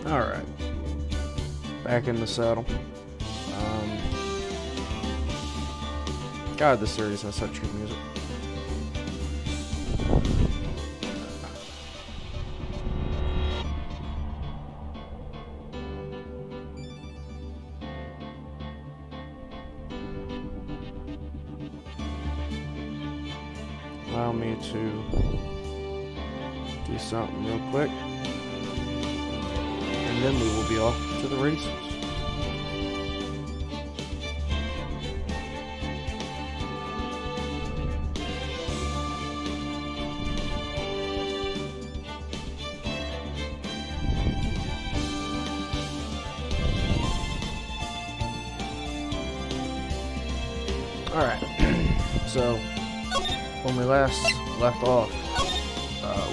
Alright. Back in the saddle. God, this series has such good music. Allow me to do something real quick. And then we will be off to the races. Alright, so when we last left off,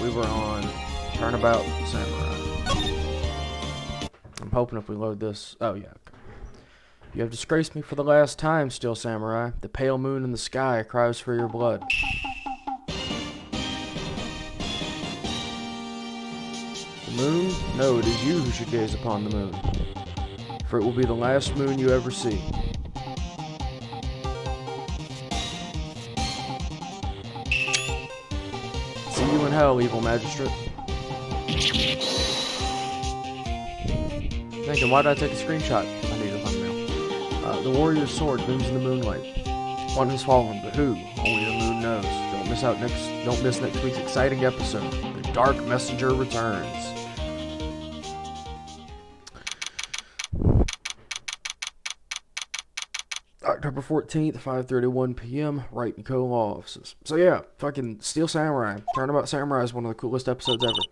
we were on Turnabout Samurai. I'm hoping if we load this... Oh, yeah. Okay. You have disgraced me for the last time, Steel Samurai. The pale moon in the sky cries for your blood. The moon? No, it is you who should gaze upon the moon. For it will be the last moon you ever see. See you in hell, evil magistrate. Thinking, why did I take a screenshot? I need a thumbnail. The warrior's sword gleams in the moonlight. One has fallen, but who? Only the moon knows. Don't miss next week's exciting episode. The Dark Messenger returns. October 14th, 5:31 p.m. Wright and Co. Law Offices. So yeah, fucking Steel Samurai. Turnabout Samurai is one of the coolest episodes ever.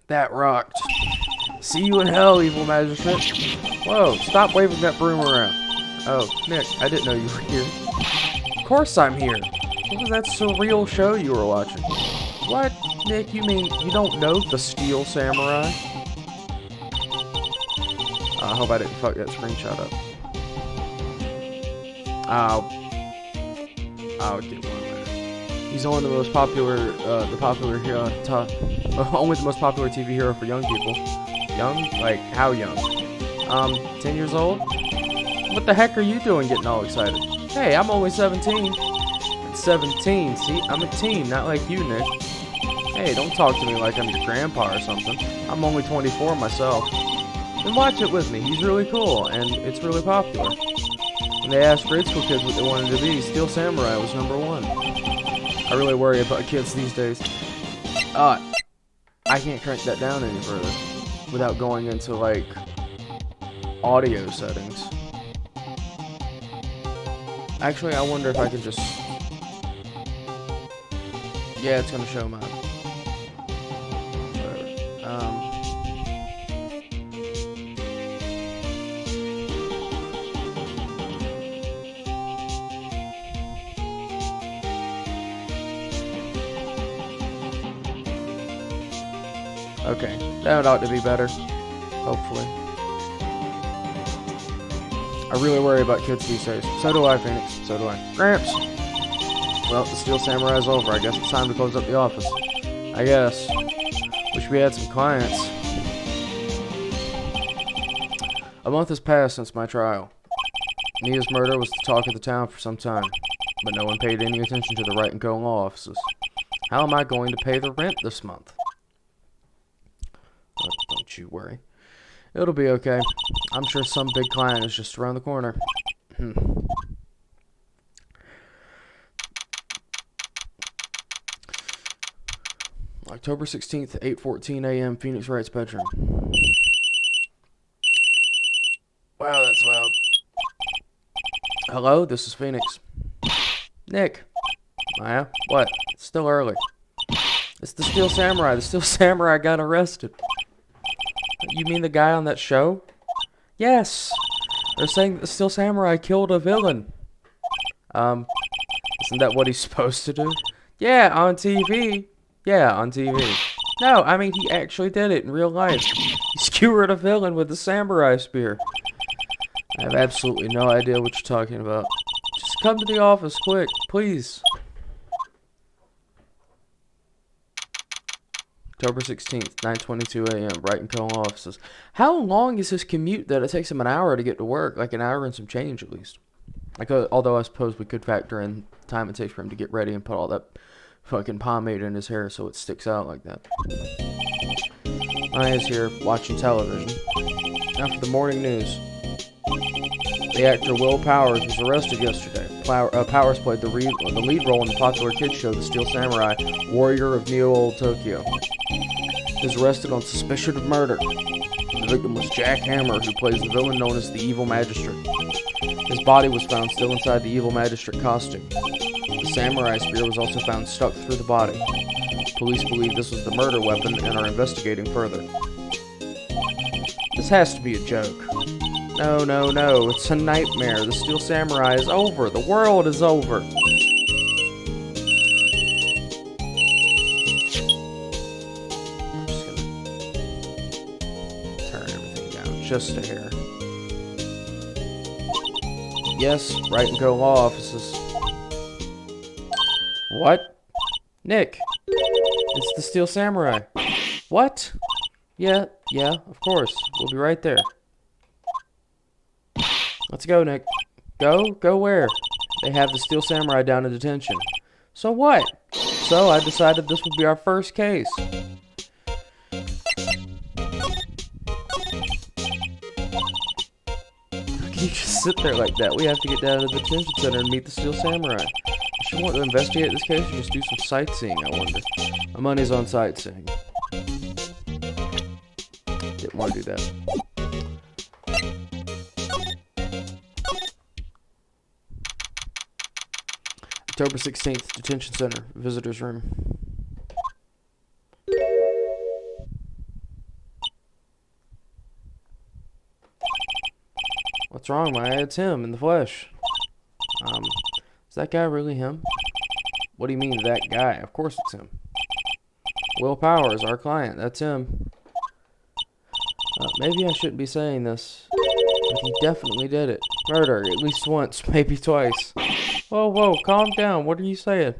That rocked. See you in hell, evil magistrate. Whoa, stop waving that broom around. Oh, Nick, I didn't know you were here. Of course I'm here. What was that surreal show you were watching? What, Nick, you mean you don't know the Steel Samurai? I hope I didn't fuck that screenshot up. I'll get one later. He's only the most popular, hero, only the most popular TV hero for young people. Young? Like, how young? 10 years old? What the heck are you doing getting all excited? Hey, I'm only 17. 17, see? I'm a teen, not like you, Nick. Hey, don't talk to me like I'm your grandpa or something. I'm only 24 myself. Then watch it with me. He's really cool, and it's really popular. When they asked grade school kids what they wanted to be, Steel Samurai was #1. I really worry about kids these days. I can't crank that down any further without going into, like, audio settings. Actually, I wonder if I can just... Yeah, it's gonna show mine. Whatever. Okay, that ought to be better. Hopefully. I really worry about kids these days. So do I, Phoenix. So do I. Gramps! Well, the Steel Samurai's over. I guess it's time to close up the office. I guess. Wish we had some clients. A month has passed since my trial. Nia's murder was the talk of the town for some time, but no one paid any attention to the Wright and Co. law offices. How am I going to pay the rent this month? Don't you worry. It'll be okay. I'm sure some big client is just around the corner. October 16th, 8:14 a.m., Phoenix Wright's bedroom. Wow, that's loud. Hello, this is Phoenix. Nick. Maya? What? It's still early. It's the Steel Samurai. The Steel Samurai got arrested. You mean the guy on that show? Yes. They're saying that the Steel Samurai killed a villain. Isn't that what he's supposed to do? Yeah, on TV. Yeah, on TV. No, I mean, he actually did it in real life. He skewered a villain with a samurai spear. I have absolutely no idea what you're talking about. Just come to the office, quick, please. October 16th, 9:22 a.m. Wright and Co. offices. How long is his commute that it takes him an hour to get to work? Like an hour and some change at least. Like, although I suppose we could factor in time it takes for him to get ready and put all that fucking pomade in his hair so it sticks out like that. Maya's here watching television. Now for the morning news. The actor Will Powers was arrested yesterday. Powers played the lead role in the popular kids show The Steel Samurai, Warrior of Neo Old Tokyo. He was arrested on suspicion of murder. The victim was Jack Hammer, who plays the villain known as the Evil Magistrate. His body was found still inside the Evil Magistrate costume. The samurai spear was also found stuck through the body. Police believe this was the murder weapon and are investigating further. This has to be a joke. No, no, no, it's a nightmare. The Steel Samurai is over. The world is over. I'm just gonna turn everything down just a hair. Yes, Wright and Co. law offices. What? Nick, it's the Steel Samurai. What? Yeah, of course. We'll be right there. Let's go, Nick. Go? Go where? They have the Steel Samurai down in detention. So what? So I decided this would be our first case. You just sit there like that. We have to get down to the detention center and meet the Steel Samurai. Does she want to investigate this case or just do some sightseeing, I wonder? My money's on sightseeing. Didn't want to do that. October 16th, detention center, visitor's room. What's wrong, Maya? It's him in the flesh. Is that guy really him? What do you mean, that guy? Of course it's him. Will Powers, our client. That's him. Maybe I shouldn't be saying this, but he definitely did it. Murder, at least once, maybe twice. Whoa, calm down. What are you saying?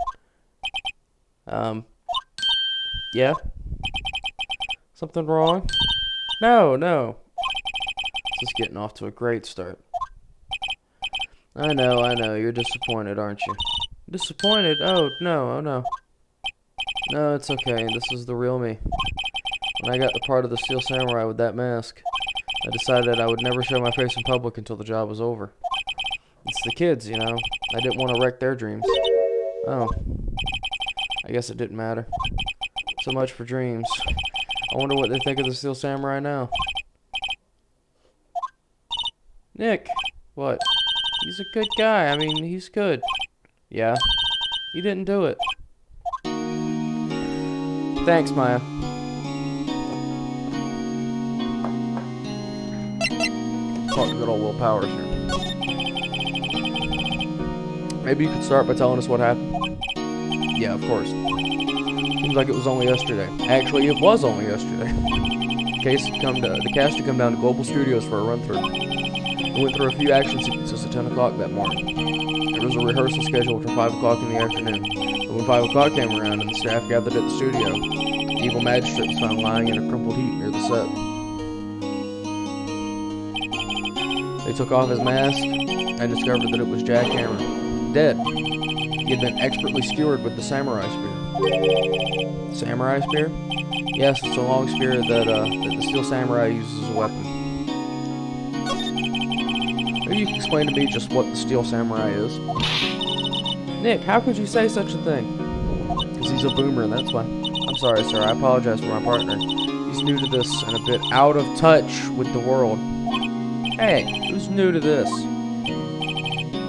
Yeah? Something wrong? No. This is getting off to a great start. I know. You're disappointed, aren't you? Disappointed? Oh, no. No, it's okay. This is the real me. When I got the part of the Steel Samurai with that mask, I decided I would never show my face in public until the job was over. It's the kids, you know. I didn't want to wreck their dreams. Oh. I guess it didn't matter. So much for dreams. I wonder what they think of the Steel Samurai now. Nick! What? He's a good guy. I mean, he's good. Yeah. He didn't do it. Thanks, Maya. Talk to good old Will Powers here. Maybe you could start by telling us what happened. Yeah, of course. Seems like it was only yesterday. Actually, it was only yesterday. The cast had come down to Global Studios for a run-through. We went through a few action sequences at 10 o'clock that morning. There was a rehearsal scheduled for 5 o'clock in the afternoon. But when 5 o'clock came around and the staff gathered at the studio, the Evil Magistrate was found lying in a crumpled heap near the set. They took off his mask and discovered that it was Jack Hammer, dead. He had been expertly skewered with the samurai spear. Samurai spear? Yes, it's a long spear that the Steel Samurai uses as a weapon. Maybe you can explain to me just what the Steel Samurai is? Nick, how could you say such a thing? Because he's a boomer, that's why. I'm sorry, sir. I apologize for my partner. He's new to this and a bit out of touch with the world. Hey, who's new to this?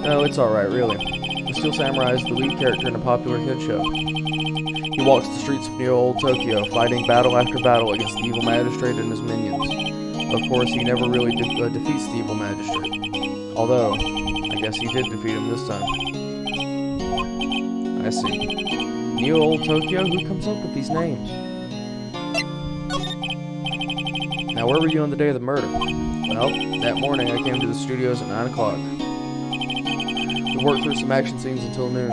No, it's alright, really. The Steel Samurai is the lead character in a popular kid show. He walks the streets of Neo Old Tokyo, fighting battle after battle against the Evil Magistrate and his minions. Of course, he never really defeats the Evil Magistrate. Although, I guess he did defeat him this time. I see. Neo Old Tokyo? Who comes up with these names? Now, where were you on the day of the murder? Well, that morning I came to the studios at 9 o'clock. We worked through some action scenes until noon.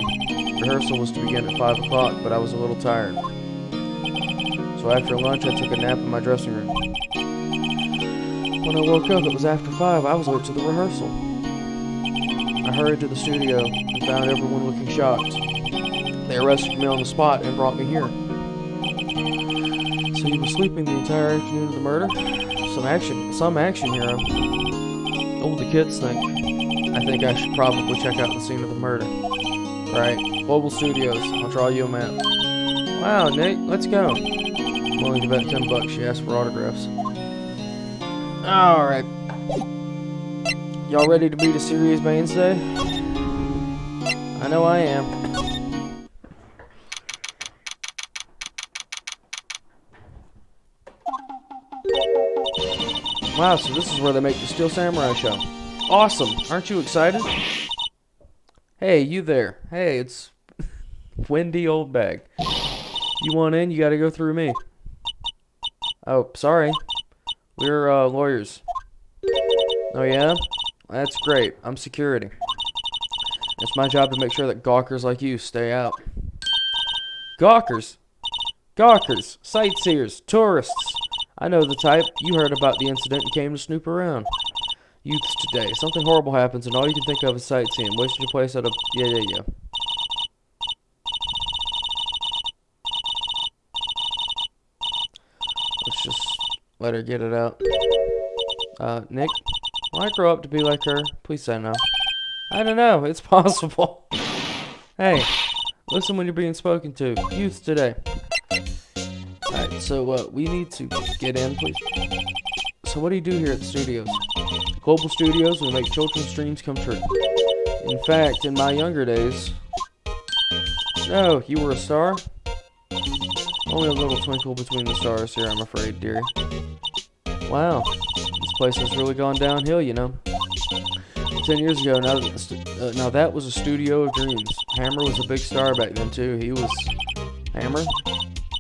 Rehearsal was to begin at 5 o'clock, but I was a little tired. So after lunch, I took a nap in my dressing room. When I woke up, it was after 5. I was late to the rehearsal. I hurried to the studio and found everyone looking shocked. They arrested me on the spot and brought me here. So you were sleeping the entire afternoon of the murder? Some action here. Oh, the kids think. I think I should probably check out the scene of the murder. Right, Global Studios. I'll draw you a map. Wow, Nick, let's go. I'm willing to bet $10 she asked for autographs. Alright. Y'all ready to beat a serious mainstay? I know I am. Wow, so this is where they make the Steel Samurai show. Awesome. Aren't you excited? Hey, you there. Hey, it's Wendy Oldbag. You want in? You gotta go through me. Oh, sorry. We're lawyers. Oh yeah? That's great. I'm security. It's my job to make sure that gawkers like you stay out. Gawkers? Gawkers. Sightseers. Tourists. I know the type. You heard about the incident and came to snoop around. Youths today. Something horrible happens and all you can think of is sightseeing. Wasted your place at a... Yeah. Let's just let her get it out. Nick? Will I grow up to be like her? Please say no. I don't know. It's possible. Hey, listen when you're being spoken to. Youths today. Alright, so we need to get in, please. So what do you do here at the studios? Global Studios, we make children's dreams come true. In fact, in my younger days... No, you were a star? Only a little twinkle between the stars here, I'm afraid, dearie. Wow, this place has really gone downhill, you know. 10 years ago, now that was a studio of dreams. Hammer was a big star back then, too. He was... Hammer?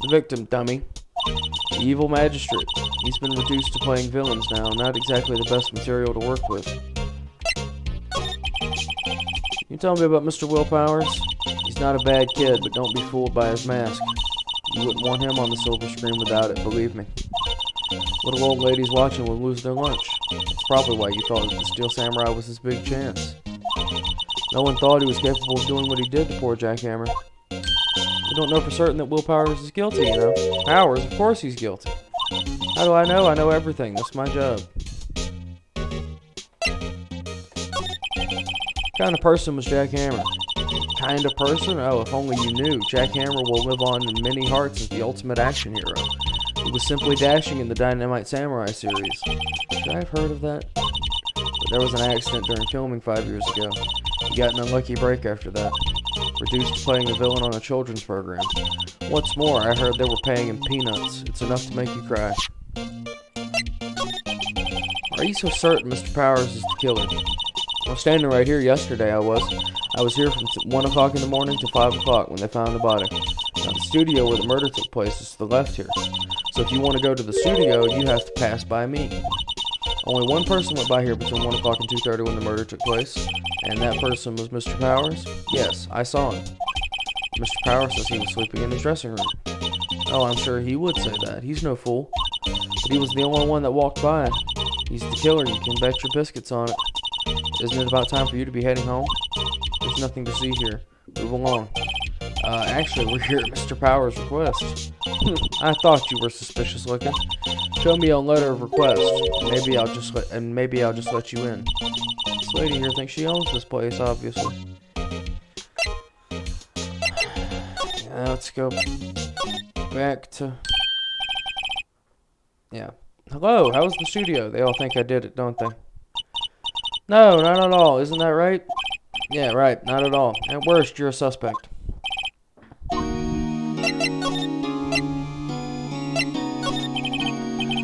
The victim, dummy. The evil magistrate. He's been reduced to playing villains now. Not exactly the best material to work with. You tell me about Mr. Will Powers? He's not a bad kid, but don't be fooled by his mask. You wouldn't want him on the silver screen without it, believe me. Little old ladies watching would lose their lunch. That's probably why you thought that the Steel Samurai was his big chance. No one thought he was capable of doing what he did to poor Jackhammer. We don't know for certain that Will Powers is guilty, you know. Powers, of course he's guilty. How do I know? I know everything. That's my job. What kind of person was Jack Hammer? Kind of person? Oh, if only you knew. Jack Hammer will live on in many hearts as the ultimate action hero. He was simply dashing in the Dynamite Samurai series. Should I have heard of that? But there was an accident during filming 5 years ago. He got an unlucky break after that. Reduced to playing a villain on a children's program. What's more, I heard they were paying him peanuts. It's enough to make you cry. Are you so certain Mr. Powers is the killer? I was standing right here yesterday, I was here from 1 o'clock in the morning to 5 o'clock when they found the body. Now, the studio where the murder took place is to the left here. So if you want to go to the studio, you have to pass by me. Only one person went by here between 1 o'clock and 2:30 when the murder took place. And that person was Mr. Powers? Yes, I saw him. Mr. Powers says he was sleeping in his dressing room. Oh, I'm sure he would say that. He's no fool. But he was the only one that walked by. He's the killer, you can bet your biscuits on it. Isn't it about time for you to be heading home? There's nothing to see here. Move along. Actually, we're here at Mr. Powers' request. I thought you were suspicious looking. Show me a letter of request. Maybe I'll just let you in. This lady here thinks she owns this place, obviously. Yeah, let's go back to... Yeah. Hello, how was the studio? They all think I did it, don't they? No, not at all. Isn't that right? Yeah, right. Not at all. At worst, you're a suspect.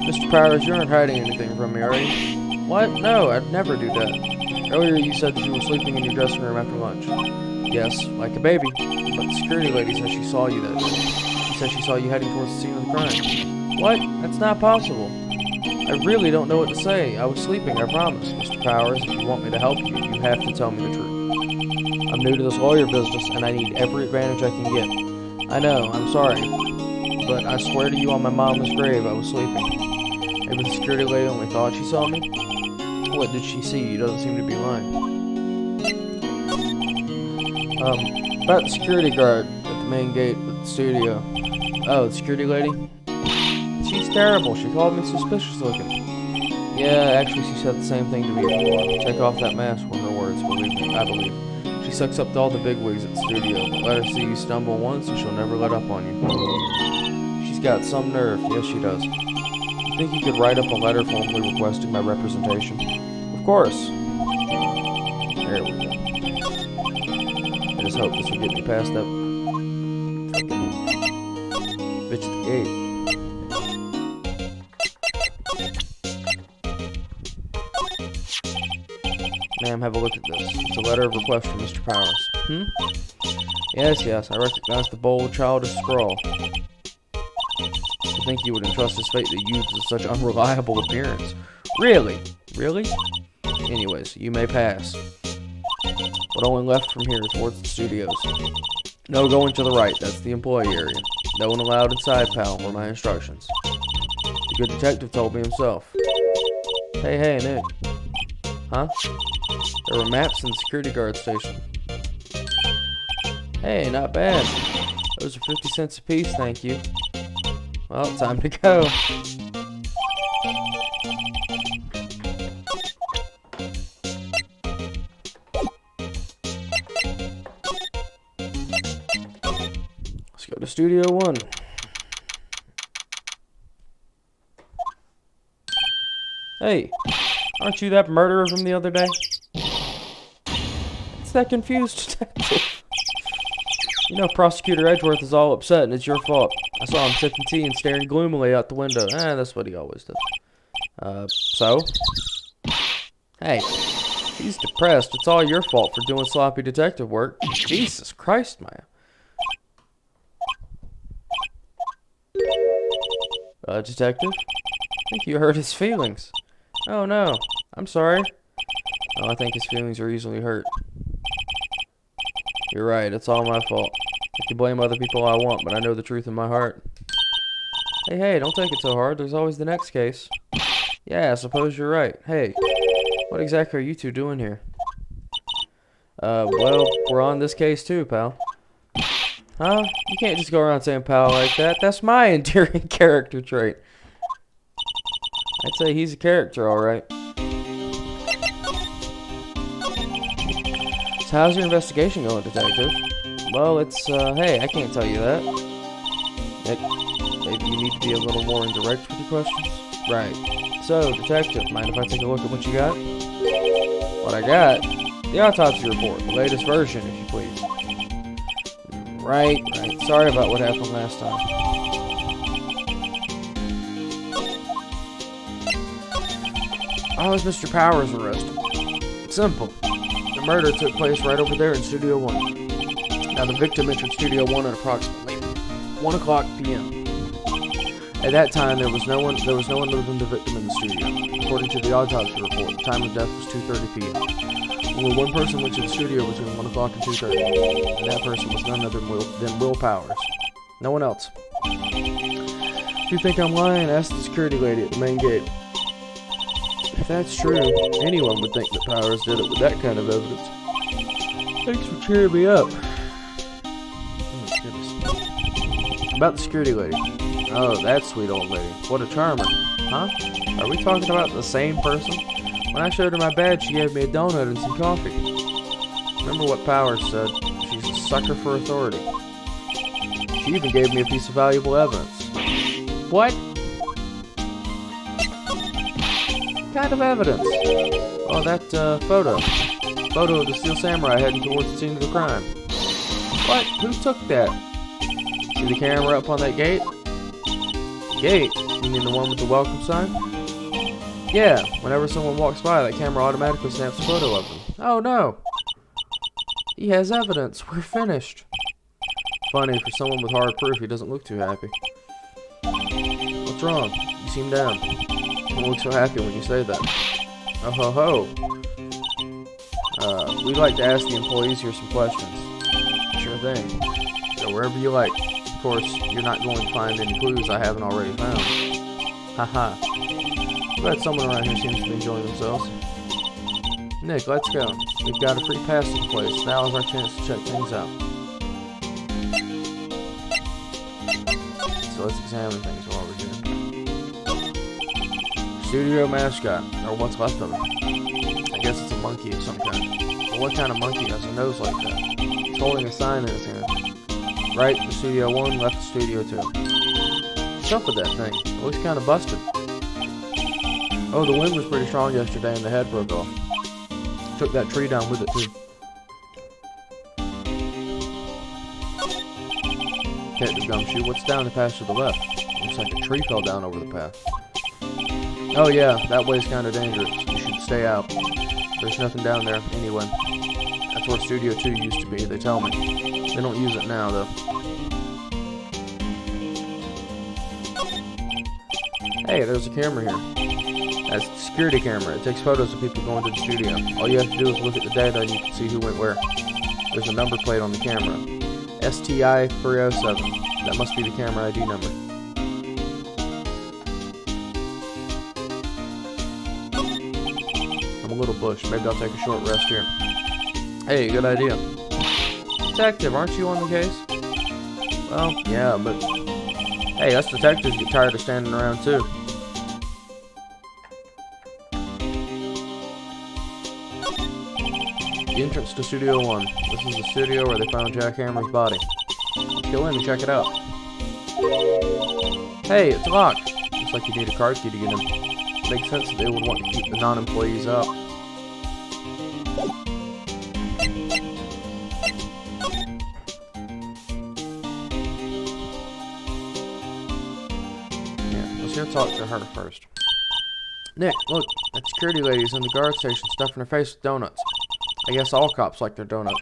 Mr. Powers, you aren't hiding anything from me, are you? What? No, I'd never do that. Earlier you said that you were sleeping in your dressing room after lunch. Yes, like a baby. But the security lady said she saw you that day. She said she saw you heading towards the scene of the crime. What? That's not possible. I really don't know what to say. I was sleeping, I promise. Mr. Powers, if you want me to help you, you have to tell me the truth. I'm new to this lawyer business, and I need every advantage I can get. I know, I'm sorry. but I swear to you on my mama's grave, I was sleeping. Maybe the security lady only thought she saw me? What did she see? He doesn't seem to be lying. About the security guard at the main gate of the studio. Oh, the security lady? She's terrible. She called me suspicious looking. Yeah, actually she said the same thing to me before. Take off that mask were her words, believe me, I believe. She sucks up to all the bigwigs at the studio, but let her see you stumble once and she'll never let up on you. She's got some nerve, yes she does. You think you could write up a letter formally requesting my representation? Of course. There we go. I just hope this will get me past that fucking bitch at the gate. Ma'am, have a look at this. It's a letter of request from Mr. Powers. Yes, I recognize the bold, childish scrawl. To think you would entrust his fate to youths with such unreliable appearance. Really? Really? Anyways, you may pass. But only left from here towards the studios. No going to the right, that's the employee area. No one allowed inside, pal, were my instructions. The good detective told me himself. Hey, Nick. Huh? There were maps in the security guard station. Hey, not bad. Those are 50 cents a piece, thank you. Well, time to go. Let's go to Studio 1. Hey, aren't you that murderer from the other day? It's that confused detective. You know, Prosecutor Edgeworth is all upset and it's your fault. I saw him sipping tea and staring gloomily out the window. That's what he always does. So? Hey, he's depressed. It's all your fault for doing sloppy detective work. Jesus Christ, Maya. Detective? I think you hurt his feelings. Oh no, I'm sorry. Oh, I think his feelings are easily hurt. You're right, it's all my fault. I can blame other people all I want, but I know the truth in my heart. Hey, don't take it so hard. There's always the next case. Yeah, I suppose you're right. Hey, what exactly are you two doing here? Well, we're on this case too, pal. Huh? You can't just go around saying pal like that. That's my endearing character trait. I'd say he's a character, alright. So how's your investigation going, detective? Well, it's, hey, I can't tell you that. Nick, maybe you need to be a little more indirect with your questions? Right. So, detective, mind if I take a look at what you got? What I got? The autopsy report, the latest version, if you please. Right. Sorry about what happened last time. How was Mr. Powers arrested? Simple. The murder took place right over there in Studio 1. Now, the victim entered Studio 1 at approximately 1 o'clock p.m. At that time, there was no one other than the victim in the studio. According to the autopsy report, the time of death was 2:30 p.m. Only one person went to the studio between 1 o'clock and 2:30, and that person was none other than Will Powers. No one else. If you think I'm lying, ask the security lady at the main gate. If that's true, anyone would think that Powers did it with that kind of evidence. Thanks for cheering me up. Oh, goodness. About the security lady. Oh, that sweet old lady. What a charmer. Huh? Are we talking about the same person? When I showed her my badge, she gave me a donut and some coffee. Remember what Powers said. She's a sucker for authority. She even gave me a piece of valuable evidence. What? Kind of evidence? Oh, that, photo. Photo of the Steel Samurai heading towards the scene of the crime. What? Who took that? See the camera up on that gate? Gate? You mean the one with the welcome sign? Yeah, whenever someone walks by, that camera automatically snaps a photo of them. Oh no! He has evidence. We're finished. Funny, for someone with hard proof, he doesn't look too happy. What's wrong? You seem down. You don't look so happy when you say that. Oh ho ho. We'd like to ask the employees here some questions. Sure thing. Go wherever you like. Of course, you're not going to find any clues I haven't already found. Haha. Glad someone around here seems to be enjoying themselves. Nick, let's go. We've got a free pass to the place. Now is our chance to check things out. So let's examine things while we're here. Studio mascot, or what's left of it. I guess it's a monkey of some kind. But what kind of monkey has a nose like that? He's holding a sign in his hand. Right to Studio 1, left to Studio 2. What's up with that thing? It looks kind of busted. Oh, the wind was pretty strong yesterday and the head broke off. Took that tree down with it too. Detective Gumshoe, what's down the path to the left? Looks like a tree fell down over the path. Oh yeah, that way's kind of dangerous. You should stay out. There's nothing down there anyway. That's where Studio 2 used to be, they tell me. They don't use it now though. Hey, there's a camera here. That's a security camera. It takes photos of people going to the studio. All you have to do is look at the data and you can see who went where. There's a number plate on the camera. STI 307. That must be the camera ID number. I'm a little bushed. Maybe I'll take a short rest here. Hey, good idea. Detective, aren't you on the case? Well, yeah, but... Hey, us detectives get tired of standing around too. The entrance to Studio 1. This is the studio where they found Jack Hammer's body. Let's go in and check it out. Hey, it's locked. Looks like you need a card key to get in. Makes sense that they would want to keep the non-employees out. Yeah, let's go talk to her first. Nick, look, that security lady's in the guard station stuffing her face with donuts. I guess all cops like their donuts.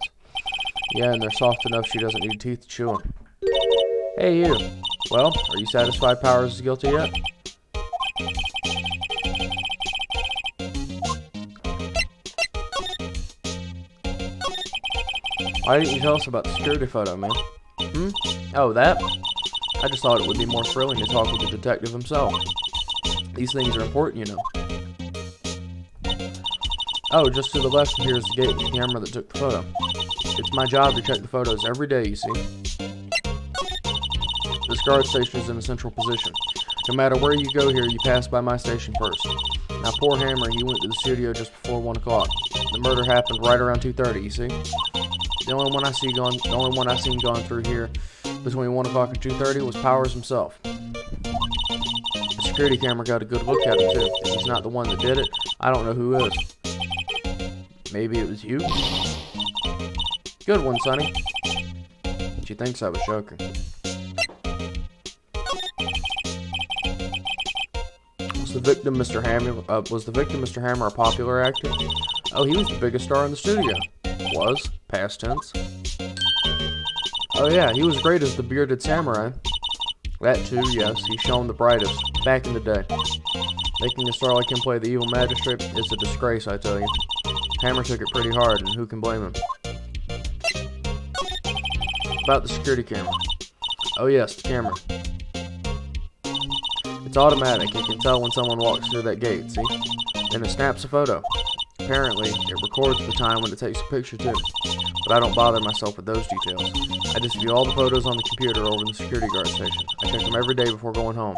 Yeah, and they're soft enough she doesn't need teeth to chew them. Hey, you. Well, are you satisfied Powers is guilty yet? Why didn't you tell us about the security photo, man? Oh, that? I just thought it would be more thrilling to talk with the detective himself. These things are important, you know. Oh, just to the left here is the gate with the camera that took the photo. It's my job to check the photos every day, you see. This guard station is in a central position. No matter where you go here, you pass by my station first. Now, poor Hammer, he went to the studio just before 1 o'clock. The murder happened right around 2:30, you see. The only one I seen gone through here between 1 o'clock and 2:30 was Powers himself. The security camera got a good look at him, too. If he's not the one that did it, I don't know who is. Maybe it was you? Good one, Sonny. She thinks I was joking. Was the victim Mr. Hammer a popular actor? Oh, he was the biggest star in the studio. Was, past tense. Oh yeah, he was great as the bearded samurai. That too, yes, he shone the brightest, back in the day. Making a star like him play the evil magistrate is a disgrace, I tell you. Hammer took it pretty hard, and who can blame him? About the security camera. Oh yes, the camera. It's automatic, it can tell when someone walks through that gate, see? Then it snaps a photo. Apparently, it records the time when it takes a picture too. But I don't bother myself with those details. I just view all the photos on the computer over in the security guard station. I check them every day before going home.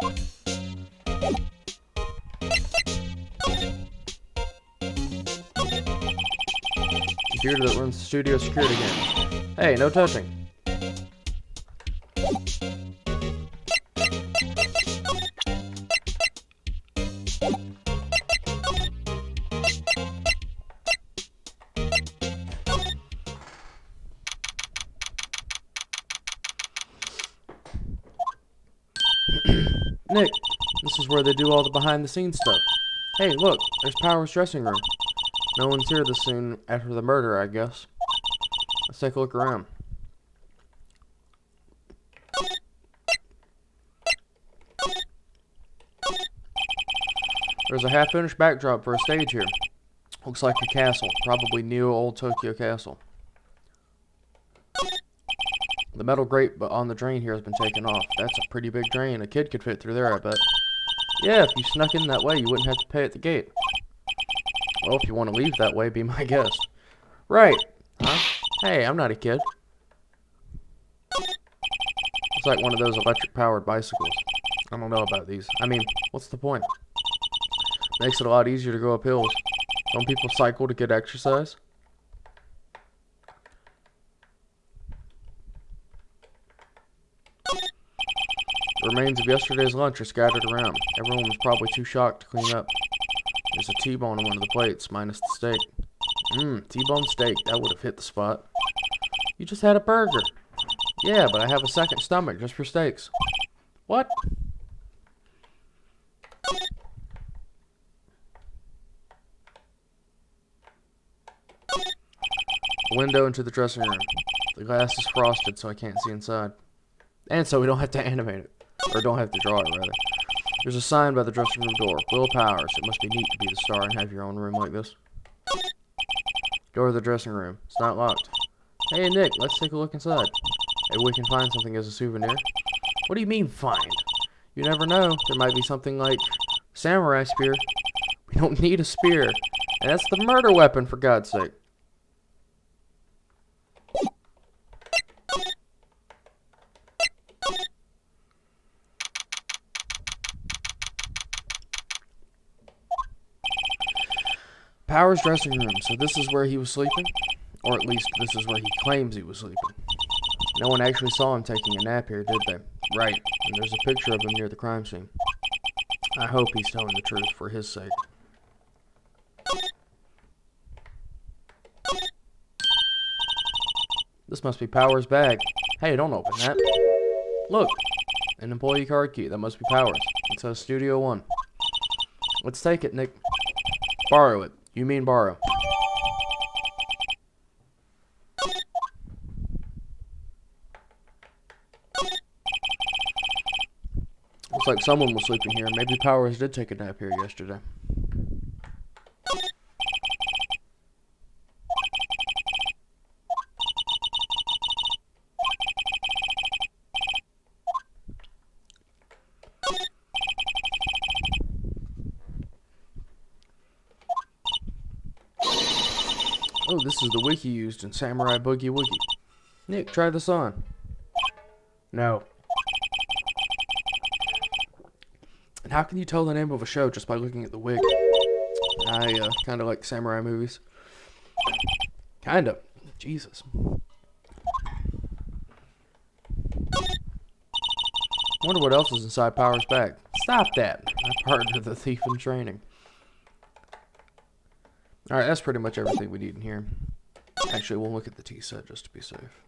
Computer that runs the studio security game. Hey, no touching. Nick, this is where they do all the behind-the-scenes stuff. Hey, look, there's Power's dressing room. No one's here this soon after the murder, I guess. Let's take a look around. There's a half-finished backdrop for a stage here. Looks like a castle, probably Neo Old Tokyo Castle. The metal grate on the drain here has been taken off. That's a pretty big drain. A kid could fit through there, I bet. Yeah, if you snuck in that way, you wouldn't have to pay at the gate. Well, if you want to leave that way, be my guest. Right. Huh? Hey, I'm not a kid. It's like one of those electric-powered bicycles. I don't know about these. I mean, what's the point? Makes it a lot easier to go up hills. Don't people cycle to get exercise? The remains of yesterday's lunch are scattered around. Everyone was probably too shocked to clean up. There's a T-bone on one of the plates, minus the steak. T-bone steak. That would have hit the spot. You just had a burger. Yeah, but I have a second stomach just for steaks. What? A window into the dressing room. The glass is frosted, so I can't see inside. And so we don't have to animate it. Or don't have to draw it, rather. There's a sign by the dressing room door. Will Powers. It must be neat to be the star and have your own room like this. Door of the dressing room. It's not locked. Hey, Nick, let's take a look inside. Maybe we can find something as a souvenir. What do you mean, find? You never know. There might be something like samurai spear. We don't need a spear. And that's the murder weapon, for God's sake. Powers' dressing room. So this is where he was sleeping? Or at least this is where he claims he was sleeping. No one actually saw him taking a nap here, did they? Right. And there's a picture of him near the crime scene. I hope he's telling the truth for his sake. This must be Powers' bag. Hey, don't open that. Look. An employee card key. That must be Powers. It says Studio 1. Let's take it, Nick. Borrow it. You mean borrow. Looks like someone was sleeping here. Maybe Powers did take a nap here yesterday. Oh, this is the wiki used in Samurai Boogie Woogie. Nick, try this on. No. And how can you tell the name of a show just by looking at the wig? I kind of like samurai movies. Kind of. Jesus. Wonder what else is inside Powers' bag. Stop that. I partnered the thief in training. Alright, that's pretty much everything we need in here. Actually, we'll look at the tea set just to be safe.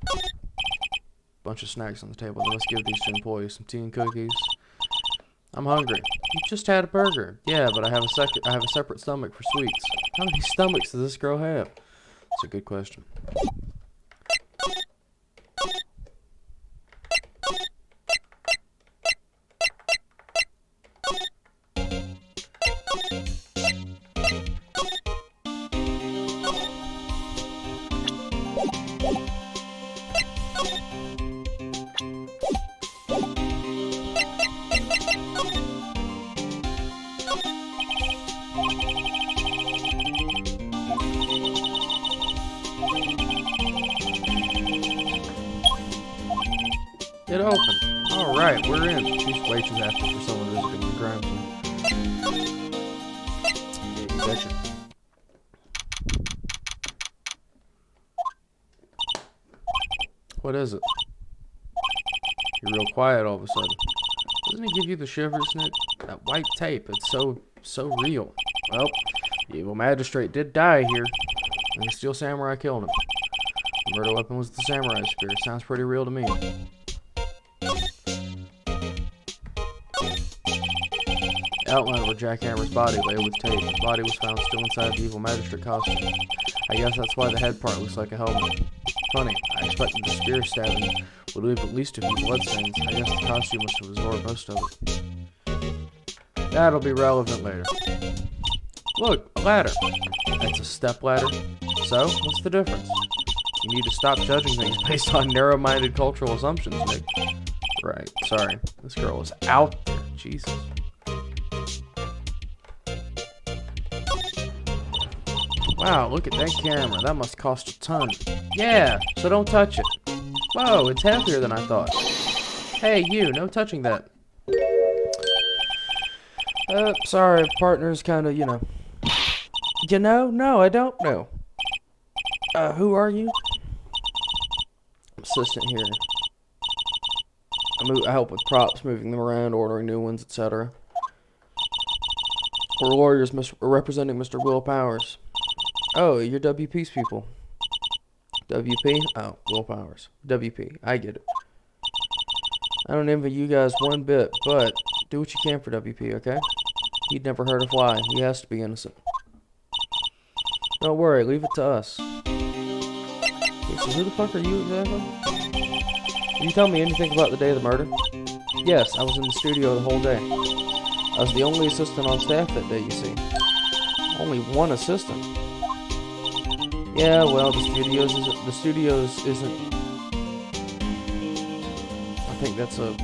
Bunch of snacks on the table. Let's give these to employees some tea and cookies. I'm hungry. You just had a burger. Yeah, but I have a separate stomach for sweets. How many stomachs does this girl have? That's a good question. It opened. Alright, we're in. She's way too happy for someone visiting the crime scene. Yeah, you betcha. What is it? You're real quiet all of a sudden. Doesn't he give you the shivers, Nick? That white tape, it's so real. Well, the evil magistrate did die here, and the steel samurai killed him. The murder weapon was the samurai spear. Sounds pretty real to me. Outline where Jackhammer's body lay with tape. His body was found still inside the evil magistrate costume. I guess that's why the head part looks like a helmet. Funny, I expected the spear stabbing would leave at least a few bloodstains. I guess the costume must have absorbed most of it. That'll be relevant later. Look, a ladder. That's a step ladder. So, what's the difference? You need to stop judging things based on narrow-minded cultural assumptions, Nick. Right. Sorry. This girl is out there. Jesus. Wow, look at that camera. That must cost a ton. Yeah, so don't touch it. Whoa, it's heavier than I thought. Hey, you, no touching that. Sorry, partner's kinda, you know. You know? No, I don't know. Who are you? Assistant here. I help with props, moving them around, ordering new ones, etc. We're lawyers representing Mr. Will Powers. Oh, you're WP's people. WP? Oh, Will Powers. WP. I get it. I don't envy you guys one bit, but do what you can for WP, okay? He'd never hurt a fly. He has to be innocent. Don't worry, leave it to us. Wait, so who the fuck are you exactly? Can you tell me anything about the day of the murder? Yes, I was in the studio the whole day. I was the only assistant on staff that day, you see. Only one assistant? Yeah, well, the studios isn't... I think that's a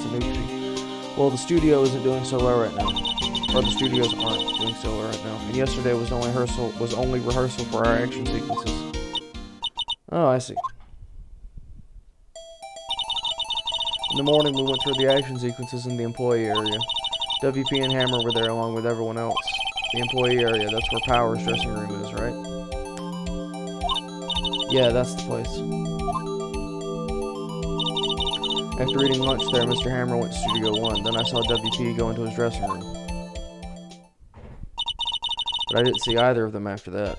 new... Well, the studio isn't doing so well right now. Or the studios aren't doing so well right now. And yesterday was only rehearsal for our action sequences. Oh, I see. In the morning, we went through the action sequences in the employee area. WP and Hammer were there along with everyone else. The employee area, that's where Power's dressing room is, right? Yeah, that's the place. After eating lunch there, Mr. Hammer went to Studio 1. Then I saw WP go into his dressing room. But I didn't see either of them after that.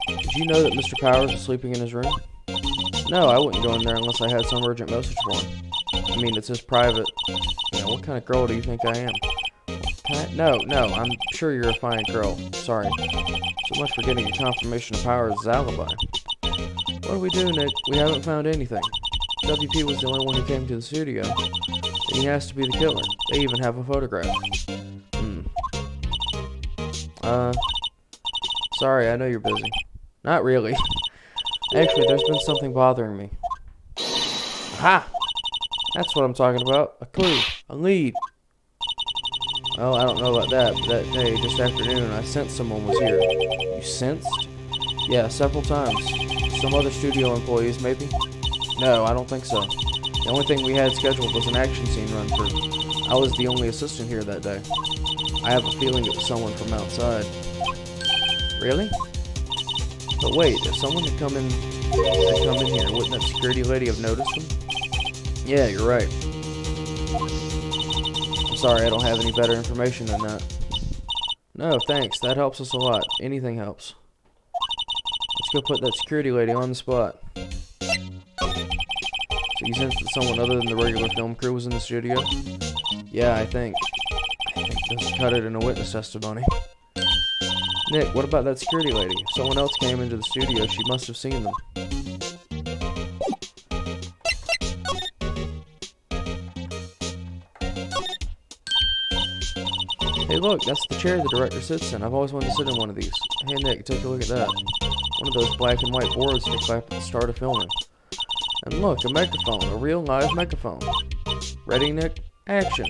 Did you know that Mr. Powers was sleeping in his room? No, I wouldn't go in there unless I had some urgent message for him. I mean, it's his private... You know, what kind of girl do you think I am? No, I'm sure you're a fine girl. Sorry. So much for getting a confirmation of Powers' alibi. What do we do, Nick? We haven't found anything. WP was the only one who came to the studio. And he has to be the killer. They even have a photograph. Sorry, I know you're busy. Not really. Actually, there's been something bothering me. Aha! That's what I'm talking about. A clue. A lead. Well, I don't know about that, but that day, just afternoon, I sensed someone was here. You sensed? Yeah, several times. Some other studio employees, maybe? No, I don't think so. The only thing we had scheduled was an action scene run through. I was the only assistant here that day. I have a feeling it was someone from outside. Really? But wait, if someone had come in here, wouldn't that security lady have noticed them? Yeah, you're right. I'm sorry, I don't have any better information than that. No, thanks. That helps us a lot. Anything helps. Let's go put that security lady on the spot. So you sense that someone other than the regular film crew was in the studio? Yeah, I think this cut it in a witness testimony. Nick, what about that security lady? If someone else came into the studio, she must have seen them. Hey look, that's the chair the director sits in. I've always wanted to sit in one of these. Hey Nick, take a look at that. One of those black and white boards they clap at the start of filming. And look, a megaphone, a real live megaphone. Ready, Nick? Action!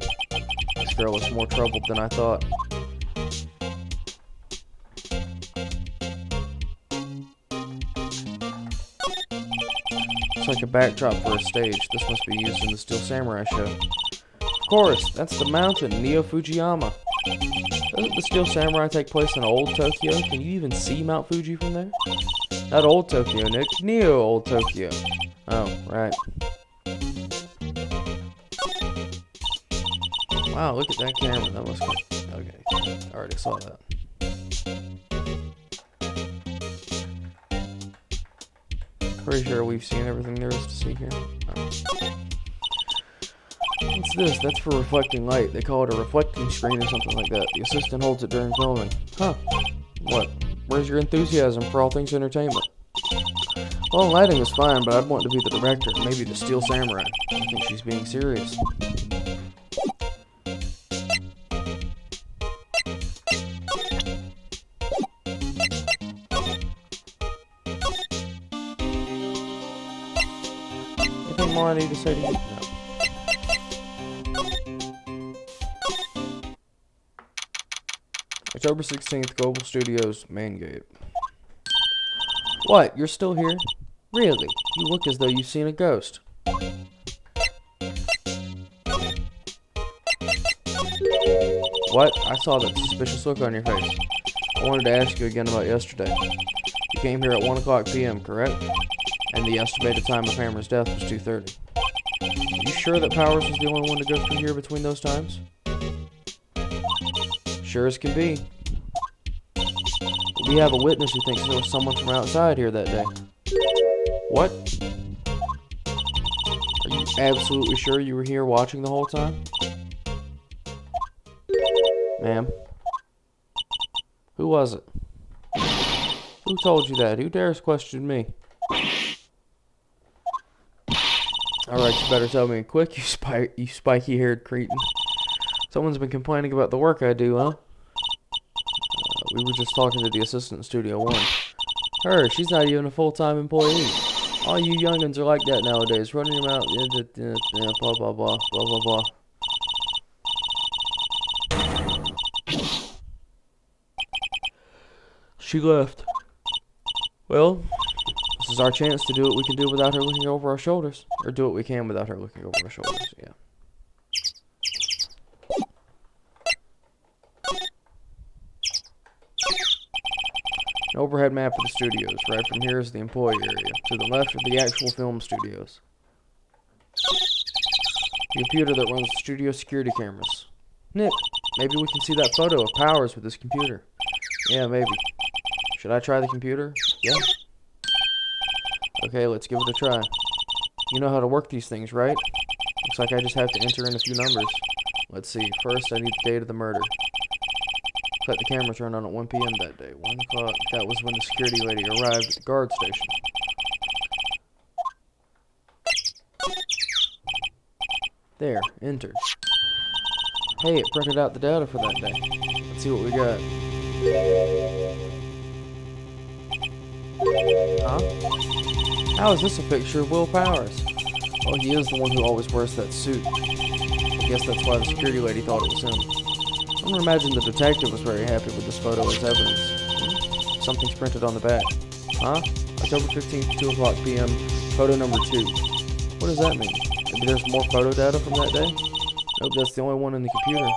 This girl is more troubled than I thought. It's like a backdrop for a stage. This must be used in the Steel Samurai show. Of course, that's the mountain, Neo Fujiyama. Doesn't the Steel Samurai take place in old Tokyo? Can you even see Mount Fuji from there? Not old Tokyo, Nick. Neo old Tokyo. Oh, right. Wow, look at that camera. That must be... Okay, I already saw that. Pretty sure we've seen everything there is to see here. Oh. What's this? That's for reflecting light. They call it a reflecting screen or something like that. The assistant holds it during filming. Huh. What? Where's your enthusiasm for all things entertainment? Well, lighting is fine, but I'd want to be the director, maybe the Steel Samurai. I think she's being serious. more I need to say to you? No. October 16th, Global Studios, main gate. What? You're still here? Really? You look as though you've seen a ghost. What? I saw that suspicious look on your face. I wanted to ask you again about yesterday. You came here at 1 o'clock p.m., correct? And the estimated time of Hammer's death was 2:30. Are you sure that Powers was the only one to go through here between those times? Sure as can be. We have a witness who thinks there was someone from outside here that day. What? Are you absolutely sure you were here watching the whole time? Ma'am? Who was it? Who told you that? Who dares question me? Alright, you better tell me quick, you spiky-haired cretin. Someone's been complaining about the work I do, huh? We were just talking to the assistant in Studio 1. Her, she's not even a full-time employee. All you young'uns are like that nowadays, running your mouth, blah, blah, blah, blah, blah, blah. She left. Well, this is our chance to do what we can do without her looking over our shoulders. Or do what we can without her looking over our shoulders, yeah. An overhead map of the studios. Right from here is the employee area. To the left are the actual film studios. The computer that runs the studio security cameras. Nick, maybe we can see that photo of Powers with his computer. Yeah, maybe. Should I try the computer? Yeah. Okay, let's give it a try. You know how to work these things, right? Looks like I just have to enter in a few numbers. Let's see. First, I need the date of the murder. Let the camera turn on at 1 p.m. that day. 1 o'clock. That was when the security lady arrived at the guard station. There. Enter. Hey, it printed out the data for that day. Let's see what we got. Huh? How is this a picture of Will Powers? Oh, he is the one who always wears that suit. I guess that's why the security lady thought it was him. I don't imagine the detective was very happy with this photo as evidence. Something's printed on the back. Huh? October 15th, 2 o'clock p.m., photo number 2. What does that mean? Maybe there's more photo data from that day? Nope, that's the only one in the computer.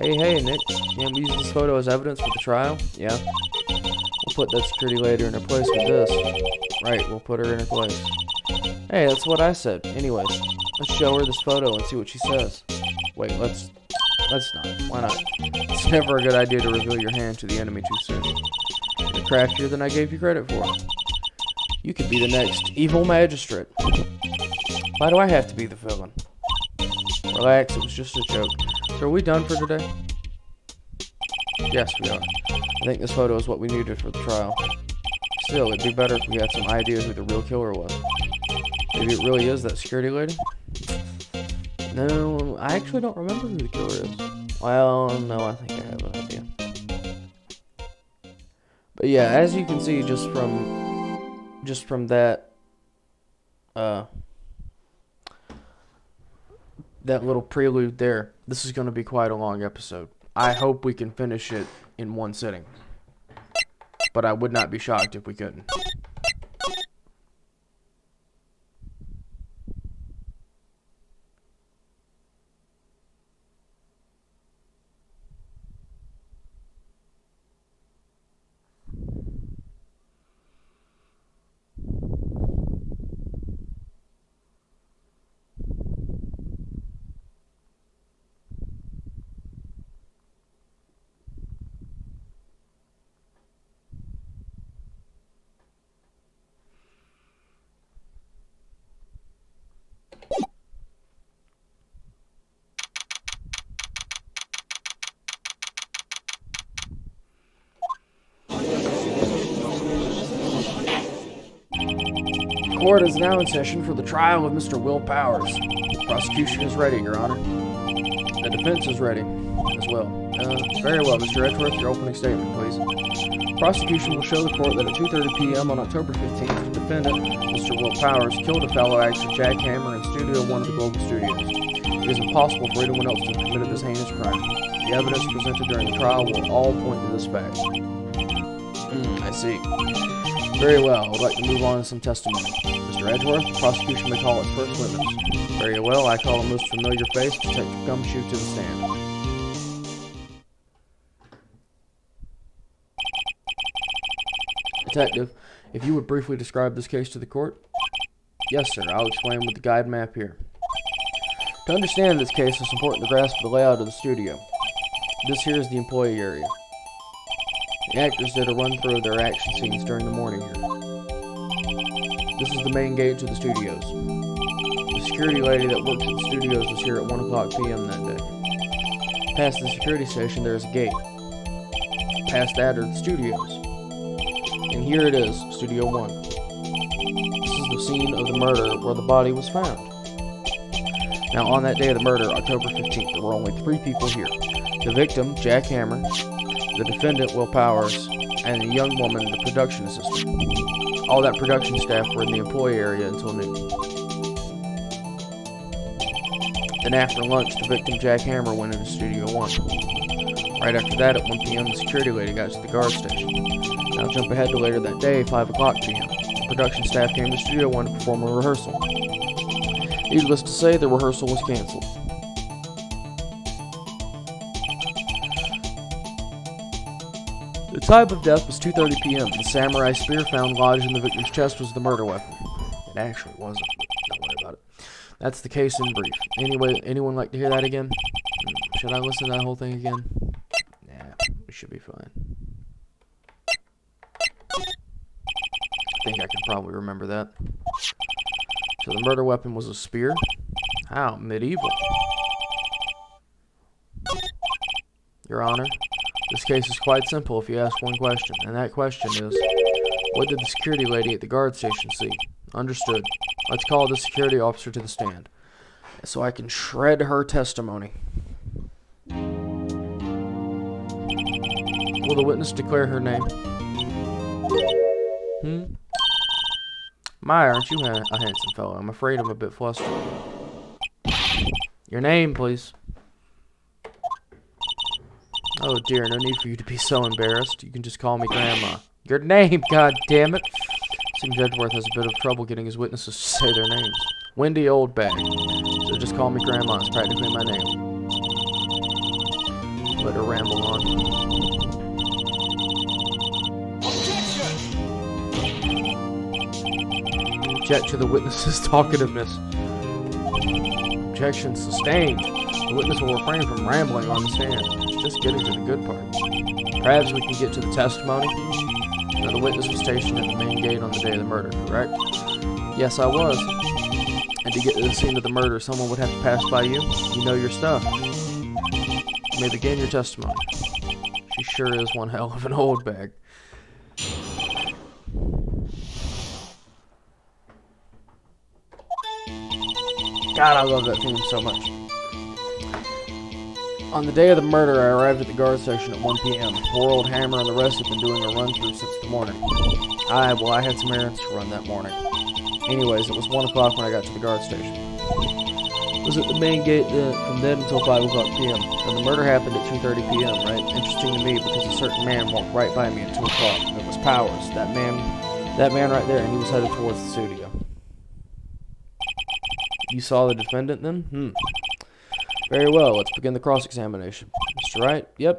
Hey, Nick. Can't we use this photo as evidence for the trial? Yeah. We'll put that security lady in her place with this. Right, we'll put her in her place. Hey, that's what I said. Anyways, let's show her this photo and see what she says. Wait, let's not. Why not? It's never a good idea to reveal your hand to the enemy too soon. You're craftier than I gave you credit for. You could be the next evil magistrate. Why do I have to be the villain? Relax, it was just a joke. So are we done for today? Yes, we are. I think this photo is what we needed for the trial. Still, it'd be better if we had some idea who the real killer was. Maybe it really is that security lady? No, I actually don't remember who the killer is. Well, no, I think I have an idea. But yeah, as you can see, just from that, that little prelude there, this is going to be quite a long episode. I hope we can finish it in one sitting. But I would not be shocked if we couldn't. Court is now in session for the trial of Mr. Will Powers. The prosecution is ready, Your Honor. The defense is ready. as well. Very well, Mr. Edgeworth, your opening statement, please. Prosecution will show the court that at 2:30 p.m. on October 15th, the defendant, Mr. Will Powers, killed a fellow actor jackhammer in Studio 1 of the Global Studios. It is impossible for anyone else to have committed this heinous crime. The evidence presented during the trial will all point to this fact. I see. Very well, I would like to move on to some testimony. Mr. Edgeworth, the prosecution may call its first witness. Very well, I call a most familiar face, Detective Gumshoe, to the stand. Detective, if you would briefly describe this case to the court? Yes, sir. I'll explain with the guide map here. To understand this case, it's important to grasp the layout of the studio. This here is the employee area. The actors did a run-through of their action scenes during the morning here. This is the main gate to the studios. The security lady that works at the studios was here at 1 o'clock p.m. that day. Past the security station, there is a gate. Past that are the studios. And here it is, Studio 1. This is the scene of the murder where the body was found. Now, on that day of the murder, October 15th, there were only 3 people here. The victim, Jack Hammer, the defendant, Will Powers, and the young woman, the production assistant. All that production staff were in the employee area until noon. Then after lunch, the victim, Jack Hammer, went into Studio 1. Right after that, at 1 p.m., the security lady got to the guard station. Now jump ahead to later that day, 5 o'clock p.m. The production staff came to Studio 1 to perform a rehearsal. Needless to say, the rehearsal was canceled. The time of death was 2:30 p.m. The samurai spear found lodged in the victim's chest was the murder weapon. It actually wasn't. Don't worry about it. That's the case in brief. Anyway, anyone like to hear that again? Should I listen to that whole thing again? Nah, we should be fine. I think I can probably remember that. So the murder weapon was a spear? How medieval. Your Honor, this case is quite simple if you ask one question, and that question is, what did the security lady at the guard station see? Understood. Let's call the security officer to the stand, so I can shred her testimony. Will the witness declare her name? My, aren't you a handsome fellow? I'm afraid I'm a bit flustered. Your name, please. Oh dear, no need for you to be so embarrassed. You can just call me Grandma. Your name, god damn it! Seems Edgeworth has a bit of trouble getting his witnesses to say their names. Wendy Oldbag. So just call me Grandma. It's practically my name. Let her ramble on. Object to the witness's talkativeness. Objection sustained. The witness will refrain from rambling on the stand. Just getting to the good part. Perhaps we can get to the testimony. Now, the witness was stationed at the main gate on the day of the murder, correct? Yes, I was. And to get to the scene of the murder, someone would have to pass by you. You know your stuff. You may begin your testimony. She sure is one hell of an old bag. God, I love that theme so much. On the day of the murder, I arrived at the guard station at 1 p.m. Poor old Hammer and the rest have been doing a run-through since the morning. I had some errands to run that morning. Anyways, it was 1 o'clock when I got to the guard station. I was at the main gate from then until 5 o'clock p.m. And the murder happened at 2:30 p.m., right? Interesting to me because a certain man walked right by me at 2 o'clock. It was Powers, that man right there, and he was headed towards the studio. You saw the defendant then? Very well, let's begin the cross-examination. Mr. Wright? Yep.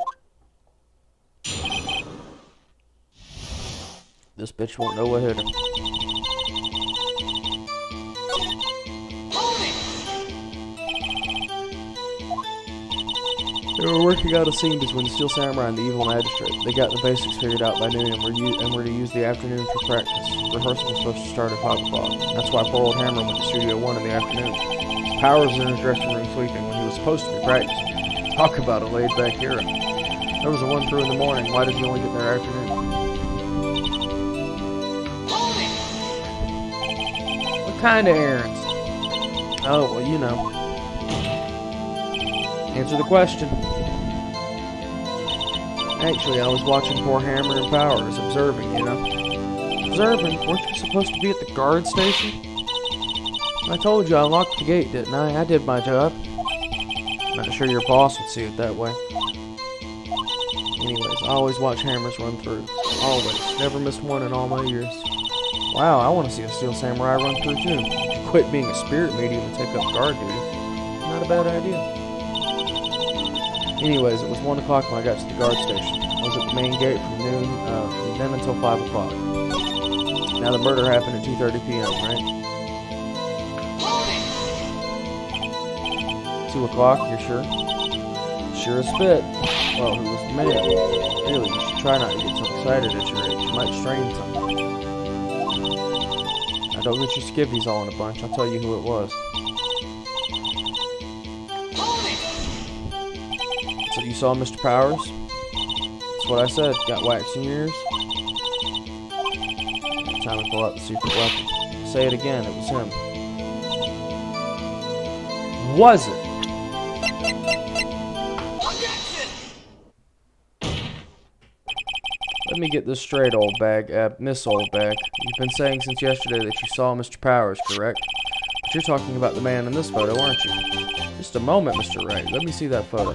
This bitch won't know what hit her. They were working out a scene between the Steel Samurai and the evil magistrate. They got the basics figured out by noon and were to use the afternoon for practice. Rehearsal was supposed to start at 5 o'clock. That's why poor old Hammer went to Studio 1 in the afternoon. Powers was in his dressing room sleeping when he was supposed to be practicing. Talk about a laid-back hero. There was a run-through in the morning. Why did he only get there afternoon? What kind of errands? Oh, well, you know. Answer the question. Actually, I was watching poor Hammer and Powers, observing, you know. Observing? Weren't you supposed to be at the guard station? I told you I unlocked the gate, didn't I? I did my job. Not sure your boss would see it that way. Anyways, I always watch Hammers run through. Always. Never missed one in all my years. Wow, I want to see a Steel Samurai run through too. Quit being a spirit medium and take up guard duty. Not a bad idea. Anyways, it was 1 o'clock when I got to the guard station. I was at the main gate from noon, from then until 5 o'clock. Now the murder happened at 2:30 p.m., right? 2 o'clock, you're sure? Sure as spit. Well, who was the man? Really, you should try not to get so excited at your age. You might strain something. Now don't get your skivvies all in a bunch. I'll tell you who it was. So you saw Mr. Powers? That's what I said. Got wax in your ears? Time to pull out the secret weapon. Say it again. It was him. Was it? Let me get this straight, old bag. Miss Old Bag. You've been saying since yesterday that you saw Mr. Powers, correct? But you're talking about the man in this photo, aren't you? Just a moment, Mr. Wright. Let me see that photo.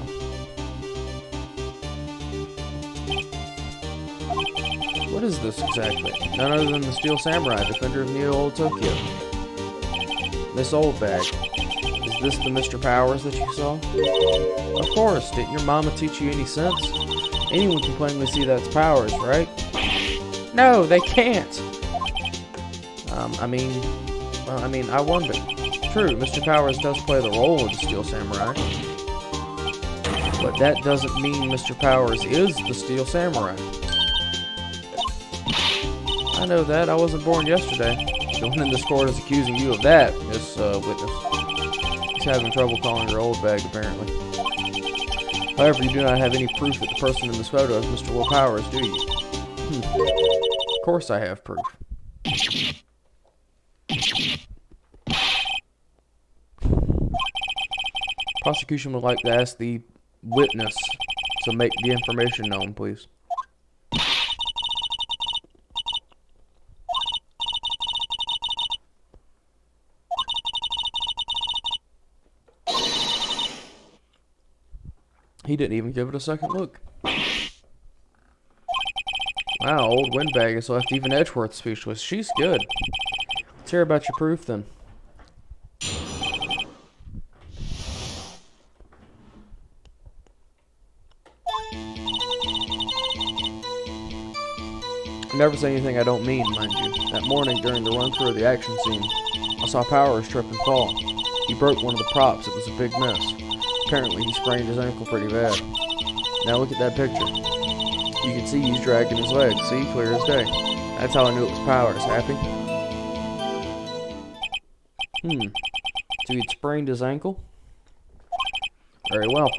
What is this exactly? None other than the Steel Samurai, defender of Neo Old Tokyo. Miss Old Bag. Is this the Mr. Powers that you saw? Of course. Didn't your mama teach you any sense? Anyone can plainly see that's Powers, right? No, they can't. I wonder. True, Mr. Powers does play the role of the Steel Samurai. But that doesn't mean Mr. Powers is the Steel Samurai. I know that. I wasn't born yesterday. The one in this court is accusing you of that, Miss Witness. He's having trouble calling her old bag, apparently. However, you do not have any proof that the person in this photo is Mr. Will Powers, do you? Of course I have proof. Prosecution would like to ask the witness to make the information known, please. He didn't even give it a second look. Wow, old Windbag has left even Edgeworth speechless. She's good. Let's hear about your proof then. I never say anything I don't mean, mind you. That morning during the run-through of the action scene, I saw Powers trip and fall. He broke one of the props. It was a big mess. Apparently, he sprained his ankle pretty bad. Now look at that picture. You can see he's dragging his leg. See? Clear as day. That's how I knew it was Powers. Happy? So he'd sprained his ankle? Very well.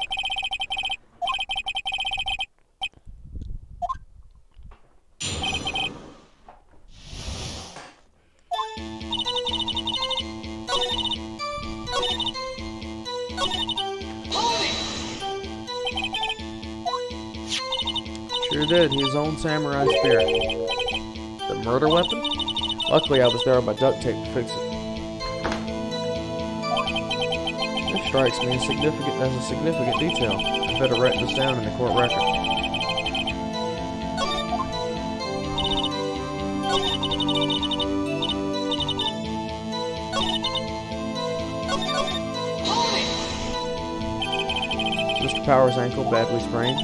Sure did. His own samurai spirit. The murder weapon? Luckily, I was there with my duct tape to fix it. This strikes me as a significant detail. I better write this down in the court record. Mr. Powers' ankle badly sprained.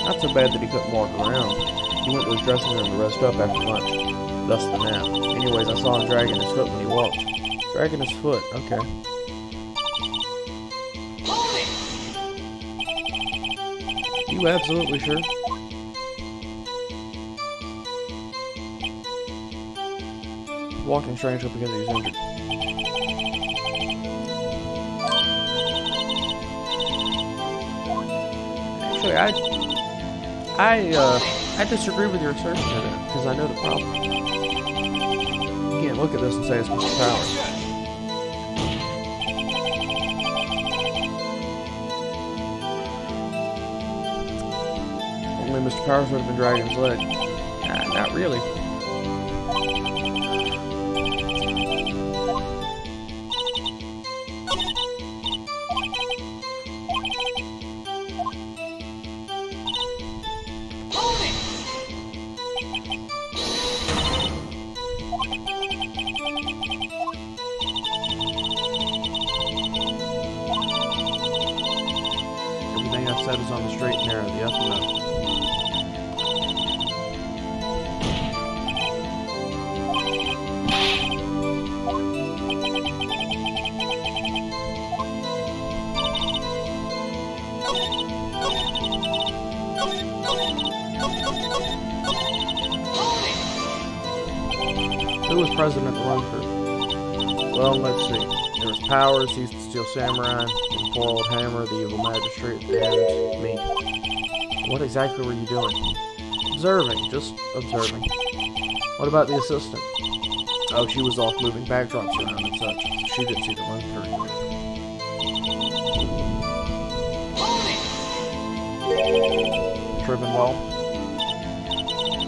Not so bad that he couldn't walk around. He went to his dressing room to rest up after lunch. Thus the nap. Anyways, I saw him dragging his foot when he walked. Dragging his foot, okay. You absolutely sure? Walking strangely because he was injured. Actually, I disagree with your assertion of it, because I know the problem. You can't look at this and say it's Mr. Powers. Only Mr. Powers would have been dragging his leg. Not really. Everything I've said is on the straight and narrow, the yes and no. Who was president of the run for? Well, let's see. There was Powers, he's the Steel Samurai, and poor old Hammer, the evil magistrate, and me. What exactly were you doing? Observing, just observing. What about the assistant? Oh, she was off moving backdrops around and such. She didn't see the run through. Tripping ball?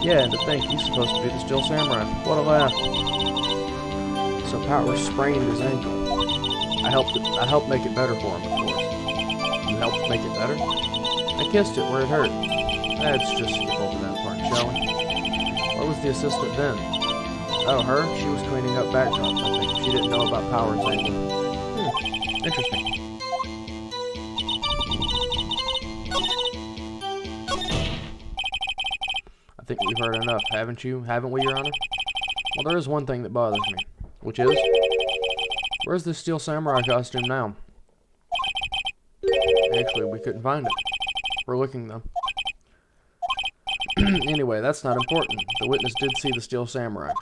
Yeah, and to think he's supposed to be the Steel Samurai. What a laugh. So Powers sprained his ankle. I helped make it better for him, of course. You helped make it better? I kissed it where it hurt. Let's just skip over that part, shall we? Where was the assistant then? Oh, her? She was cleaning up backdrops, I think. She didn't know about Powers' ankle. Interesting. I think we've heard enough, haven't you? Haven't we, Your Honor? Well, there is one thing that bothers me. Which is? Where's the Steel Samurai costume now? Actually, we couldn't find it. We're looking, though. Anyway, that's not important. The witness did see the Steel Samurai.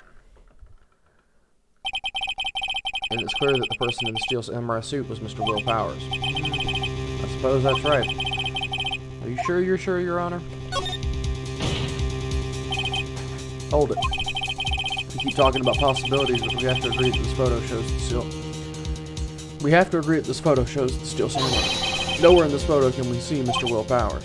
And it's clear that the person in the Steel Samurai suit was Mr. Will Powers. I suppose that's right. Are you sure you're sure, Your Honor? Hold it. We keep talking about possibilities, but we have to agree that this photo shows the Steel... We have to agree that this photo shows the Steel Samurai. Nowhere in this photo can we see Mr. Will Powers.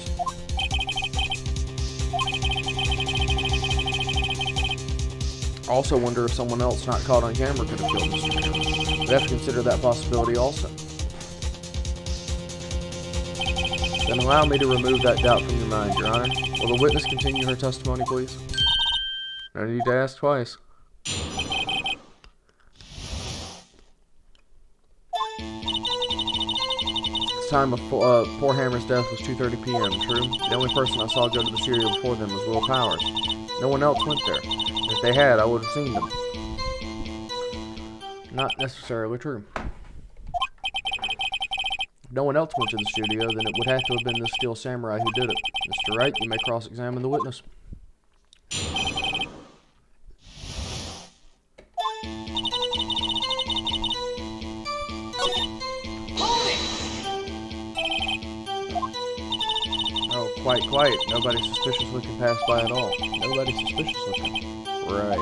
I also wonder if someone else not caught on camera could have killed Mr. Powers. We have to consider that possibility also. Then allow me to remove that doubt from your mind, Your Honor. Will the witness continue her testimony, please? No need to ask twice. The time of poor Hammer's death was 2:30 p.m., true? The only person I saw go to the studio before them was Will Powers. No one else went there. If they had, I would have seen them. Not necessarily true. If no one else went to the studio, then it would have to have been the Steel Samurai who did it. Mr. Wright, you may cross-examine the witness. Oh, quiet. Nobody suspicious looking passed by at all. Nobody suspicious looking. Right.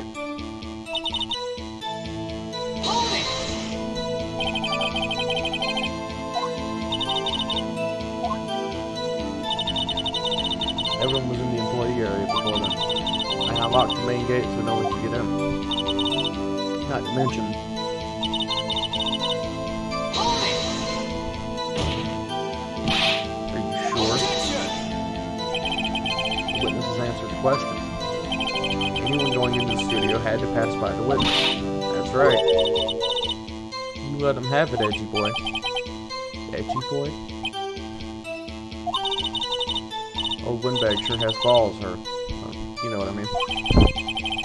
Everyone was in the employee area before then. I unlocked the main gate so no one could get in. Not to mention... Are you sure? The witness has answered the question. Anyone going into the studio had to pass by the witness. That's right. You let him have it, edgy boy. Edgy boy? Old Windbag sure has balls, or... you know what I mean.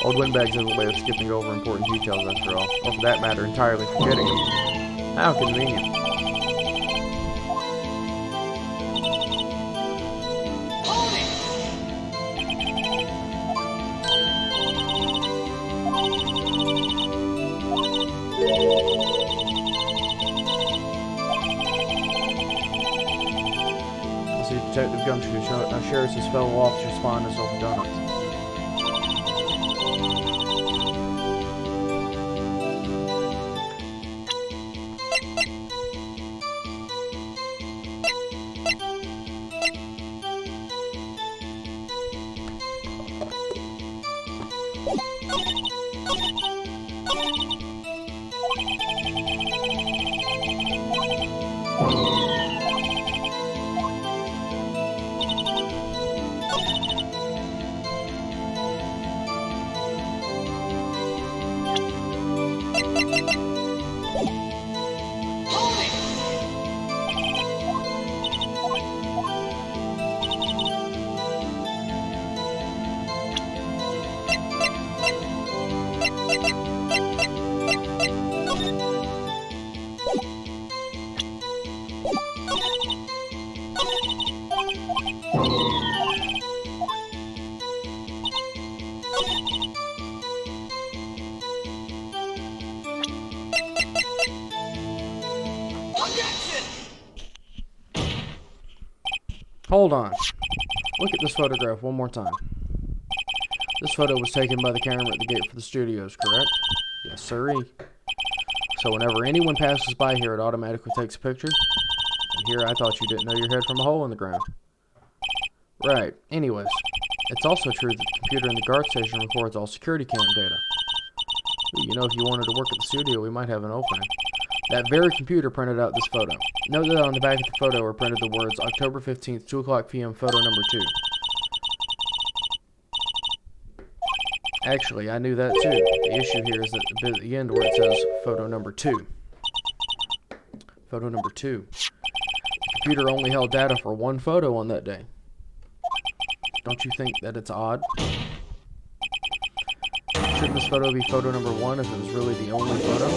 Old Windbags has a way of skipping over important details after all. Or for that matter, entirely forgetting them. How convenient. Detective Gumshoe shares his fellow officer's fondness over donuts. Hold on. Look at this photograph one more time. This photo was taken by the camera at the gate for the studios, correct? Yes, sirree. So whenever anyone passes by here, it automatically takes a picture? And here I thought you didn't know your head from a hole in the ground. Right. Anyways, it's also true that the computer in the guard station records all security cam data. Ooh, you know, if you wanted to work at the studio, we might have an opening. That very computer printed out this photo. Note that on the back of the photo are printed the words October 15th, 2 o'clock p.m. photo number 2. Actually, I knew that too. The issue here is that the bit at the end where it says photo number 2. Photo number 2. The computer only held data for one photo on that day. Don't you think that it's odd? Shouldn't this photo be photo number 1 if it was really the only photo?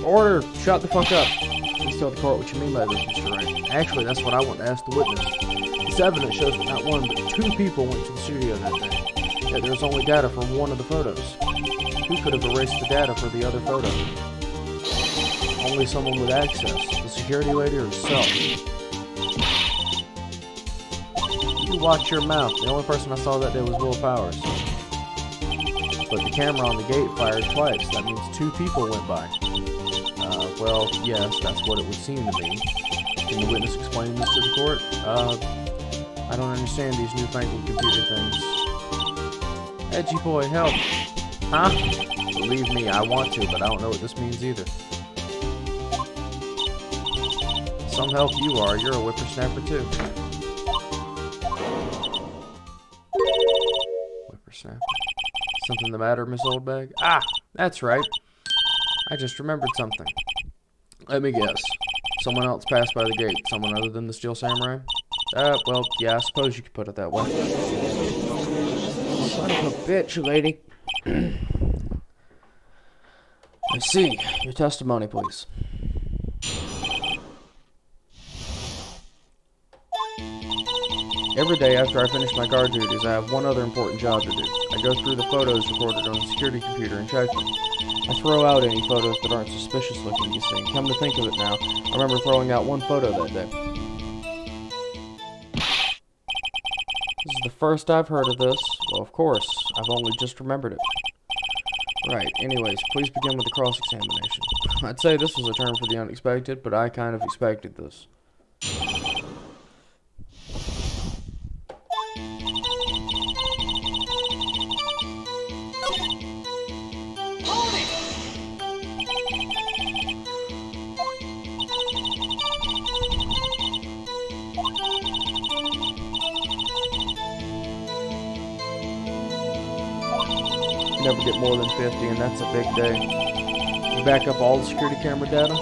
Order! Shut the fuck up. Please tell the court what you mean by this, Mr. Wright. Actually, that's what I want to ask the witness. This evidence shows that not one, but 2 people went to the studio that day. Yet there was only data from one of the photos. Who could have erased the data for the other photo? Only someone with access. The security lady or herself. You watch your mouth. The only person I saw that day was Will Powers. But the camera on the gate fired twice. That means 2 people went by. Well, yes, that's what it would seem to me. Can the witness explain this to the court? I don't understand these newfangled computer things. Edgy boy, help! Huh? Believe me, I want to, but I don't know what this means either. Some help you are. You're a whippersnapper, too. Whippersnapper. Something the matter, Miss Oldbag? Ah, that's right. I just remembered something. Let me guess. Someone else passed by the gate. Someone other than the Steel Samurai? Well, yeah, I suppose you could put it that way. Son of a bitch, lady. I see. Your testimony, please. Every day after I finish my guard duties, I have one other important job to do. I go through the photos recorded on the security computer and check them. I throw out any photos that aren't suspicious looking, you see. Come to think of it now, I remember throwing out one photo that day. This is the first I've heard of this. Well, of course, I've only just remembered it. Right, anyways, please begin with the cross-examination. I'd say this was a term for the unexpected, but I kind of expected this. Never get more than 50, and that's a big day. You back up all the security camera data?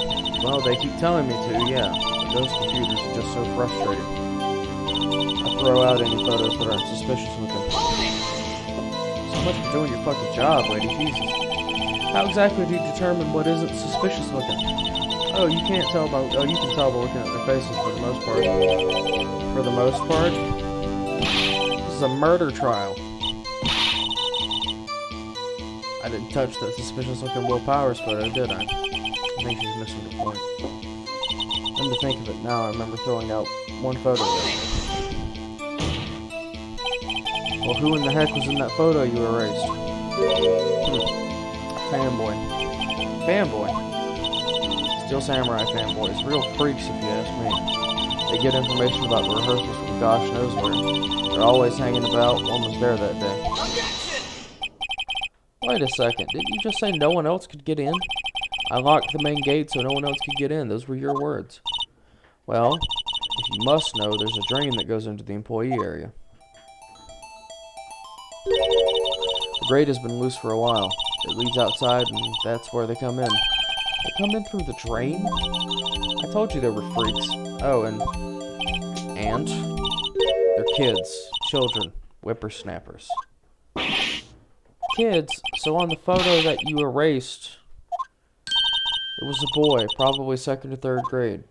Well, they keep telling me to, yeah. But those computers are just so frustrating. I throw out any photos that aren't suspicious looking. So much for doing your fucking job, lady. Jesus. How exactly do you determine what isn't suspicious looking? Oh, you can't tell by... Oh, you can tell by looking at their faces for the most part. For the most part? This is a murder trial. I didn't touch that suspicious-looking Will Powers photo, did I? I think she's missing the point. Come to think of it now, I remember throwing out one photo there. Well, who in the heck was in that photo you erased? Fanboy. Fanboy? Steel Samurai fanboys. Real freaks, if you ask me. They get information about the rehearsals from gosh knows where. They're always hanging about. One was there that day. Wait a second, didn't you just say no one else could get in? I locked the main gate so no one else could get in. Those were your words. Well, if you must know, there's a drain that goes into the employee area. The grate has been loose for a while. It leads outside, and that's where they come in. They come in through the drain? I told you they were freaks. Oh, and they're kids, children, whippersnappers. Kids? So on the photo that you erased, it was a boy, probably 2nd or 3rd grade.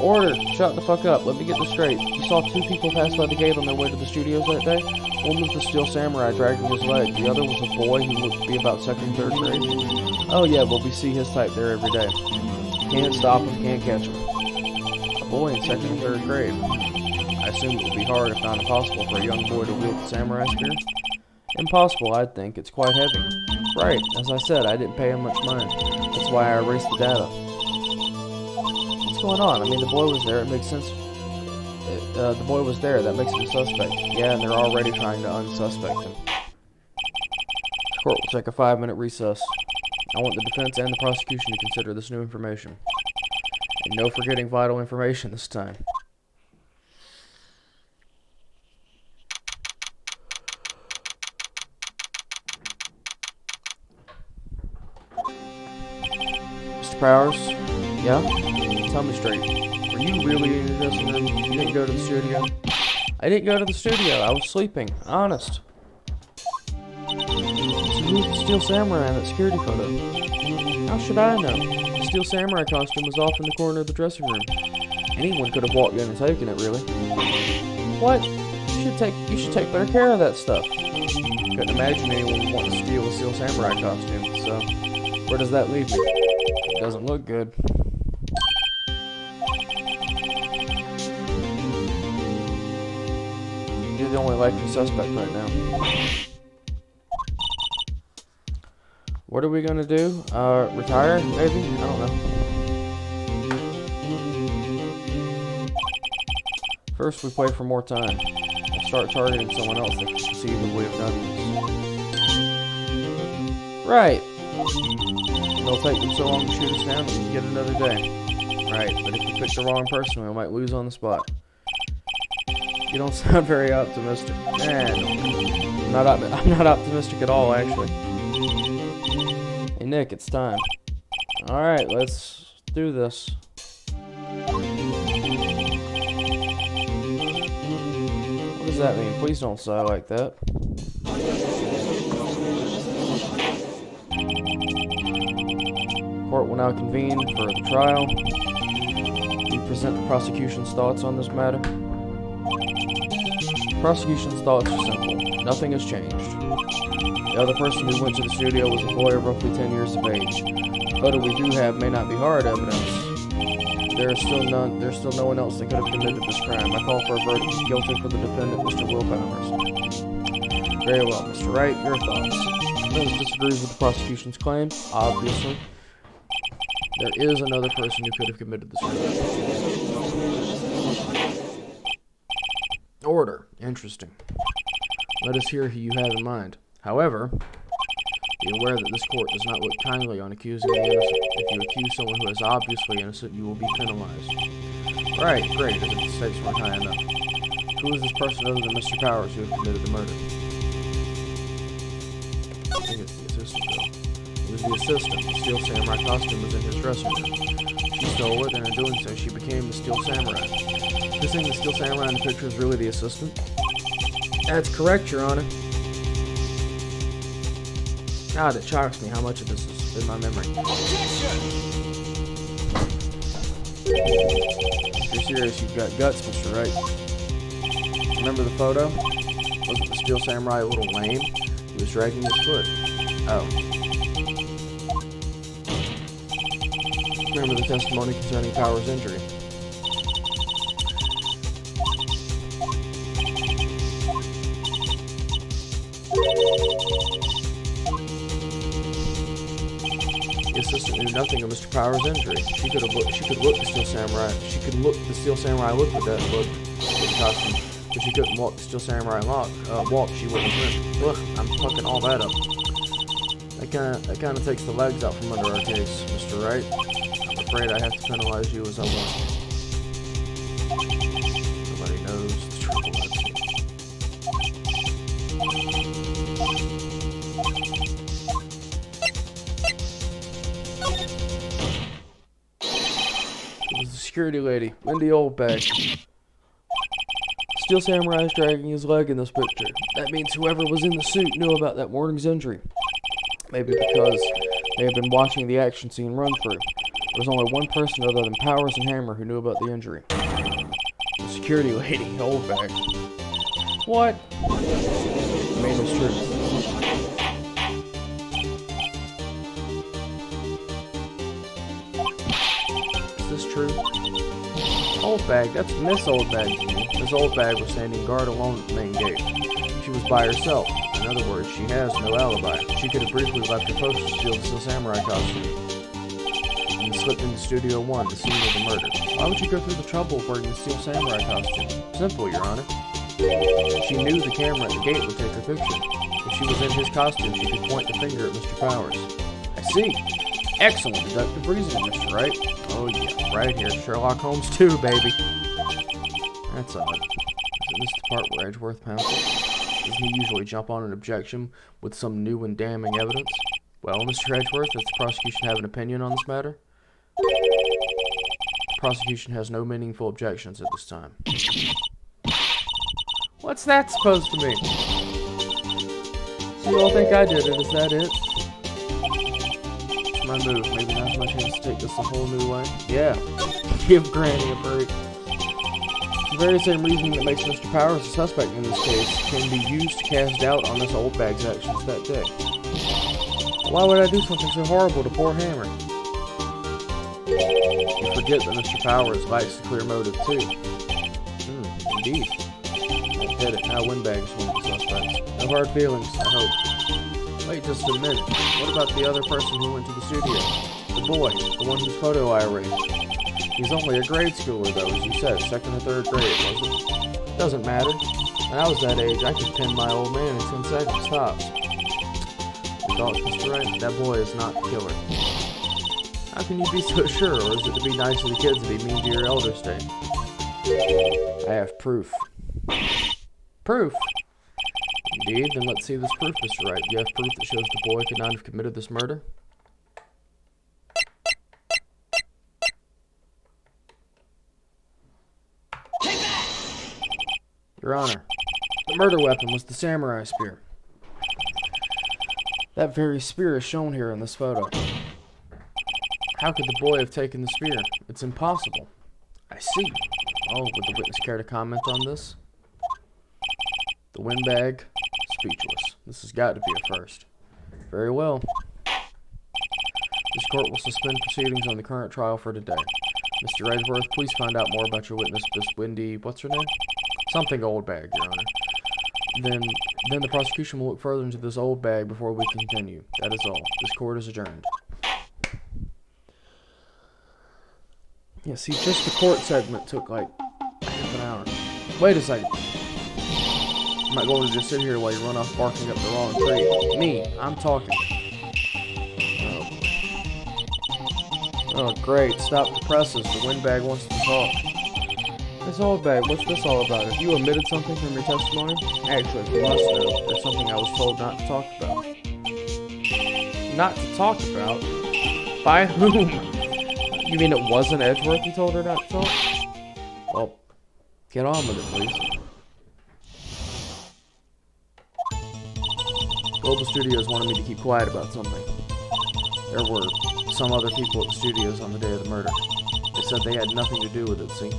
Order! Shut the fuck up. Let me get this straight. You saw 2 people pass by the gate on their way to the studios that day? One was the Steel Samurai dragging his leg. The other was a boy who looked to be about 2nd or 3rd grade. Oh yeah, well we see his type there every day. Can't stop him, can't catch him. A boy in 2nd or 3rd grade. I assume it would be hard, if not impossible, for a young boy to wield the samurai spear. Impossible, I'd think. It's quite heavy. Right, as I said, I didn't pay him much mind. That's why I erased the data. What's going on? I mean, the boy was there. It makes sense. The boy was there. That makes him a suspect. Yeah, and they're already trying to unsuspect him. Court will take a 5-minute recess. I want the defense and the prosecution to consider this new information. And no forgetting vital information this time. Mr. Powers? Yeah? Tell me straight. Were you really in your dressing room? You didn't go to the studio? I didn't go to the studio. I was sleeping. Honest. So who's the Steel Samurai in that security photo? How should I know? The Steel Samurai costume was off in the corner of the dressing room. Anyone could have walked in and taken it, really. What? You should take better care of that stuff. Couldn't imagine anyone would want to steal a Steel Samurai costume, so where does that leave me? It doesn't look good. You're the only likely suspect right now. What are we gonna do? Retire, maybe? I don't know. First, we play for more time. We'll start targeting someone else that can conceivably have done this. Right. It'll take them so long to shoot us down that we can get another day. Right, but if we pick the wrong person, we might lose on the spot. You don't sound very optimistic. I'm not optimistic at all, actually. Hey, Nick, it's time. Alright, let's do this. What does that mean? Please don't sigh like that. Court will now convene for the trial. You present the prosecution's thoughts on this matter. Prosecution's thoughts are simple. Nothing has changed. The other person who went to the studio was a boy of roughly 10 years of age. The photo we do have may not be hard evidence. There's still no one else that could have committed this crime. I call for a verdict of guilty for the defendant, Mr. Will Powers. Very well, Mr. Wright, your thoughts. The defense disagrees with the prosecution's claim, obviously. There is another person who could have committed this crime. Order. Interesting. Let us hear who you have in mind. However, be aware that this court does not look kindly on accusing the innocent. If you accuse someone who is obviously innocent, you will be penalized. Right, great, as if the stakes weren't high enough. Who is this person other than Mr. Powers who committed the murder? I think it's the assistant, though. It was the assistant. The Steel Samurai costume was in his dressing room. She stole it, and in doing so, she became the Steel Samurai. This thing, the Steel Samurai in the picture, is really the assistant? That's correct, Your Honor. God, it shocks me how much of this is in my memory. If you're serious, you've got guts, Mr. Wright. Remember the photo? Wasn't the Steel Samurai a little lame? He was dragging his foot. Oh. Remember the testimony concerning Powers' injury? The assistant knew nothing of Mr. Powers' injury. She could look the Steel Samurai. She could look the Steel Samurai look with that look with the costume. If she couldn't walk the Steel Samurai walk, she wouldn't win. Ugh, I'm fucking all that up. That kinda takes the legs out from under our case, Mr. Wright. I'm afraid I have to penalize you as I want. Nobody knows the trouble I've seen. It was the security lady, Wendy Oldbag. Steel Samurai is dragging his leg in this picture. That means whoever was in the suit knew about that morning's injury. Maybe because they had been watching the action scene run through. There was only one person other than Powers and Hammer who knew about the injury. The security lady, Oldbag. What? I mean, it's true. Is this true? Oldbag, that's Miss Oldbag to me. Miss Oldbag was standing guard alone at the main gate. She was by herself. In other words, she has no alibi. She could have briefly left her post to steal the Steel Samurai costume and slipped into Studio 1, the scene of the murder. Why would you go through the trouble of wearing the Steel Samurai costume? Simple, Your Honor. She knew the camera at the gate would take her picture. If she was in his costume, she could point the finger at Mr. Powers. I see. Excellent deductive reasoning, Mr. Wright. Oh yeah, right here. Sherlock Holmes 2, baby. That's odd. Isn't this the part where Edgeworth pounces? Doesn't he usually jump on an objection with some new and damning evidence? Well, Mr. Edgeworth, does the prosecution have an opinion on this matter? The prosecution has no meaningful objections at this time. What's that supposed to mean? So you all think I did it, is that it? It's my move. Maybe now's my chance to take this a whole new way. Yeah. Give Granny a break. The very same reasoning that makes Mr. Powers a suspect in this case can be used to cast doubt on this Oldbag's actions that day. Why would I do something so horrible to poor Hammer? You forget that Mr. Powers likes a clear motive too. Indeed. I get it. Now Windbag is one of the suspects. No hard feelings, I hope. Wait just a minute. What about the other person who went to the studio? The boy, the one whose photo I erased. He's only a grade schooler though, as you said, 2nd or 3rd grade, wasn't it? Doesn't matter. When I was that age, I could pin my old man in 10 seconds tops. Your thoughts, Mr. Wright? That boy is not the killer. How can you be so sure, or is it to be nice to the kids to be mean to your elder state? I have proof. Proof? Indeed, then let's see this proof, Mr. Wright. You have proof that shows the boy could not have committed this murder? Your Honor, the murder weapon was the samurai spear. That very spear is shown here in this photo. How could the boy have taken the spear? It's impossible. I see. Oh, would the witness care to comment on this? The windbag, speechless. This has got to be a first. Very well. This court will suspend proceedings on the current trial for today. Mr. Edgeworth, please find out more about your witness, Miss Wendy, what's her name? Something Oldbag, Your Honor. Then the prosecution will look further into this Oldbag before we continue. That is all. This court is adjourned. Yeah, see, just the court segment took like half an hour. Wait a second. I'm not going to just sit here while you run off barking up the wrong tree. Me, I'm talking. Oh, great. Stop the presses. The windbag wants to talk. Miss Oldbag, what's this all about? Have you omitted something from your testimony? Actually, you must know. There's something I was told not to talk about. Not to talk about? By whom? You mean it wasn't Edgeworth you told her not to talk? Well, get on with it, please. Global Studios wanted me to keep quiet about something. There were some other people at the studios on the day of the murder. They said they had nothing to do with it, see?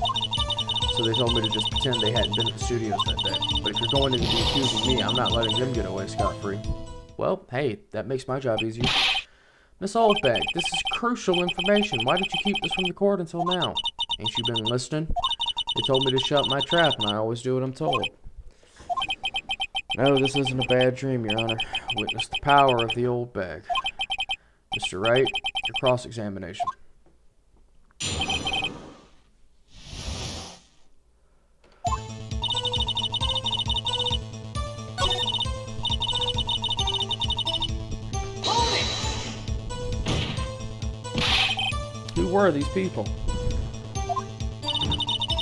So they told me to just pretend they hadn't been at the studios that day. But if you're going to be accusing me, I'm not letting them get away scot-free. Well, hey, that makes my job easier. Miss Oldbag, this is crucial information. Why did you keep this from the court until now? Ain't you been listening? They told me to shut my trap, and I always do what I'm told. No, this isn't a bad dream, Your Honor. Witness the power of the Oldbag. Mr. Wright, your cross-examination. were these people?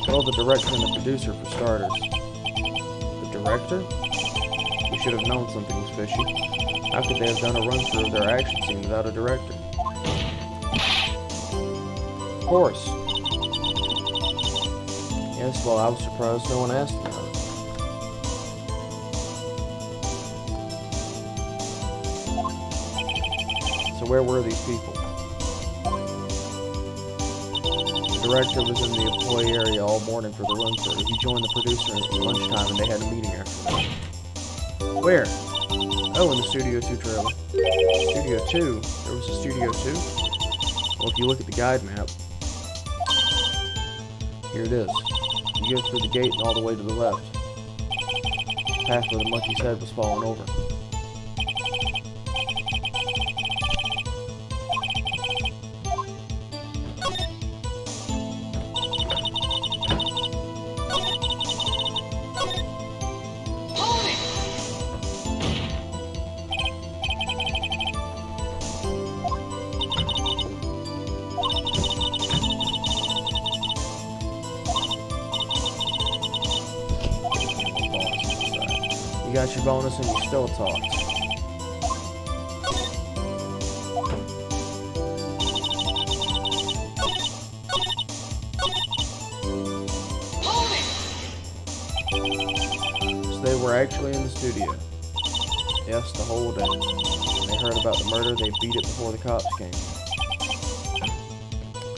Well, the director and the producer, for starters. The director? We should have known something was fishy. How could they have done a run-through of their action scene without a director? Of course. Yes, well, I was surprised no one asked me about it. So where were these people? The director was in the employee area all morning for the run-through. He joined the producer at lunchtime and they had a meeting after that. Where? Oh, in the Studio 2 trailer. Studio 2? There was a Studio 2? Well, if you look at the guide map, here it is. You go through the gate and all the way to the left. Path where the monkey's head was falling over. You got your bonus and you still talk. So they were actually in the studio. Yes, the whole day. They heard about the murder, they beat it before the cops came.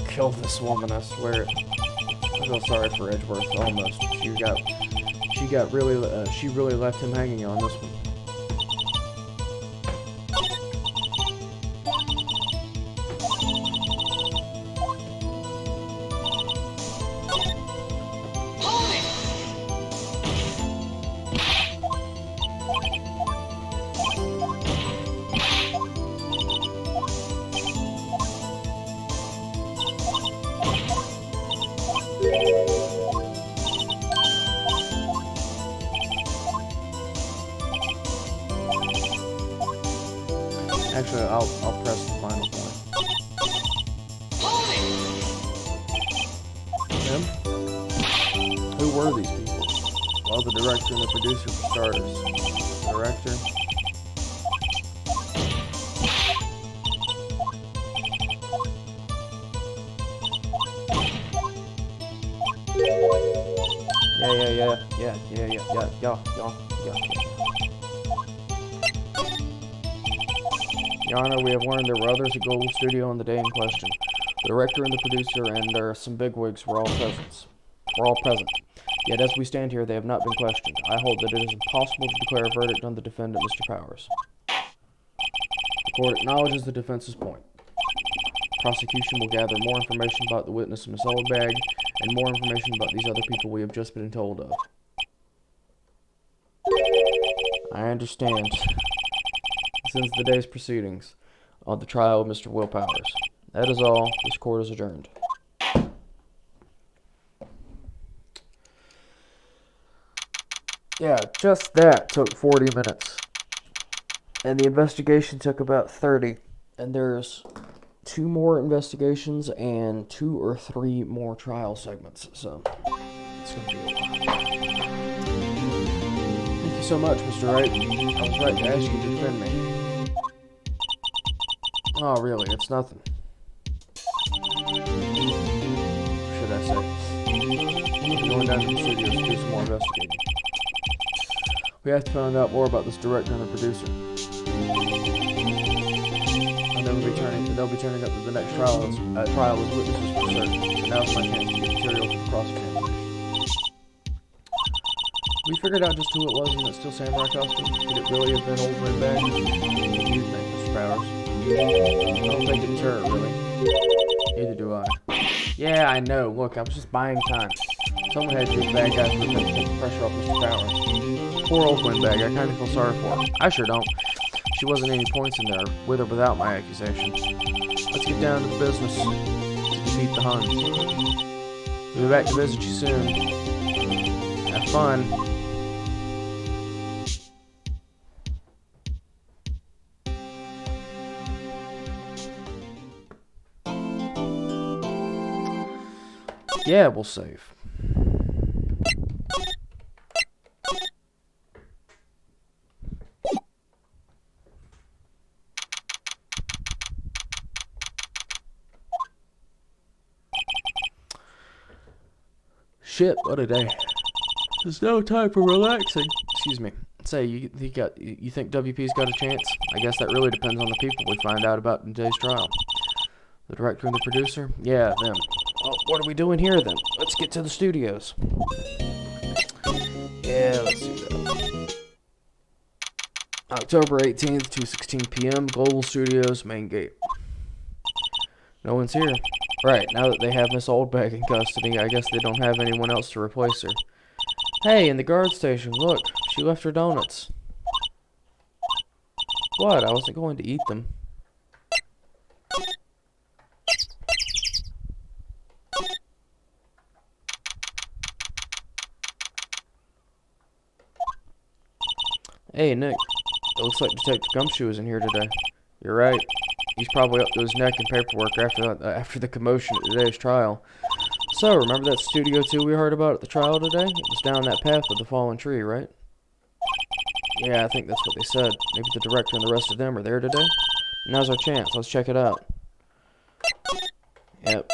Killed this woman, I swear it. I feel sorry for Edgeworth, almost. She really left him hanging on this one. Actually, I'll press the final point. Them? Who were these people? Well, the director and the producer for starters. The director. Yeah. Your Honor, we have learned there were others at Global Studio on the day in question. The director and the producer and there are some bigwigs were all present. Yet as we stand here, they have not been questioned. I hold that it is impossible to declare a verdict on the defendant, Mr. Powers. The court acknowledges the defense's point. Prosecution will gather more information about the witness in Miss Oldbag and more information about these other people we have just been told of. I understand. Since the day's proceedings on the trial of Mr. Will Powers. That is all. This court is adjourned. Yeah, just that took 40 minutes. And the investigation took about 30. And there's 2 more investigations and 2 or 3 more trial segments. So, it's going to be a while. Thank you so much, Mr. Wright. I was right to ask you to defend me. Oh, really? It's nothing. Should I say? We're going down to the studios to do some more investigating. We have to find out more about this director and the producer. And then they'll be turning up to the next trial as witnesses for certain. And now's my chance to get material for the cross-examination. We figured out just who it was in that Steel Samurai costume. Could it really have been Old Red Bag? What do you think, Mr. Powers? I don't think it's her, really. Neither do I. Yeah, I know. Look, I was just buying time. Someone had to be the bad guy for take the pressure off Mr. Powers. Poor old Windbag. I kind of feel sorry for her. I sure don't. She wasn't any points in there, with or without my accusations. Let's get down to the business to defeat the Huns. We'll be back to visit you soon. Have fun. Yeah, we'll save. Shit, what a day. There's no time for relaxing. Excuse me. Say, you think WP's got a chance? I guess that really depends on the people we find out about in today's trial. The director and the producer? Yeah, them. Well, what are we doing here then? Let's get to the studios. Yeah, let's do that. October 18th, 2:16 p.m., Global Studios, main gate. No one's here. Right, now that they have Miss Oldbag in custody, I guess they don't have anyone else to replace her. Hey, in the guard station, look. She left her donuts. What? I wasn't going to eat them. Hey, Nick. It looks like Detective Gumshoe is in here today. You're right. He's probably up to his neck in paperwork after the commotion at today's trial. So, remember that Studio 2 we heard about at the trial today? It was down that path with the fallen tree, right? Yeah, I think that's what they said. Maybe the director and the rest of them are there today? Now's our chance. Let's check it out. Yep.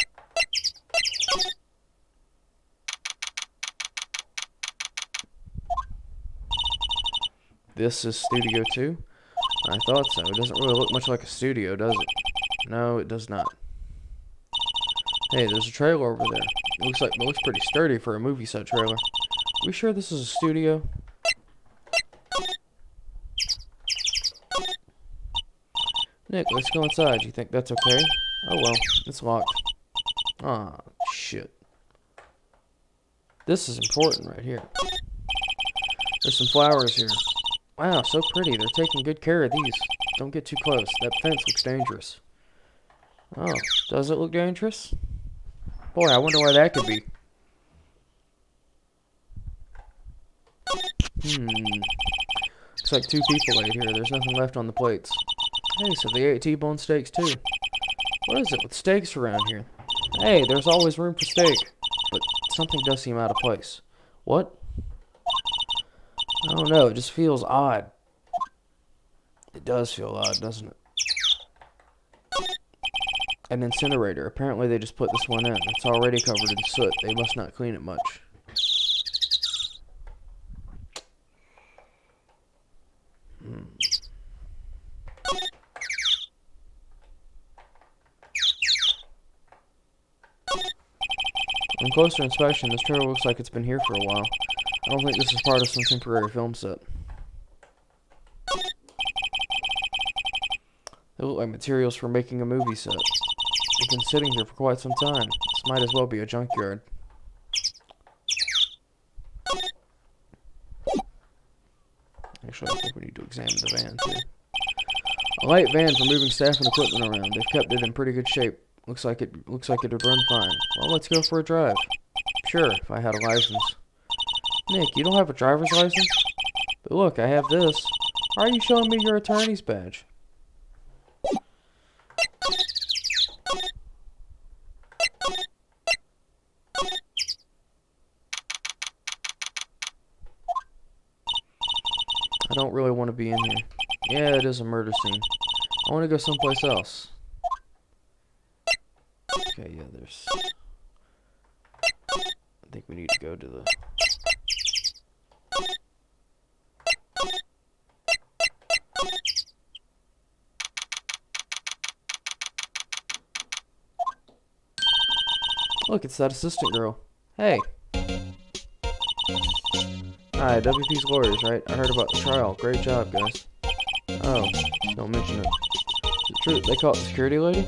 This is Studio 2? I thought so. It doesn't really look much like a studio, does it? No, it does not. Hey, there's a trailer over there. It looks pretty sturdy for a movie set trailer. We sure this is a studio? Nick, let's go inside. You think that's okay? Oh well, it's locked. Ah, shit. This is important right here. There's some flowers here. Wow, so pretty. They're taking good care of these. Don't get too close. That fence looks dangerous. Oh, does it look dangerous? Boy, I wonder why that could be. Looks like 2 people ate here. There's nothing left on the plates. Hey, so they ate T-bone steaks too. What is it with steaks around here? Hey, there's always room for steak. But something does seem out of place. What? I don't know, it just feels odd. It does feel odd, doesn't it? An incinerator. Apparently they just put this one in. It's already covered in soot. They must not clean it much. On closer inspection, this trailer looks like it's been here for a while. I don't think this is part of some temporary film set. They look like materials for making a movie set. They've been sitting here for quite some time. This might as well be a junkyard. Actually, I think we need to examine the van, too. A light van for moving staff and equipment around. They've kept it in pretty good shape. Looks like it would run fine. Well, let's go for a drive. Sure, if I had a license. Nick, you don't have a driver's license? But look, I have this. Why are you showing me your attorney's badge? I don't really want to be in here. Yeah, it is a murder scene. I want to go someplace else. Okay, yeah, there's... I think we need to go to the... Look, it's that assistant girl. Hey. Hi, WP's lawyers, right? I heard about the trial. Great job, guys. Oh, don't mention it. Is it true they call it the security lady?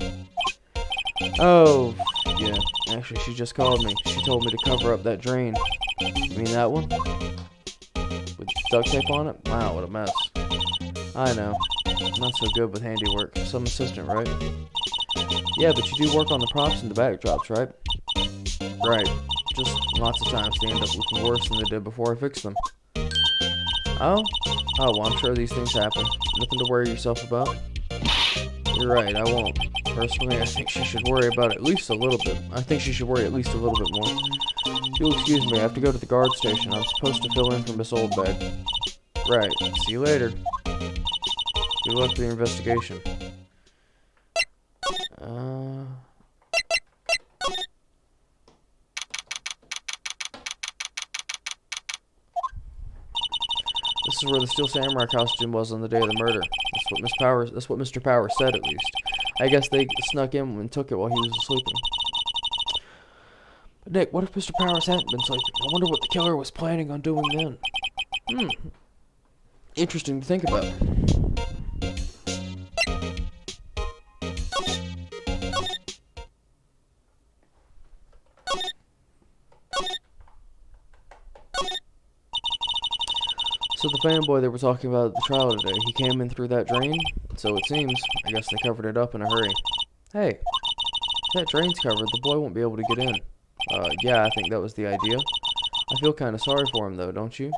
Oh, yeah. Actually, she just called me. She told me to cover up that drain. You mean that one? With duct tape on it? Wow, what a mess. I know. Not so good with handiwork. Some assistant, right? Yeah, but you do work on the props and the backdrops, right? Right. Just lots of times they end up looking worse than they did before I fixed them. Oh? Oh, well, I'm sure these things happen. Nothing to worry yourself about. You're right, I won't. Personally, I think she should worry about it at least a little bit. I think she should worry at least a little bit more. You'll excuse me, I have to go to the guard station. I'm supposed to fill in for Miss Oldbag. Right. See you later. Good luck with your investigation. This is where the Steel Samurai costume was on the day of the murder. That's what Mr. Powers said, at least. I guess they snuck in and took it while he was sleeping. But Nick, what if Mr. Powers hadn't been sleeping? I wonder what the killer was planning on doing then. Interesting to think about. So the fanboy they were talking about at the trial today, he came in through that drain? So it seems. I guess they covered it up in a hurry. Hey, if that drain's covered, the boy won't be able to get in. Yeah, I think that was the idea. I feel kind of sorry for him, though, don't you?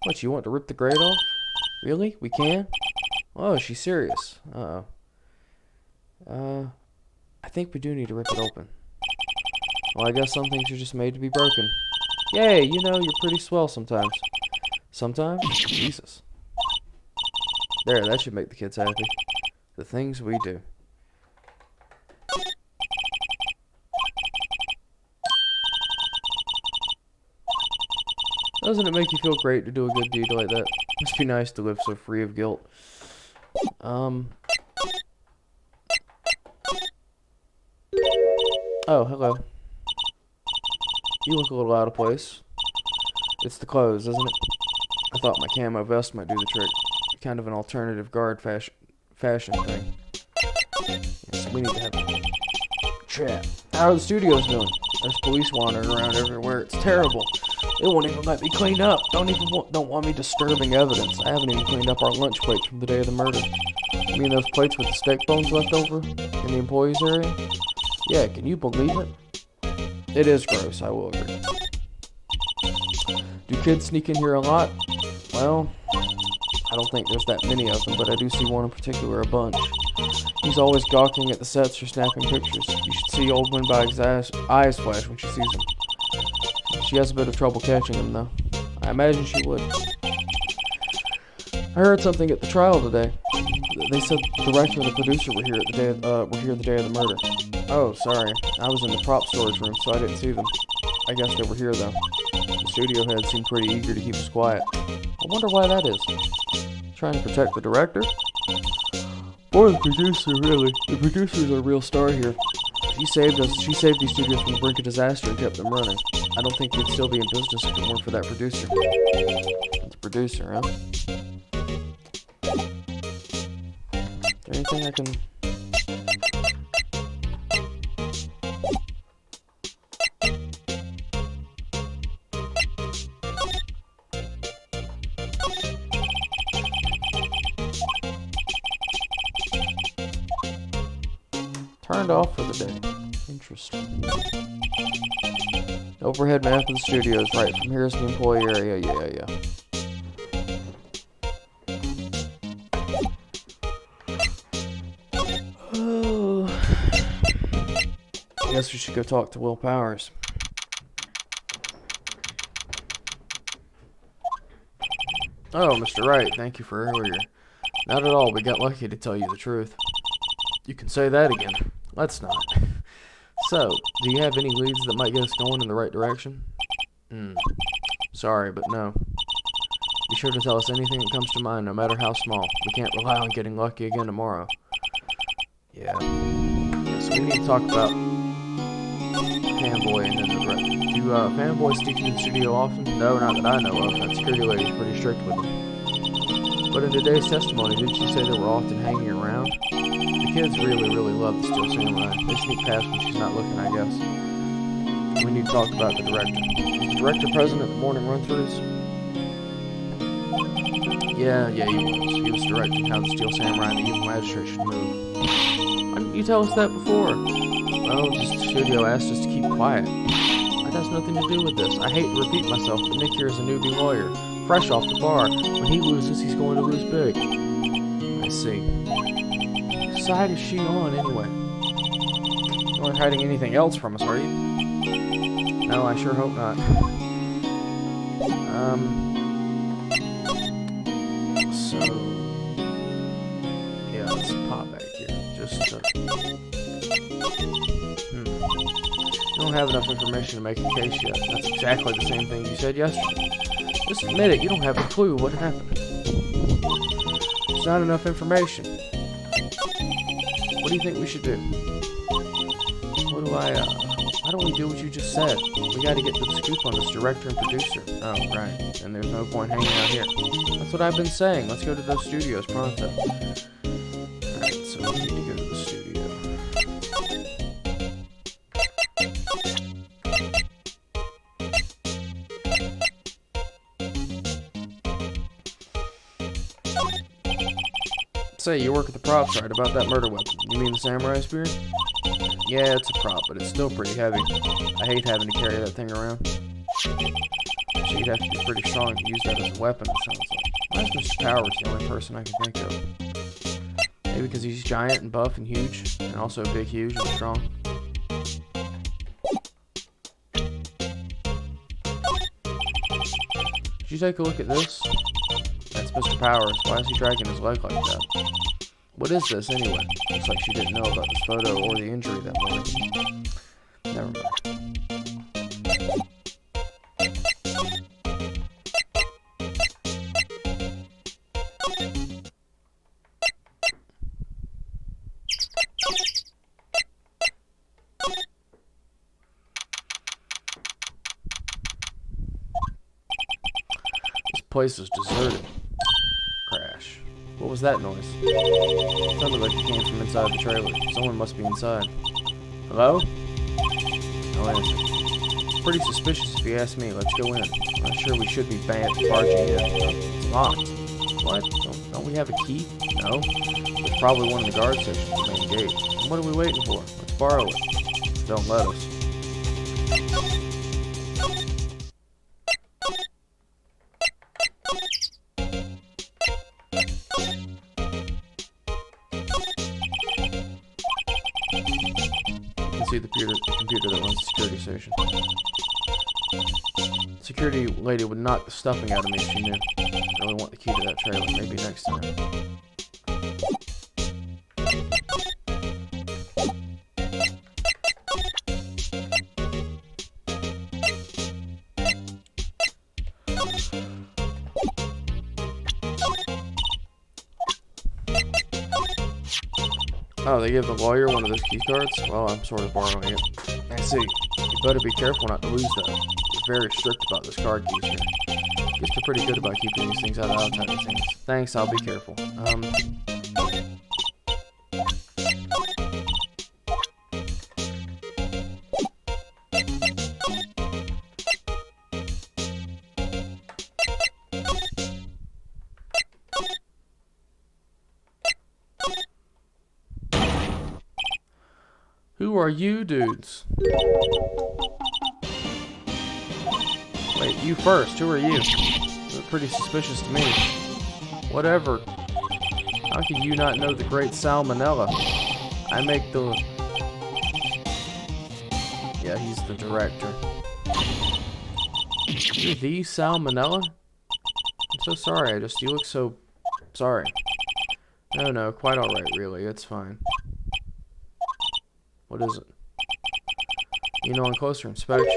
What, you want to rip the grate off? Really? We can? Oh, she's serious. Uh-oh. I think we do need to rip it open. Well, I guess some things are just made to be broken. Yay, you know, you're pretty swell sometimes. Sometimes? Jesus. There, that should make the kids happy. The things we do. Doesn't it make you feel great to do a good deed like that? Must be nice to live so free of guilt. Oh, hello. You look a little out of place. It's the clothes, isn't it? I thought my camo vest might do the trick. Kind of an alternative guard fashion thing. Yes, we need to have a chat. How are the studios doing? There's police wandering around everywhere. It's terrible. They won't even let me clean up. Don't want me disturbing evidence. I haven't even cleaned up our lunch plates from the day of the murder. You mean those plates with the steak bones left over in the employees area? Yeah, can you believe it? It is gross, I will agree. Do kids sneak in here a lot? Well, I don't think there's that many of them, but I do see one in particular a bunch. He's always gawking at the sets or snapping pictures. You should see old Windbag's eyes flash when she sees him. She has a bit of trouble catching him, though. I imagine she would. I heard something at the trial today. They said the director and the producer were here the day of the murder. Oh, sorry. I was in the prop storage room, so I didn't see them. I guess they were here, though. The studio head seemed pretty eager to keep us quiet. I wonder why that is. Trying to protect the director? Or the producer, really. The producer's a real star here. She saved us. She saved these studios from the brink of disaster and kept them running. I don't think we'd still be in business if it weren't for that producer. It's a producer, huh? Is there anything I can... Turned off for the day. Interesting. Overhead map of the studios. Right, from here is the employee area. Yeah. Oh. I guess we should go talk to Will Powers. Oh, Mr. Wright, thank you for earlier. Not at all, we got lucky to tell you the truth. You can say that again. Let's not. So, do you have any leads that might get us going in the right direction? Sorry, but no. Be sure to tell us anything that comes to mind, no matter how small. We can't rely on getting lucky again tomorrow. Yeah. So we need to talk about Fanboy and then the director. Do fanboys sneak into the studio often? No, not that I know of. That security lady's pretty strict with them. But in today's testimony, didn't she say they were often hanging around? The kids really love the Steel Samurai. They sneak past when she's not looking, I guess. We need to talk about the director. Is the director present at the morning run-throughs? Yeah, he was. He was directing how the Steel Samurai and the Evil Magistrate should move. Why didn't you tell us that before? Well, just the studio asked us to keep quiet. That has nothing to do with this. I hate to repeat myself, but Nick here is a newbie lawyer. Fresh off the bar. When he loses, he's going to lose big. I see. side is she on, anyway? You're not hiding anything else from us, are you? No, I sure hope not. So... yeah, let's pop back here. Just, You don't have enough information to make a case yet. That's exactly the same thing you said yesterday. Just admit it, you don't have a clue what happened. It's not enough information. What do you think we should do? Why don't we do what you just said? We gotta get to the scoop on this director and producer. Oh, right. And there's no point hanging out here. That's what I've been saying. Let's go to those studios pronto. Alright, so we need to go to the studio. Say, you work at the props, right? About that murder weapon. You mean the samurai spear? Yeah, it's a prop, but it's still pretty heavy. I hate having to carry that thing around. So you'd have to be pretty strong to use that as a weapon, it sounds like. Why is Mr. Powers the only person I can think of? Maybe because he's giant and buff and huge, and also big, huge, and strong. Did you take a look at this? That's Mr. Powers. Why is he dragging his leg like that? What is this, anyway? Looks like she didn't know about this photo or the injury that morning. Never mind. This place is deserted. Crash. What was that noise? It sounded like it came from inside the trailer. Someone must be inside. Hello? No answer. It's pretty suspicious if you ask me. Let's go in. I'm not sure we should be barging in. It's locked. What? Don't we have a key? No. There's probably one in the guard section at the main gate. And what are we waiting for? Let's borrow it. Don't let us. See the computer that runs the security station. Security lady would knock the stuffing out of me if she knew. I really want the key to that trailer. Maybe next time. Oh, they give the lawyer one of those key cards? Well, I'm sort of borrowing it. I see. You better be careful not to lose that. You're very strict about those card keys here. Guess they're pretty good about keeping these things out of outsiders' hands. Thanks, I'll be careful. Who are you dudes? Wait, you first. Who are you? You look pretty suspicious to me. Whatever. How can you not know the great Salmonella? I make the... Yeah, he's the director. You're the Salmonella? I'm so sorry, you look so... sorry. No, quite alright, really. It's fine. What is it? You know, on closer inspection.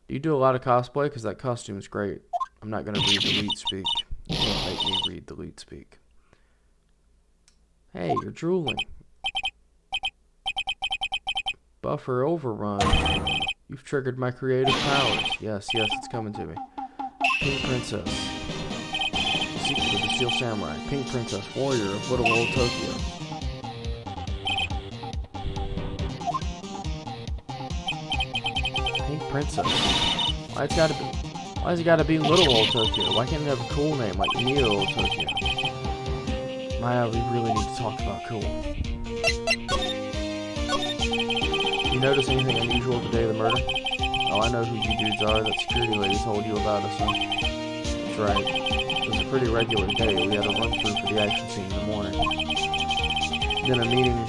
Do you do a lot of cosplay? Because that costume is great. I'm not going to read the lead speak. You can't make me read the lead speak. Hey, you're drooling. Buffer overrun. You've triggered my creative powers. Yes, it's coming to me. Pink Princess. Secret of the Steel Samurai. Pink Princess, warrior of Little Old Tokyo. Pink Princess. Why has it gotta be Little Old Tokyo? Why can't it have a cool name like Near Old Tokyo? Maya, we really need to talk about cool. You notice anything unusual the day of the murder? Oh, I know who you dudes are. That security lady told you about us, huh? That's right. It was a pretty regular day. We had a run-through for the action scene in the morning. Then a meeting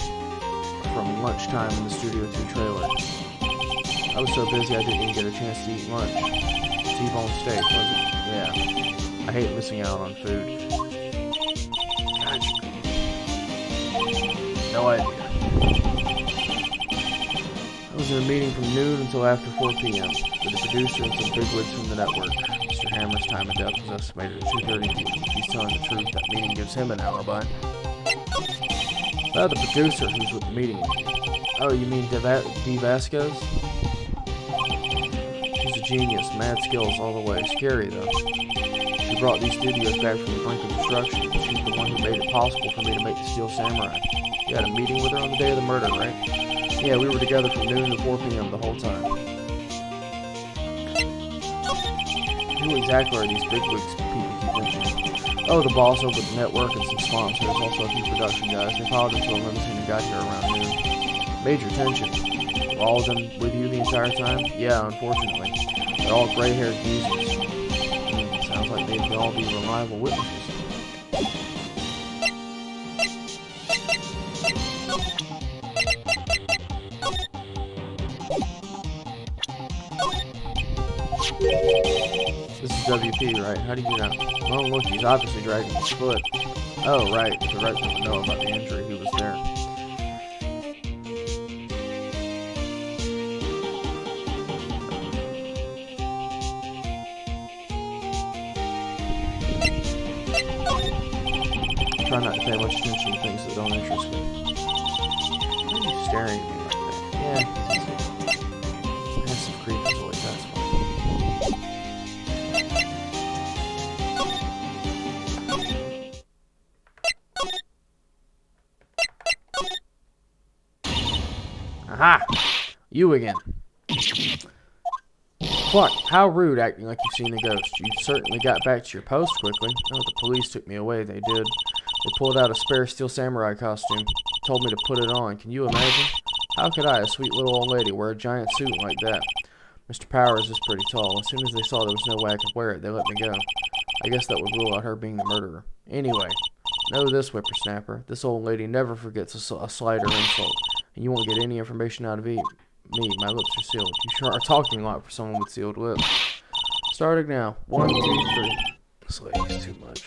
from lunchtime in the Studio 2 trailer. I was so busy I didn't even get a chance to eat lunch. T-bone steak, was it? Yeah. I hate missing out on food. Gotcha. No idea. I was in a meeting from noon until after 4 p.m. with the producer and some bigwigs from the network. Mr. Hammer's time of death was estimated at 2:30 p.m. If he's telling the truth, that meeting gives him an alibi. The producer who's with the meeting. Oh, you mean D. Vasquez? She's a genius, mad skills all the way. Scary, though. She brought these studios back from the brink of destruction. She's the one who made it possible for me to make the Steel Samurai. You had a meeting with her on the day of the murder, right? Yeah, we were together from noon to 4 p.m. the whole time. Who exactly are these bigwigs people keep mentioning? Oh, the boss over the network and some sponsors, also a few production guys. They piled into a limousine and got here around noon. Major tension. Were all of them with you the entire time? Yeah, unfortunately. They're all gray-haired geezers. Sounds like they'd all be reliable witnesses. This is WP, right? How do you know? Well, look, he's obviously dragging his foot. Oh, right. If the Wright didn't know about the injury, he was there. Try not to pay much attention to things that don't interest me. Why are you staring at me like that? Yeah, passive creepazoid, that's why. Aha! You again. What? How rude, acting like you've seen a ghost. You certainly got back to your post quickly. Oh, the police took me away, they did. They pulled out a spare Steel Samurai costume. Told me to put it on. Can you imagine? How could I, a sweet little old lady, wear a giant suit like that? Mr. Powers is pretty tall. As soon as they saw there was no way I could wear it, they let me go. I guess that would rule out her being the murderer. Anyway, know this, whippersnapper. This old lady never forgets a slight or insult. And you won't get any information out of me. My lips are sealed. You sure are talking a lot for someone with sealed lips. Starting now. 1, 2, 3. This lady's too much.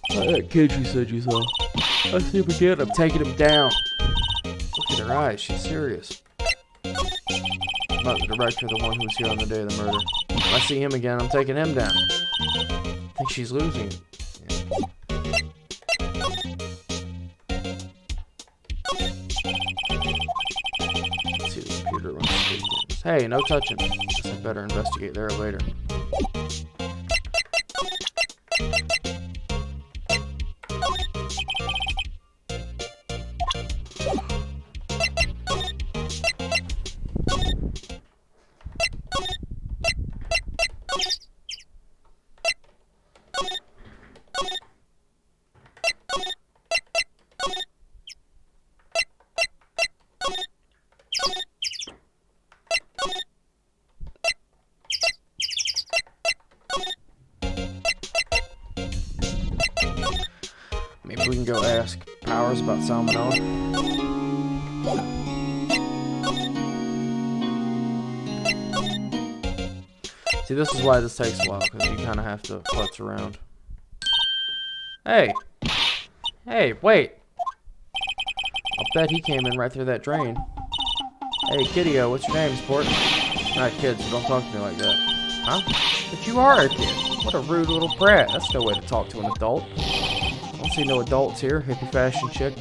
That kid you said you saw. I see him again. I'm taking him down. Look at her eyes. She's serious. Not the director, the one who was here on the day of the murder. If I see him again, I'm taking him down. I think she's losing it. Let's see the computer runs the games. Hey, no touching. Guess I better investigate there later. Maybe we can go ask Powers about salmonella. See, this is why this takes a while, because you kind of have to putz around. Hey! Hey, wait! I'll bet he came in right through that drain. Hey, Kiddio, what's your name, sport? Not kid, so don't talk to me like that. Huh? But you are a kid. What a rude little brat. That's no way to talk to an adult. I don't see no adults here. Hippie fashion chick.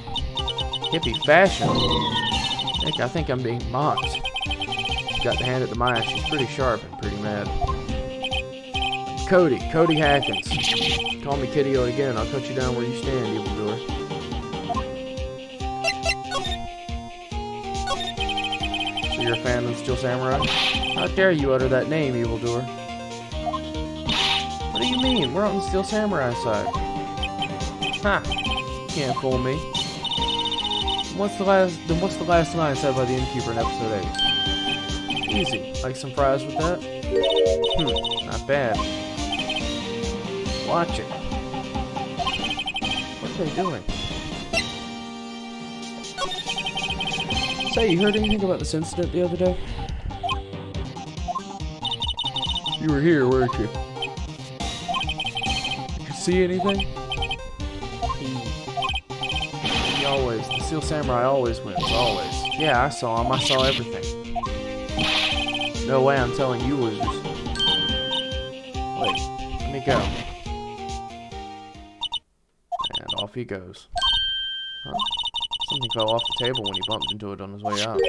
Hippie fashion? I think I'm being mocked. She's got to hand it to Maya. She's pretty sharp and pretty mad. Cody Hackins. Call me Kiddio again. I'll cut you down where you stand, evildoer. So you're a fan of the Steel Samurai? How dare you utter that name, evildoer? What do you mean? We're on the Steel Samurai side. Ha! You can't fool me. What's the last line said by the innkeeper in episode 8? Easy. Like some fries with that? Not bad. Watch it. What are they doing? Say, you heard anything about this incident the other day? You were here, weren't you? Did you see anything? He always, the Steel Samurai always wins, always. Yeah, I saw him. I saw everything. No way I'm telling you losers. Wait, let me go. And off he goes. Huh? Something fell off the table when he bumped into it on his way out.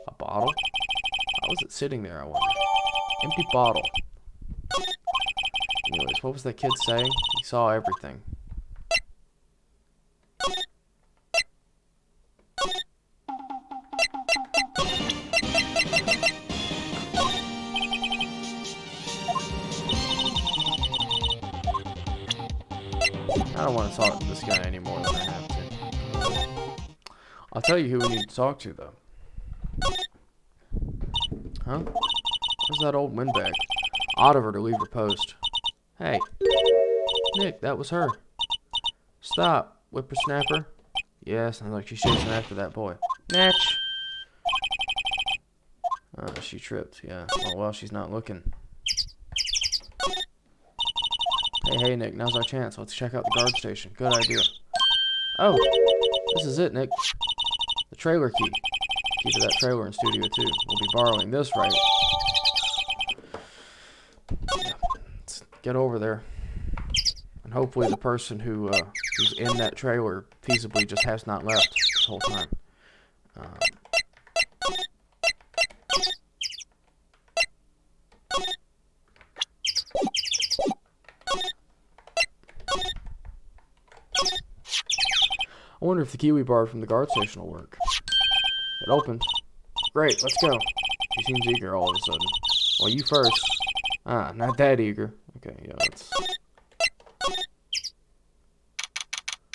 A bottle? How was it sitting there, I wonder? Empty bottle. Anyways, what was that kid saying? He saw everything. I don't want to talk to this guy any more than I have to. I'll tell you who we need to talk to, though. Huh? Where's that old windbag? Odd of her to leave her post. Hey. Nick, that was her. Stop, whippersnapper. Yeah, sounds like she's chasing after that boy. Natch! She tripped, yeah. Well, she's not looking. Hey, Nick, now's our chance. Let's check out the guard station. Good idea. Oh, this is it, Nick. The trailer key. Key to that trailer in Studio 2. We'll be borrowing this, right? Yeah, let's get over there. And hopefully the person who's in that trailer feasibly just has not left this whole time. I wonder if the key we borrowed from the guard station will work. It opened. Great, let's go. She seems eager all of a sudden. Well, you first. Ah, not that eager. Okay, yeah, let's...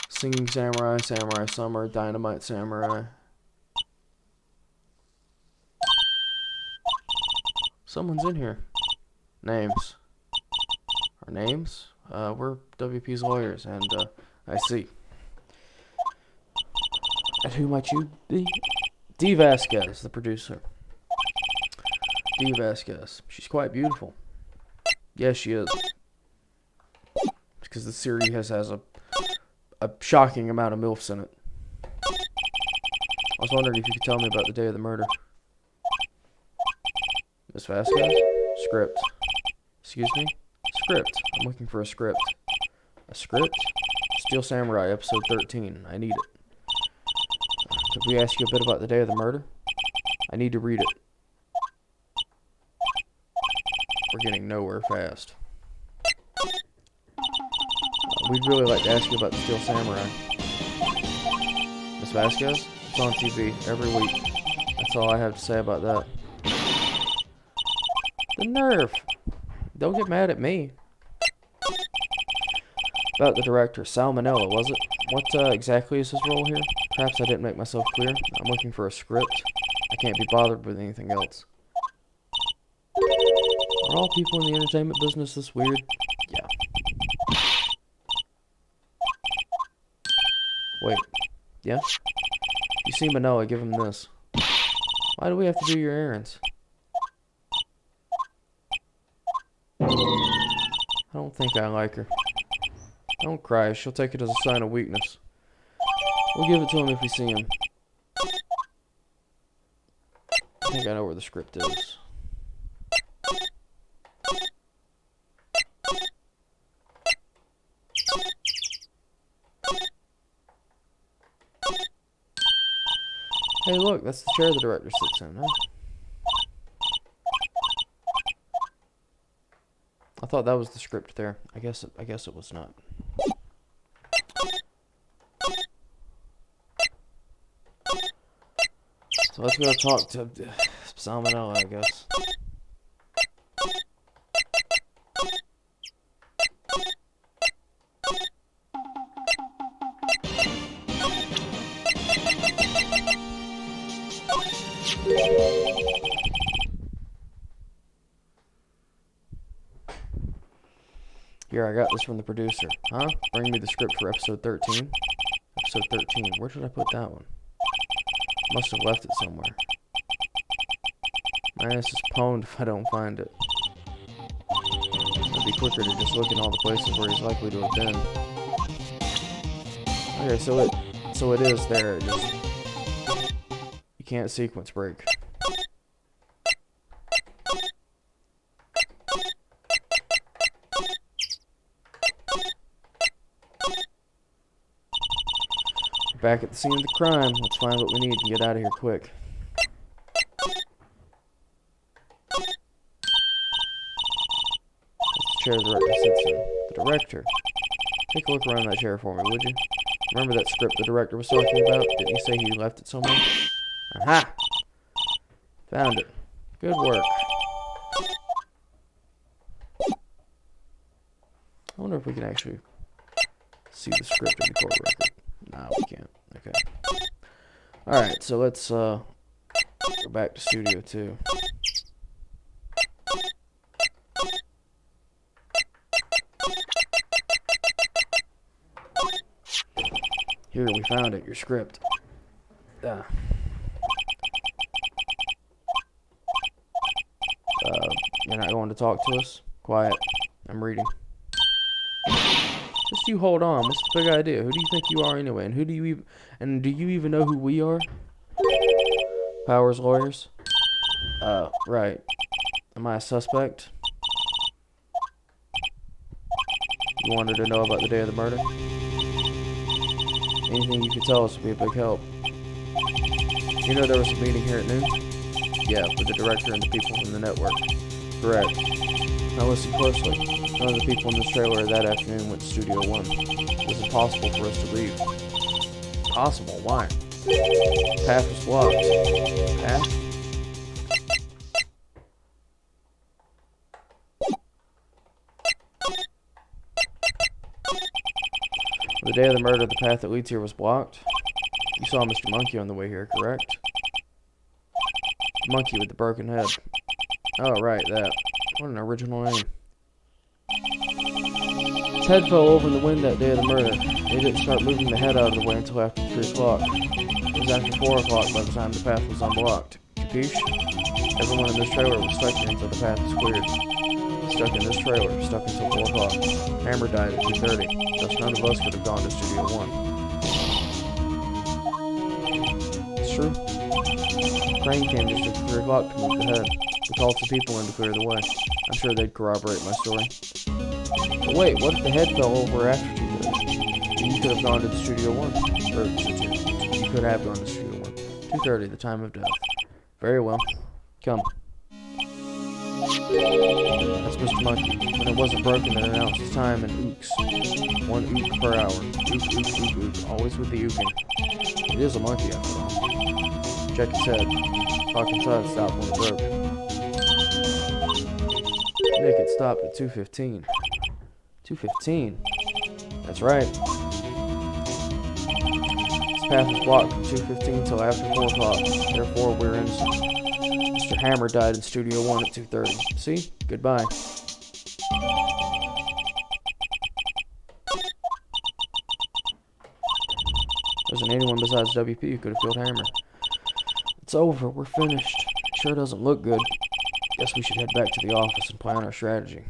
Singing Samurai, Samurai Summer, Dynamite Samurai. Someone's in here. Names. Our names? We're WP's lawyers, and, I see. And who might you be? Dee Vasquez, the producer. Dee Vasquez. She's quite beautiful. Yes, she is. Because the series has a shocking amount of MILFs in it. I was wondering if you could tell me about the day of the murder. Miss Vasquez? Script. Excuse me? Script. I'm looking for a script. A script? Steel Samurai, episode 13. I need it. Could we ask you a bit about the day of the murder? I need to read it. We're getting nowhere fast. We'd really like to ask you about the Steel Samurai. Miss Vasquez? It's on TV every week. That's all I have to say about that. The nerve! Don't get mad at me. About the director, Salmonella, was it? What exactly is his role here? Perhaps I didn't make myself clear. I'm looking for a script. I can't be bothered with anything else. Are all people in the entertainment business this weird? Yeah. Wait. Yeah? You see Manoa, give him this. Why do we have to do your errands? I don't think I like her. Don't cry, she'll take it as a sign of weakness. We'll give it to him if we see him. I think I know where the script is. Hey look, that's the chair the director sits in, huh? I thought that was the script there. I guess it was not. So let's go talk to Salmonella, I guess. Here, I got this from the producer. Huh? Bring me the script for episode 13. Episode 13. Where did I put that one? Must have left it somewhere. My ass is pwned if I don't find it. It'd be quicker to just look in all the places where he's likely to have been. Okay, so it is there. It just, you can't sequence break. Back at the scene of the crime. Let's find what we need and get out of here quick. That's the chair the director sits in. The director. Take a look around that chair for me, would you? Remember that script the director was talking about? Didn't he say he left it somewhere? Aha! Found it. Good work. I wonder if we can actually see the script in the court record. Nah, we can't. Okay. Alright, so let's go back to Studio 2. Here, we found it. Your script. You're not going to talk to us? Quiet. I'm reading. Just you hold on. What's the big idea? Who do you think you are anyway? And do you even know who we are? Powers lawyers? Right. Am I a suspect? You wanted to know about the day of the murder? Anything you could tell us would be a big help. You know there was a meeting here at noon? Yeah, with the director and the people from the network. Correct. Now listen closely. None of the people in this trailer that afternoon went to Studio 1. It was impossible for us to leave. Possible? Why? The path was blocked. Path? The day of the murder, the path that leads here was blocked. You saw Mr. Monkey on the way here, correct? The monkey with the broken head. Oh, right, that. What an original name. His head fell over in the wind that day of the murder. They didn't start moving the head out of the way until after 3 o'clock. It was after 4 o'clock by the time the path was unblocked. Capiche? Everyone in this trailer was stuck here until the path was cleared. Stuck in this trailer, stuck until 4 o'clock. Hammer died at 2:30. Thus none of us could have gone to Studio 1. It's true. Crane came just at 3 o'clock to move the head. We called some people in to clear the way. I'm sure they'd corroborate my story. But wait, what if the head fell over after 2:30? Then you could have gone to the Studio 1. Or, you could have gone to Studio 1. 2:30, the time of death. Very well. Come. That's Mr. Monkey. When it wasn't broken, it announced its time in ooks. 1 ook per hour. Ook, ook, ook, ook. Always with the ooking. It is a monkey, after all. Check its head. Talk inside stopped when it broke. Nick, it stopped at 2:15. 2:15? That's right. This path was blocked from 2:15 till after 4 o'clock. Therefore, we're innocent. Mr. Hammer died in Studio 1 at 2:30. See? Goodbye. There wasn't anyone besides WP who could have killed Hammer. It's over. We're finished. Sure doesn't look good. Guess we should head back to the office and plan our strategy.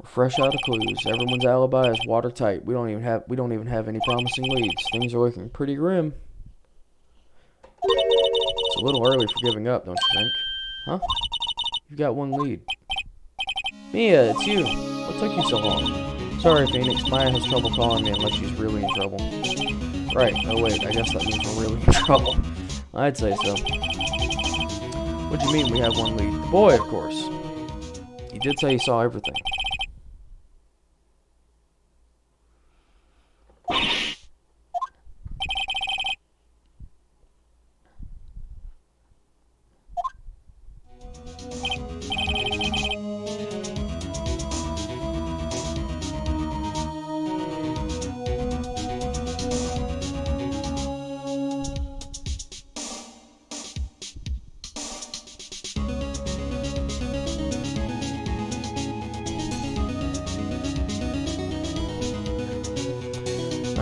Fresh out of clues. Everyone's alibi is watertight. We don't even have any promising leads. Things are looking pretty grim. It's a little early for giving up, don't you think? Huh? You've got 1 lead. Mia, it's you. What took you so long? Sorry, Phoenix. Maya has trouble calling me unless she's really in trouble. Right. Oh wait, I guess that means we're really in trouble. I'd say so. What do you mean we have 1 lead? The boy, of course. He did say he saw everything.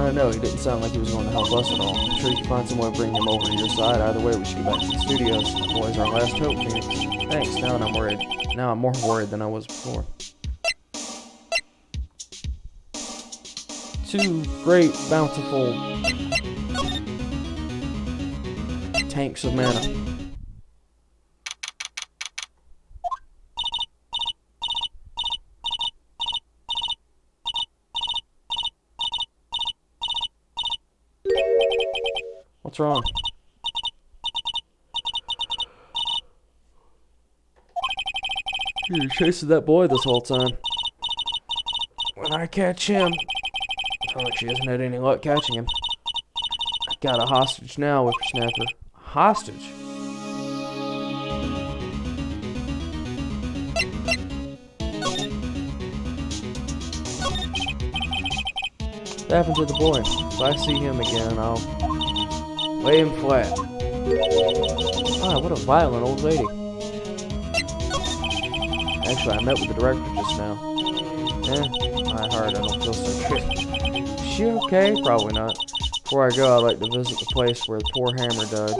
don't know, he didn't sound like he was going to help us at all. I'm sure you can find some way to bring him over to your side. Either way, we should get back to the studios. That boy's our last hope, Phoenix. Thanks, now that I'm worried. Now I'm more worried than I was before. 2 great, bountiful tanks of mana. What's wrong? You're chasing that boy this whole time. When I catch him... Oh, she hasn't had any luck catching him. I got a hostage now, whippersnapper. Hostage? What happened to the boy? If I see him again, I'll lay him flat. Ah, what a violent old lady. Actually, I met with the director just now. My heart, I don't feel so good. Is she okay? Probably not. Before I go, I'd like to visit the place where the poor Hammer died.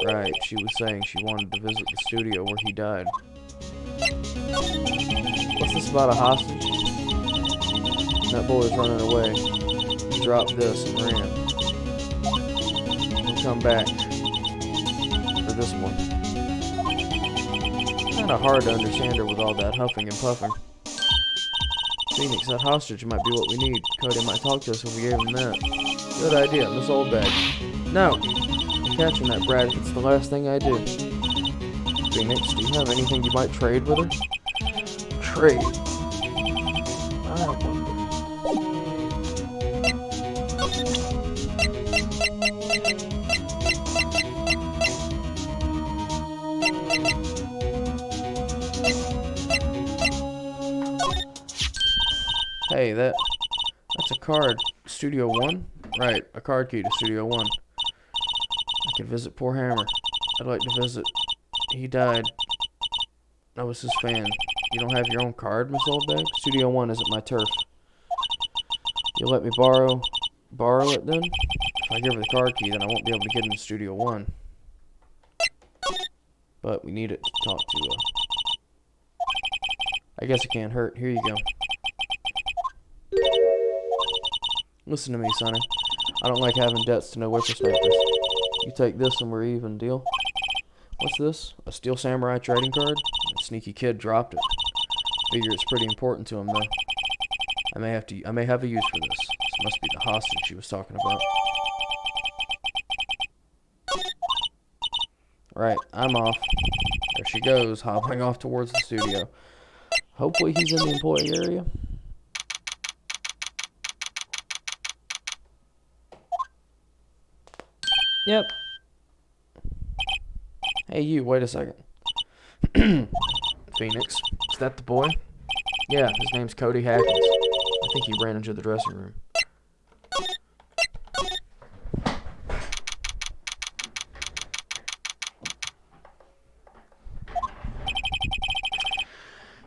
Right, she was saying she wanted to visit the studio where he died. What's this about a hostage? That boy was running away. He dropped this and ran. He'll come back for this one. Kinda hard to understand her with all that huffing and puffing. Phoenix, that hostage might be what we need. Cody might talk to us if we gave him that. Good idea, Miss Oldbag. No! I'm catching that brat if it's the last thing I do. Phoenix, do you have anything you might trade with her? Trade? I wonder. Hey, that's a card. Studio 1? Right, a card key to Studio 1. I could visit poor Hammer. I'd like to visit. He died. I was his fan. You don't have your own card, Miss Oldbag? Studio 1 isn't my turf. You'll let me borrow it then? If I give her the card key, then I won't be able to get into Studio 1. But we need it to talk to her. I guess it can't hurt. Here you go. Listen to me, Sonny. I don't like having debts to no whippersnappers. You take this and we're even, deal? What's this? A Steel Samurai trading card? That sneaky kid dropped it. Figure it's pretty important to him, though. I may have a use for this. This must be the hostage she was talking about. Right, I'm off. There she goes, hobbling off towards the studio. Hopefully he's in the employee area. Yep. Hey, you, wait a second. Phoenix, is that the boy? Yeah, his name's Cody Hackins. I think he ran into the dressing room.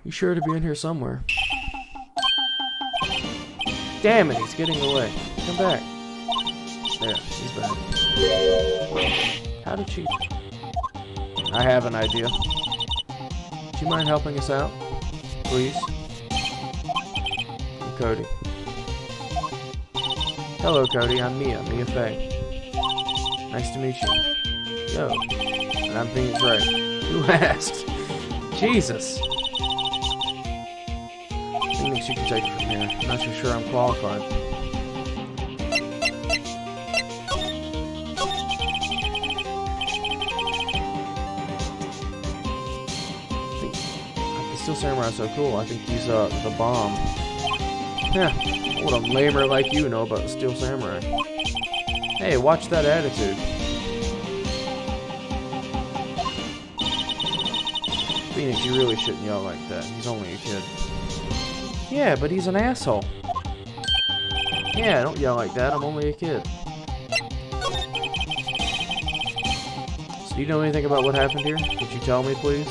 He's sure to be in here somewhere. Damn it, he's getting away. Come back. There, he's back. How did she... I have an idea. Do you mind helping us out? Please? I'm Cody. Hello, Cody. I'm Mia Fey. Nice to meet you. Yo. And I'm Phoenix Wright. Who asked? Jesus. Phoenix, you can take it from here. I'm not so sure I'm qualified. Steel Samurai is so cool. I think he's the bomb. Yeah, what a lamer like you know about the Steel Samurai. Hey, watch that attitude. Phoenix, you really shouldn't yell like that. He's only a kid. Yeah, but he's an asshole. Yeah, don't yell like that. I'm only a kid. So do you know anything about what happened here? Could you tell me, please?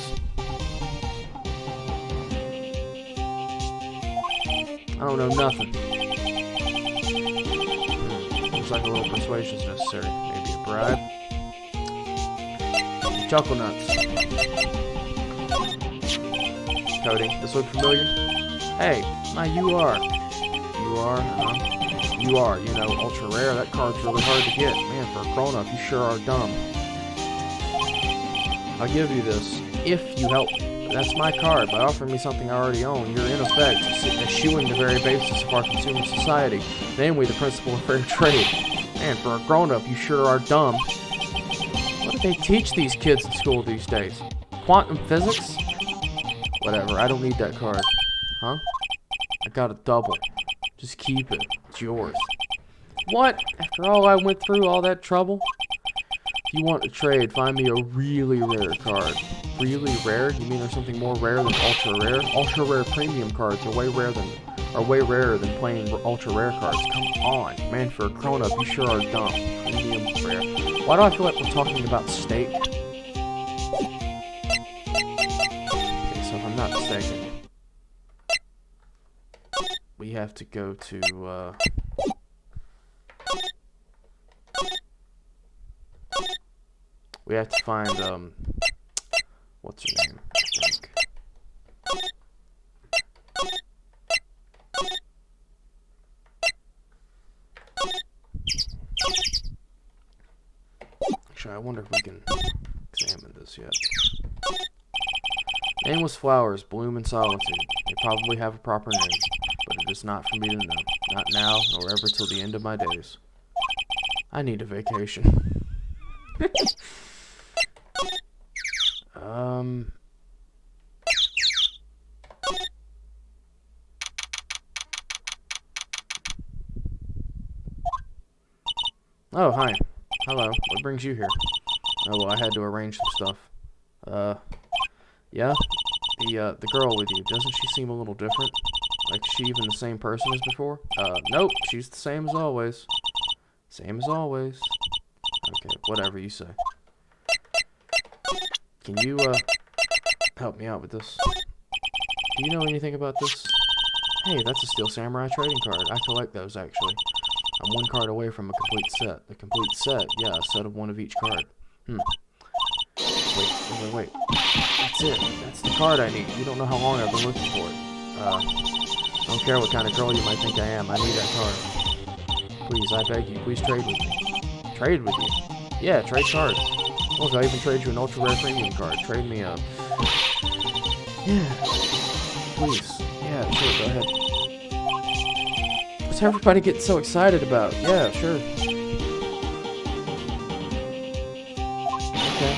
I don't know nothing. Seems like a little persuasion is necessary. Maybe a bribe. Chocolate nuts. Cody, this look familiar? Hey, my UR. UR, UR, you know, ultra rare. That card's really hard to get. Man, for a grown-up, you sure are dumb. I'll give you this, if you help me. That's my card. By offering me something I already own, you're in effect eschewing the very basis of our consumer society, namely the principle of fair trade. Man, for a grown-up, you sure are dumb. What do they teach these kids in school these days? Quantum physics? Whatever, I don't need that card. Huh? I got a double. Just keep it. It's yours. What? After all I went through, all that trouble? If you want to trade, find me a really rare card. Really rare? You mean there's something more rare than ultra rare? Ultra rare premium cards are way rarer than plain ultra rare cards. Come on, man, for a grown-up, you sure are dumb. Premium rare. Why do I feel like we're talking about steak? Okay, so if I'm not mistaken, we have to go to we have to find what's her name? I think. Actually, I wonder if we can examine this yet. Nameless flowers bloom in solitude. They probably have a proper name, but it is not for me to know. Not now, nor ever till the end of my days. I need a vacation. Oh, hi. Hello. What brings you here? Oh, well, I had to arrange some stuff. Yeah? The girl with you, doesn't she seem a little different? Like, is she even the same person as before? Nope. She's the same as always. Same as always. Okay, whatever you say. Can you, help me out with this? Do you know anything about this? Hey, that's a Steel Samurai trading card. I collect those, actually. I'm one card away from a complete set. A complete set? Yeah, a set of one of each card. Wait. That's it. That's the card I need. You don't know how long I've been looking for it. I don't care what kind of girl you might think I am. I need that card. Please, I beg you. Please trade with me. Trade with you? Yeah, trade cards. Look, I'll even trade you an ultra rare premium card. Trade me a... Yeah. Please. Yeah, sure, go ahead. What's everybody getting so excited about? Yeah, sure. Okay.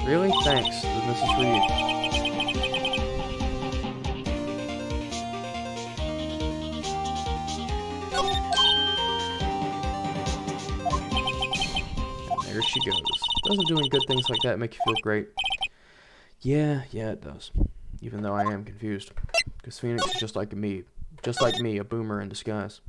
Really? Thanks. Then this is for you. And there she goes. Doesn't doing good things like that make you feel great? Yeah, it does. Even though I am confused. Because Phoenix is just like me, a boomer in disguise.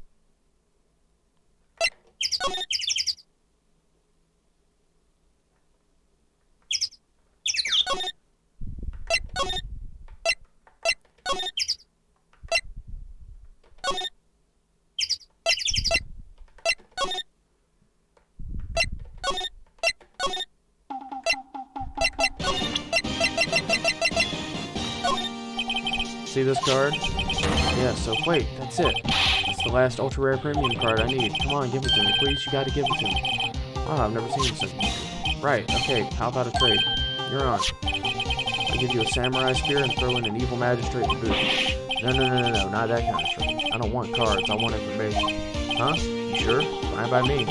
See this card? Yeah, so wait, that's it. That's the last ultra rare premium card I need. Come on, give it to me, please. You gotta give it to me. Oh, I've never seen this before. Right, okay, how about a trade? You're on. I'll give you a samurai spear and throw in an evil magistrate to boot. No, not that kind of trade. I don't want cards, I want information. Huh? You sure? Fine by me.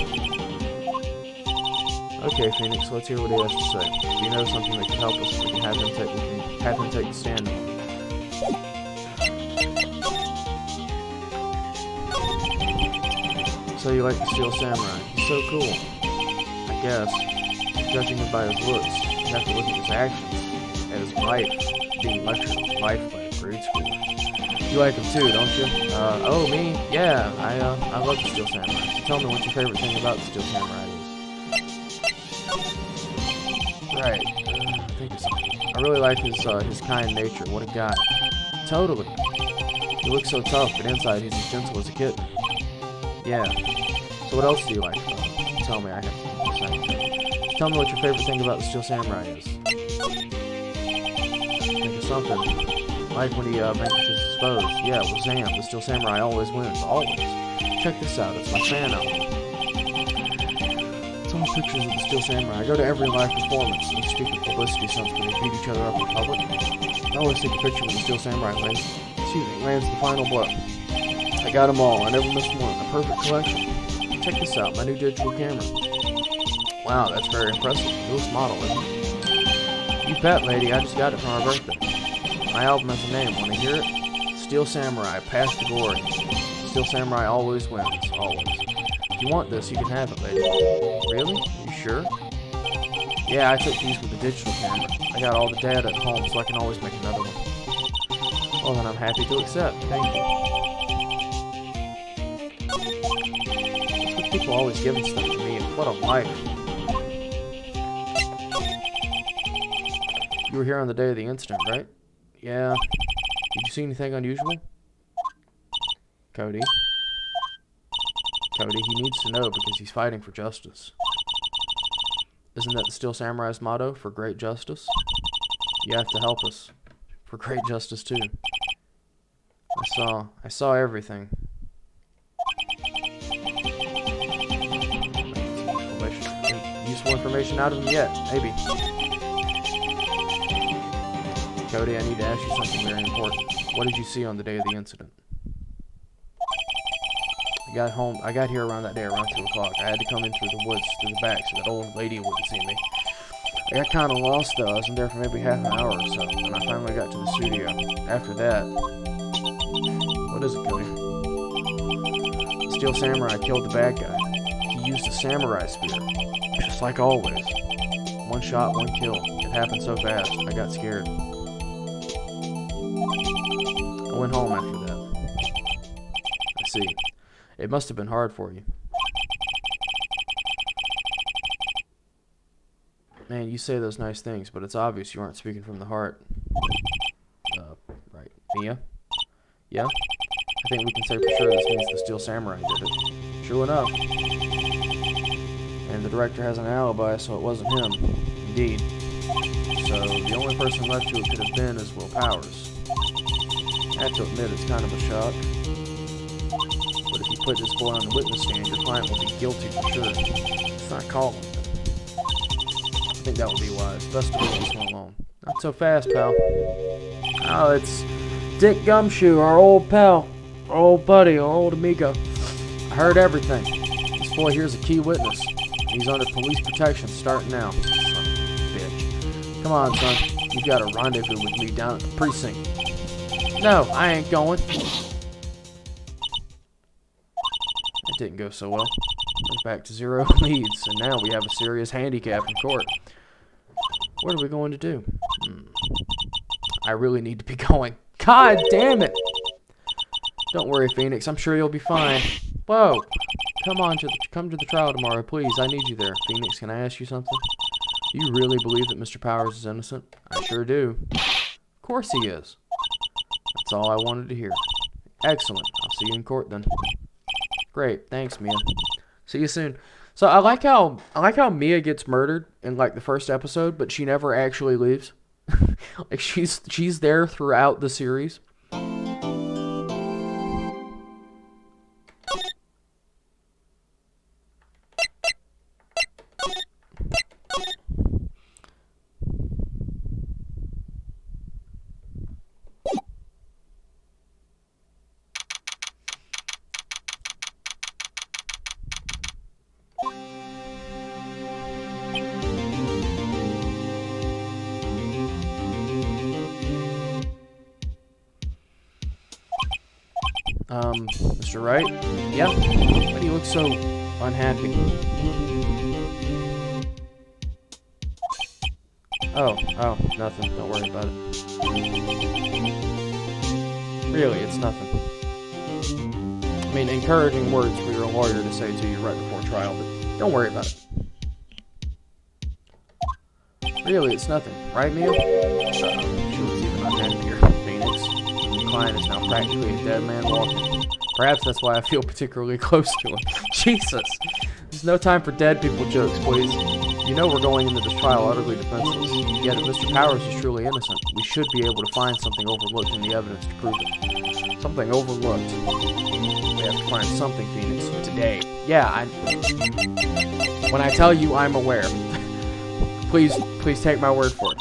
Okay, Phoenix, let's hear what he has to say. If you know something that could help us, we can have him take the stand on it. So you like the Steel Samurai. He's so cool. I guess. Judging him by his looks, you have to look at his actions. At his life. Being lectured on his life by a grade schooler. You like him too, don't you? Oh, me? Yeah, I love the Steel Samurai. So tell me what your favorite thing about the Steel Samurai is. Right. Think of something. I really like his kind nature. What a guy. Totally. He looks so tough, but inside he's as gentle as a kitten. Yeah. So So what else do you like about it? Tell me, I have to say. Tell me what your favorite thing about the Steel Samurai is. Think of something. Like when he vanquishes his foes. Yeah, with Zam, the Steel Samurai always wins. Always. Check this out, it's my fan album. It's all pictures of the Steel Samurai. I go to every live performance. And stupid publicity stunts where they beat each other up in public. I always take a picture with the Steel Samurai lands the final blow. I got them all. I never missed one. A perfect collection. Check this out, my new digital camera. Wow, that's very impressive. Newest model, isn't it? You bet, lady. I just got it for our birthday. My album has a name. Want to hear it? Steel Samurai, Past the Glory. Steel Samurai always wins. Always. If you want this, you can have it, lady. Really? You sure? Yeah, I took these with the digital camera. I got all the data at home, so I can always make another one. Well, then I'm happy to accept. Thank you. That's what people always giving stuff to me. What a life. You were here on the day of the incident, right? Yeah. Did you see anything unusual? Cody. Cody, he needs to know because he's fighting for justice. Isn't that the Steel Samurai's motto? For great justice? You have to help us. For great justice, too. I saw everything. Useful information out of him yet, maybe. Cody, I need to ask you something very important. What did you see on the day of the incident? I got here around that day around 2 o'clock. I had to come in through the woods, through the back, so that old lady wouldn't see me. I got kind of lost, though. I was in there for maybe half an hour or so, and I finally got to the studio. After that... What is it, Cody? Steel Samurai killed the bad guy. He used a samurai spear. Just like always. One shot, one kill. It happened so fast, I got scared. I went home after that. I see. It must have been hard for you. Man, you say those nice things, but it's obvious you aren't speaking from the heart. Right. Mia? Yeah? I think we can say for sure this means the Steel Samurai did it. True enough. And the director has an alibi, so it wasn't him. Indeed. So, the only person left who it could have been is Will Powers. I have to admit, it's kind of a shock. But if you put this boy on the witness stand, your client will be guilty for sure. Let's not call him. I think that would be wise. Best to leave this one alone. Not so fast, pal. Oh, it's Dick Gumshoe, our old pal. Our old buddy, our old amigo. I heard everything. This boy here's a key witness. He's under police protection starting now. Son of a bitch. Come on, son. You've got a rendezvous with me down at the precinct. No, I ain't going. It didn't go so well. We're back to 0 leads, and now we have a serious handicap in court. What are we going to do? I really need to be going. God damn it! Don't worry, Phoenix. I'm sure you'll be fine. Whoa! Come to the trial tomorrow, please. I need you there. Phoenix, can I ask you something? Do you really believe that Mr. Powers is innocent? I sure do. Of course he is. That's all I wanted to hear. Excellent. I'll see you in court then. Great. Thanks, Mia. See you soon. So I like how Mia gets murdered in like the first episode, but she never actually leaves. Like she's there throughout the series. Mr. Wright? Yeah? Why do you look so unhappy? Oh, nothing. Don't worry about it. Really, it's nothing. I mean, encouraging words for your lawyer to say to you right before trial, but don't worry about it. Really, it's nothing. Right, Mia? She looks even unhappier. Phoenix, your client is now practically a dead man walking. Perhaps that's why I feel particularly close to him. Jesus. There's no time for dead people jokes, please. You know we're going into this trial utterly defenseless. Yet if Mr. Powers is truly innocent, we should be able to find something overlooked in the evidence to prove it. Something overlooked. We have to find something, Phoenix, today. Yeah, when I tell you, I'm aware. Please take my word for it.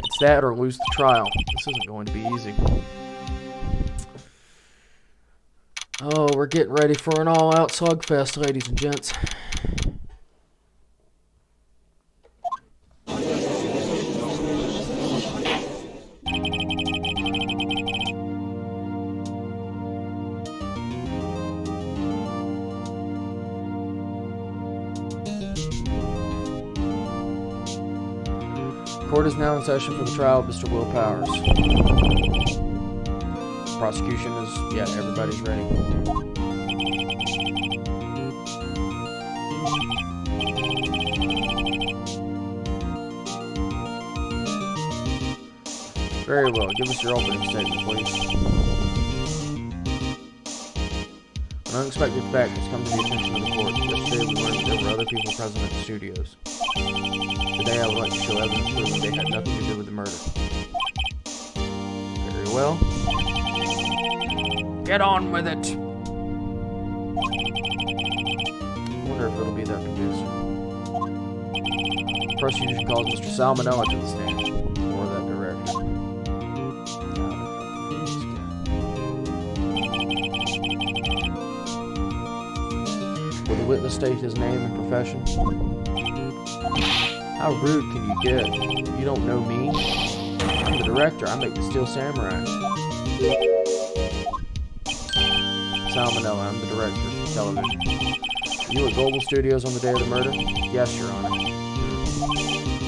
It's that or lose the trial. This isn't going to be easy. Oh, we're getting ready for an all-out slugfest, ladies and gents. Court is now in session for the trial of Mr. Will Powers. Prosecution is, yeah, everybody's ready. Very well, give us your opening statement, please. An unexpected fact has come to the attention of the court. Yesterday we learned that there were other people present at the studios. Today I would like to show evidence proving they had nothing to do with the murder. Very well. Get on with it! I wonder if it'll be that conducive. Prosecution calls Mr. Salmonella to the stand. Or that director. Will the witness state his name and profession? How rude can you get? You don't know me? I'm the director. I make the Steel Samurai. Salmonella, I'm the director of television. Were you at Global Studios on the day of the murder? Yes, Your Honor.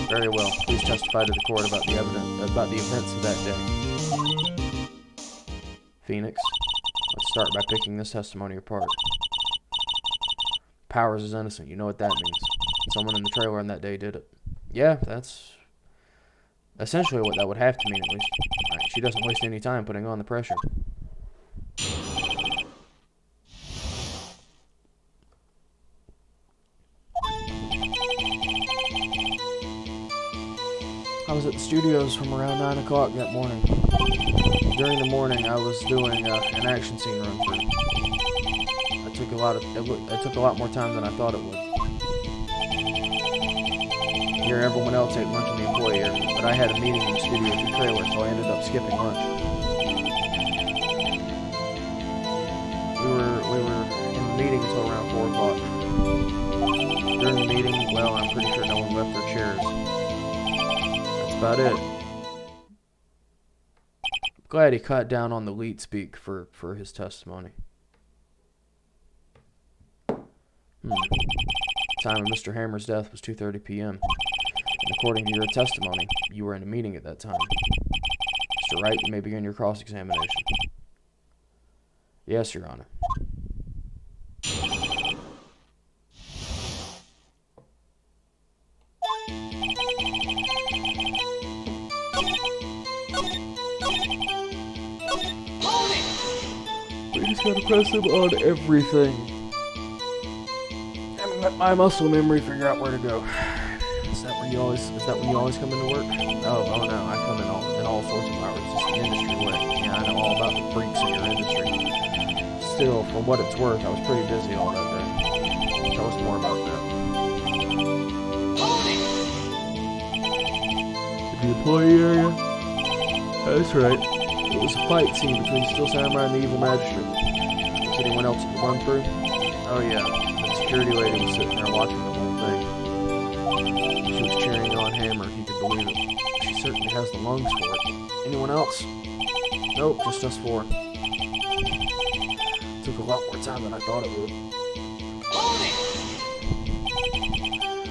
Very well. Please testify to the court about the events of that day. Phoenix, let's start by picking this testimony apart. Powers is innocent. You know what that means. Someone in the trailer on that day did it. Yeah, that's essentially what that would have to mean, at least. Right, she doesn't waste any time putting on the pressure. I was at the studios from around 9 o'clock that morning. During the morning, I was doing an action scene run through. It took a lot more time than I thought it would. Here, everyone else ate lunch in the employee area, but I had a meeting in the Studio 2 trailer, so I ended up skipping lunch. We were in the meeting until around 4 o'clock. During the meeting, well, I'm pretty sure no one left their chairs. That's about it. Glad he cut down on the lead speak for his testimony. Time of Mr. Hammer's death was 2:30 p.m. And according to your testimony, you were in a meeting at that time. Mr. Wright, you may begin your cross-examination. Yes, Your Honor. We just gotta press him on everything. Let my muscle memory figure out where to go. Is that when you always come into work? Oh no, I come in all sorts of hours. It's the industry way. Yeah, I know all about the freaks in your industry. Still, for what it's worth, I was pretty busy all that day. Tell us more about that. The employee area? That's right. It was a fight scene between Steel Samurai and the evil magistrate. Was anyone else at the run-through? Oh yeah. Security lady was sitting there watching the whole thing. She was cheering on Hammer, if you could believe it. She certainly has the lungs for it. Anyone else? Nope, just us four. Took a lot more time than I thought it would.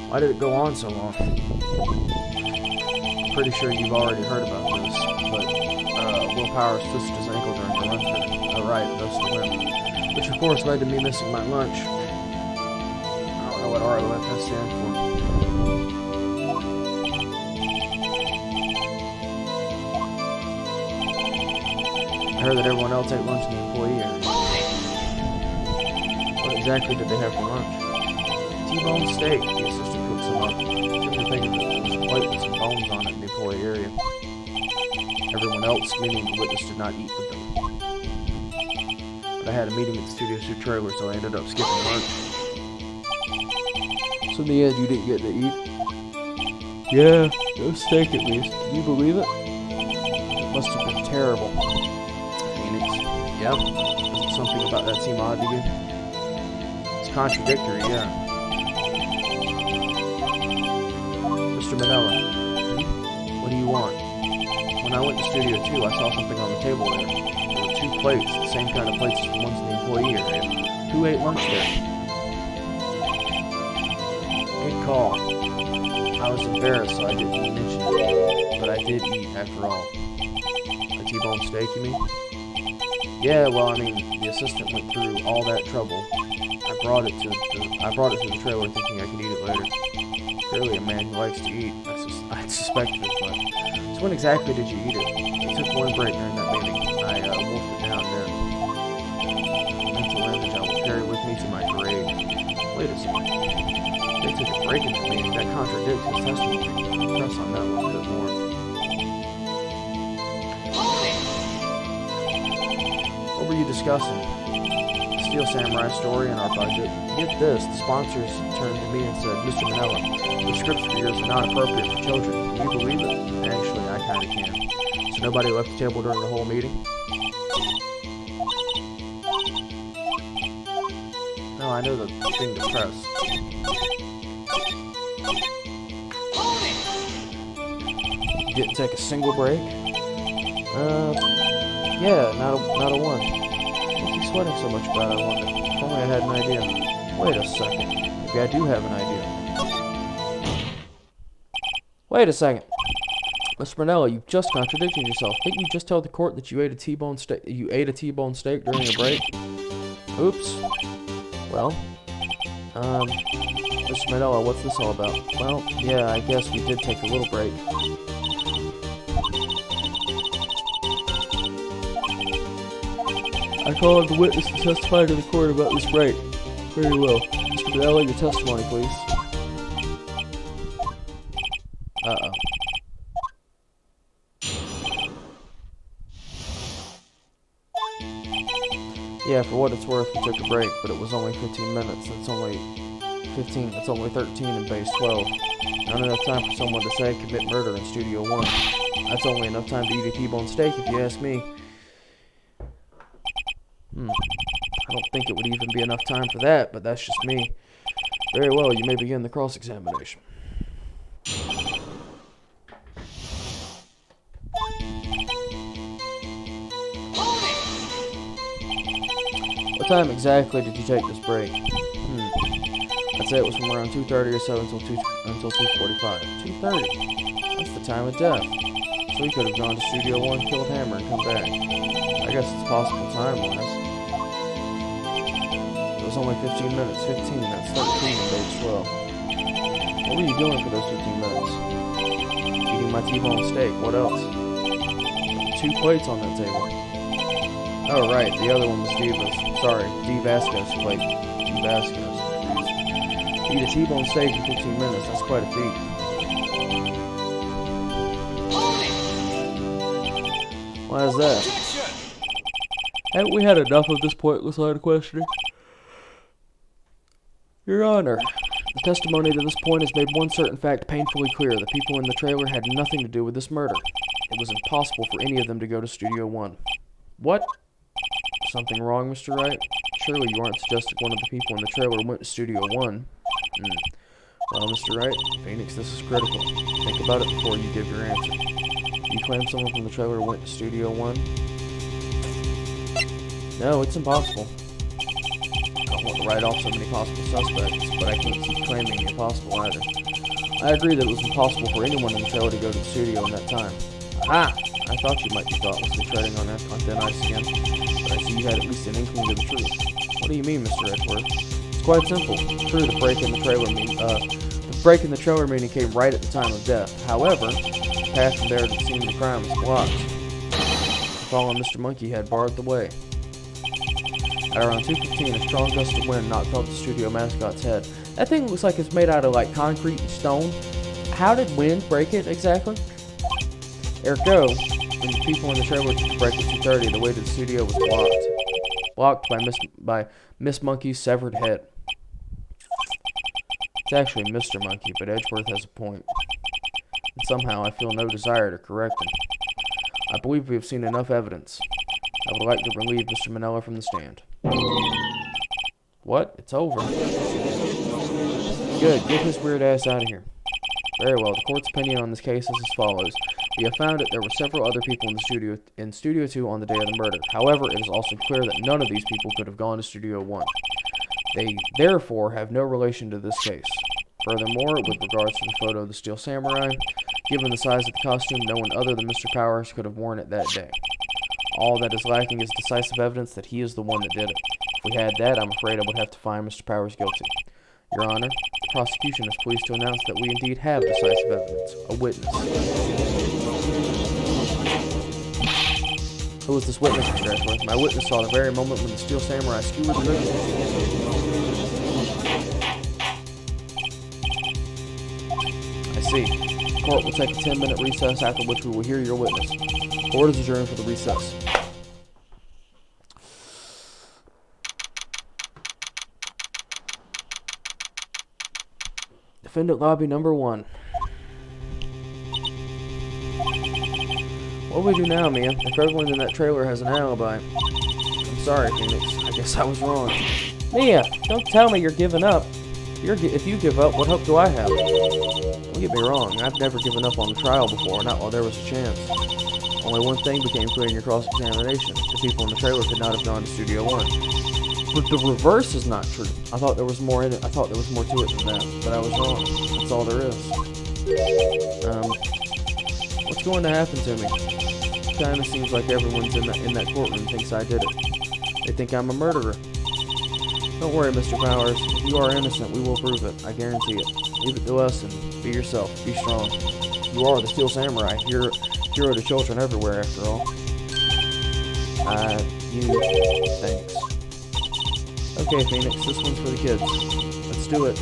Why did it go on so long? I'm pretty sure you've already heard about this, but Will Powers twisted his ankle during the run-through. Oh right, that's the limb. Which of course led to me missing my lunch. What ROFS stand for. I heard that everyone else ate lunch in the employee area. exactly did they have for lunch? T-bone steak. The assistant cooks them up. Come to think of it, there was a plate with some bones on it in the employee area. Everyone else, meaning the witness, did not eat with them. But I had a meeting at the Studio Suit trailer, so I ended up skipping lunch. So in the end, you didn't get to eat? Yeah, no steak at least. Can you believe it? It must have been terrible. Phoenix. Yep. Doesn't something about that seem odd to you? It's contradictory, yeah. Mr. Manella. What do you want? When I went to Studio 2, I saw something on the table there. There were 2 plates, the same kind of plates as the ones in the employee area. Who ate lunch there? Good call. I was embarrassed, so I didn't even mention it. But I did eat, after all. A T-bone steak, you mean? Yeah, well, I mean, the assistant went through all that trouble. I brought it to the trailer thinking I could eat it later. Clearly a man who likes to eat. I suspected as much. So when exactly did you eat it? I took one break during that meeting. I wolfed it down then. A mental image I will carry with me to my grave. Wait a second. They took a break in that meeting. That contradicts his testimony. Press on that one a bit more. What were you discussing? The Steel Samurai story and our budget. Get this, the sponsors turned to me and said, Mr. Manella, the scripts for yours are not appropriate for children. Can you believe it? Actually, I kinda can. So nobody left the table during the whole meeting? No, I know the thing to press. You didn't take a single break? Yeah, not a one. What's he sweating so much about, I wonder? If only I had an idea. Wait a second. Maybe I do have an idea. Wait a second. Mr. Manella, you just contradicted yourself. Didn't you just tell the court that you ate a T-bone steak during a break? Oops. Well, Mr. Manella, what's this all about? Well, yeah, I guess we did take a little break. I called the witness to testify to the court about this break. Very well. Mr. Manella, your testimony, please. Uh-oh. Yeah, for what it's worth, we took a break, but it was only 15 minutes. It's only 13 in base 12. Not enough time for someone to say commit murder in Studio 1. That's only enough time to eat a T-bone steak, if you ask me. I don't think it would even be enough time for that, but that's just me. Very well, you may begin the cross-examination. What time exactly did you take this break? I'd say it was from around 2:30 or so until 2:45. 2:30? That's the time of death. So we could have gone to Studio 1, killed Hammer, and come back. I guess it's possible time-wise. It was only 15 minutes. 15, that's 13 in base 12. What were you doing for those 15 minutes? Eating my T-bone steak. What else? There were 2 plates on that table. Oh, right. The other one was Diva's. Sorry, D. Vasquez's plate. D. Vasquez. Eat a T-bone steak in 15 minutes. That's quite a feat. Why is that? Haven't we had enough of this pointless line of questioning? Your Honor, the testimony to this point has made one certain fact painfully clear. The people in the trailer had nothing to do with this murder. It was impossible for any of them to go to Studio 1. What? Something wrong, Mr. Wright? Surely you aren't suggesting one of the people in the trailer went to Studio 1. Well, Mr. Wright, Phoenix, this is critical. Think about it before you give your answer. You claim someone from the trailer went to Studio 1? No, it's impossible. I don't want to write off so many possible suspects, but I can't keep claiming the impossible either. I agree that it was impossible for anyone in the trailer to go to the studio in that time. Aha! I thought you might be thoughtlessly treading on thin ice again, but I see you had at least an inkling of the truth. What do you mean, Mr. Edgeworth? It's quite simple. True, the break in the trailer meeting came right at the time of death. However, the path from there to the scene of the crime was blocked. The fallen Mr. Monkey had barred the way. At around 2:15, a strong gust of wind knocked off the studio mascot's head. That thing looks like it's made out of like concrete and stone. How did wind break it exactly? Ergo, when the people in the trailer to break at 2:30, the way to the studio was blocked by Miss Monkey's severed head. It's actually Mr. Monkey, but Edgeworth has a point. And somehow I feel no desire to correct him. I believe we have seen enough evidence. I would like to relieve Mr. Manella from the stand. What? It's over. Good. Get his weird ass out of here. Very well. The court's opinion on this case is as follows. We have found that there were several other people in Studio 2 on the day of the murder. However, it is also clear that none of these people could have gone to Studio 1. They, therefore, have no relation to this case. Furthermore, with regards to the photo of the Steel Samurai, given the size of the costume, no one other than Mr. Powers could have worn it that day. All that is lacking is decisive evidence that he is the one that did it. If we had that, I'm afraid I would have to find Mr. Powers guilty. Your Honor, the prosecution is pleased to announce that we indeed have decisive evidence. A witness. Who was this witness, Mr. Ashworth? My witness saw the very moment when the Steel Samurai skewered the victim. I see. The court will take a 10-minute recess, after which we will hear your witness. Court is adjourned for the recess. Defendant lobby number 1. What do we do now, Mia? If everyone in that trailer has an alibi. I'm sorry, Phoenix. I guess I was wrong. Mia, don't tell me you're giving up. If you give up, what hope do I have? Don't get me wrong. I've never given up on the trial before, not while there was a chance. Only one thing became clear in your cross-examination. The people in the trailer could not have gone to Studio 1. But the reverse is not true. I thought there was more in it. I thought there was more to it than that. But I was wrong. That's all there is. What's going to happen to me? Kinda seems like everyone's in that courtroom thinks I did it. They think I'm a murderer. Don't worry, Mr. Powers. If you are innocent, we will prove it. I guarantee it. Leave it to us and be yourself. Be strong. You are the Steel Samurai. You're hero to children everywhere, after all. Thanks. Okay, Phoenix, this one's for the kids. Let's do it.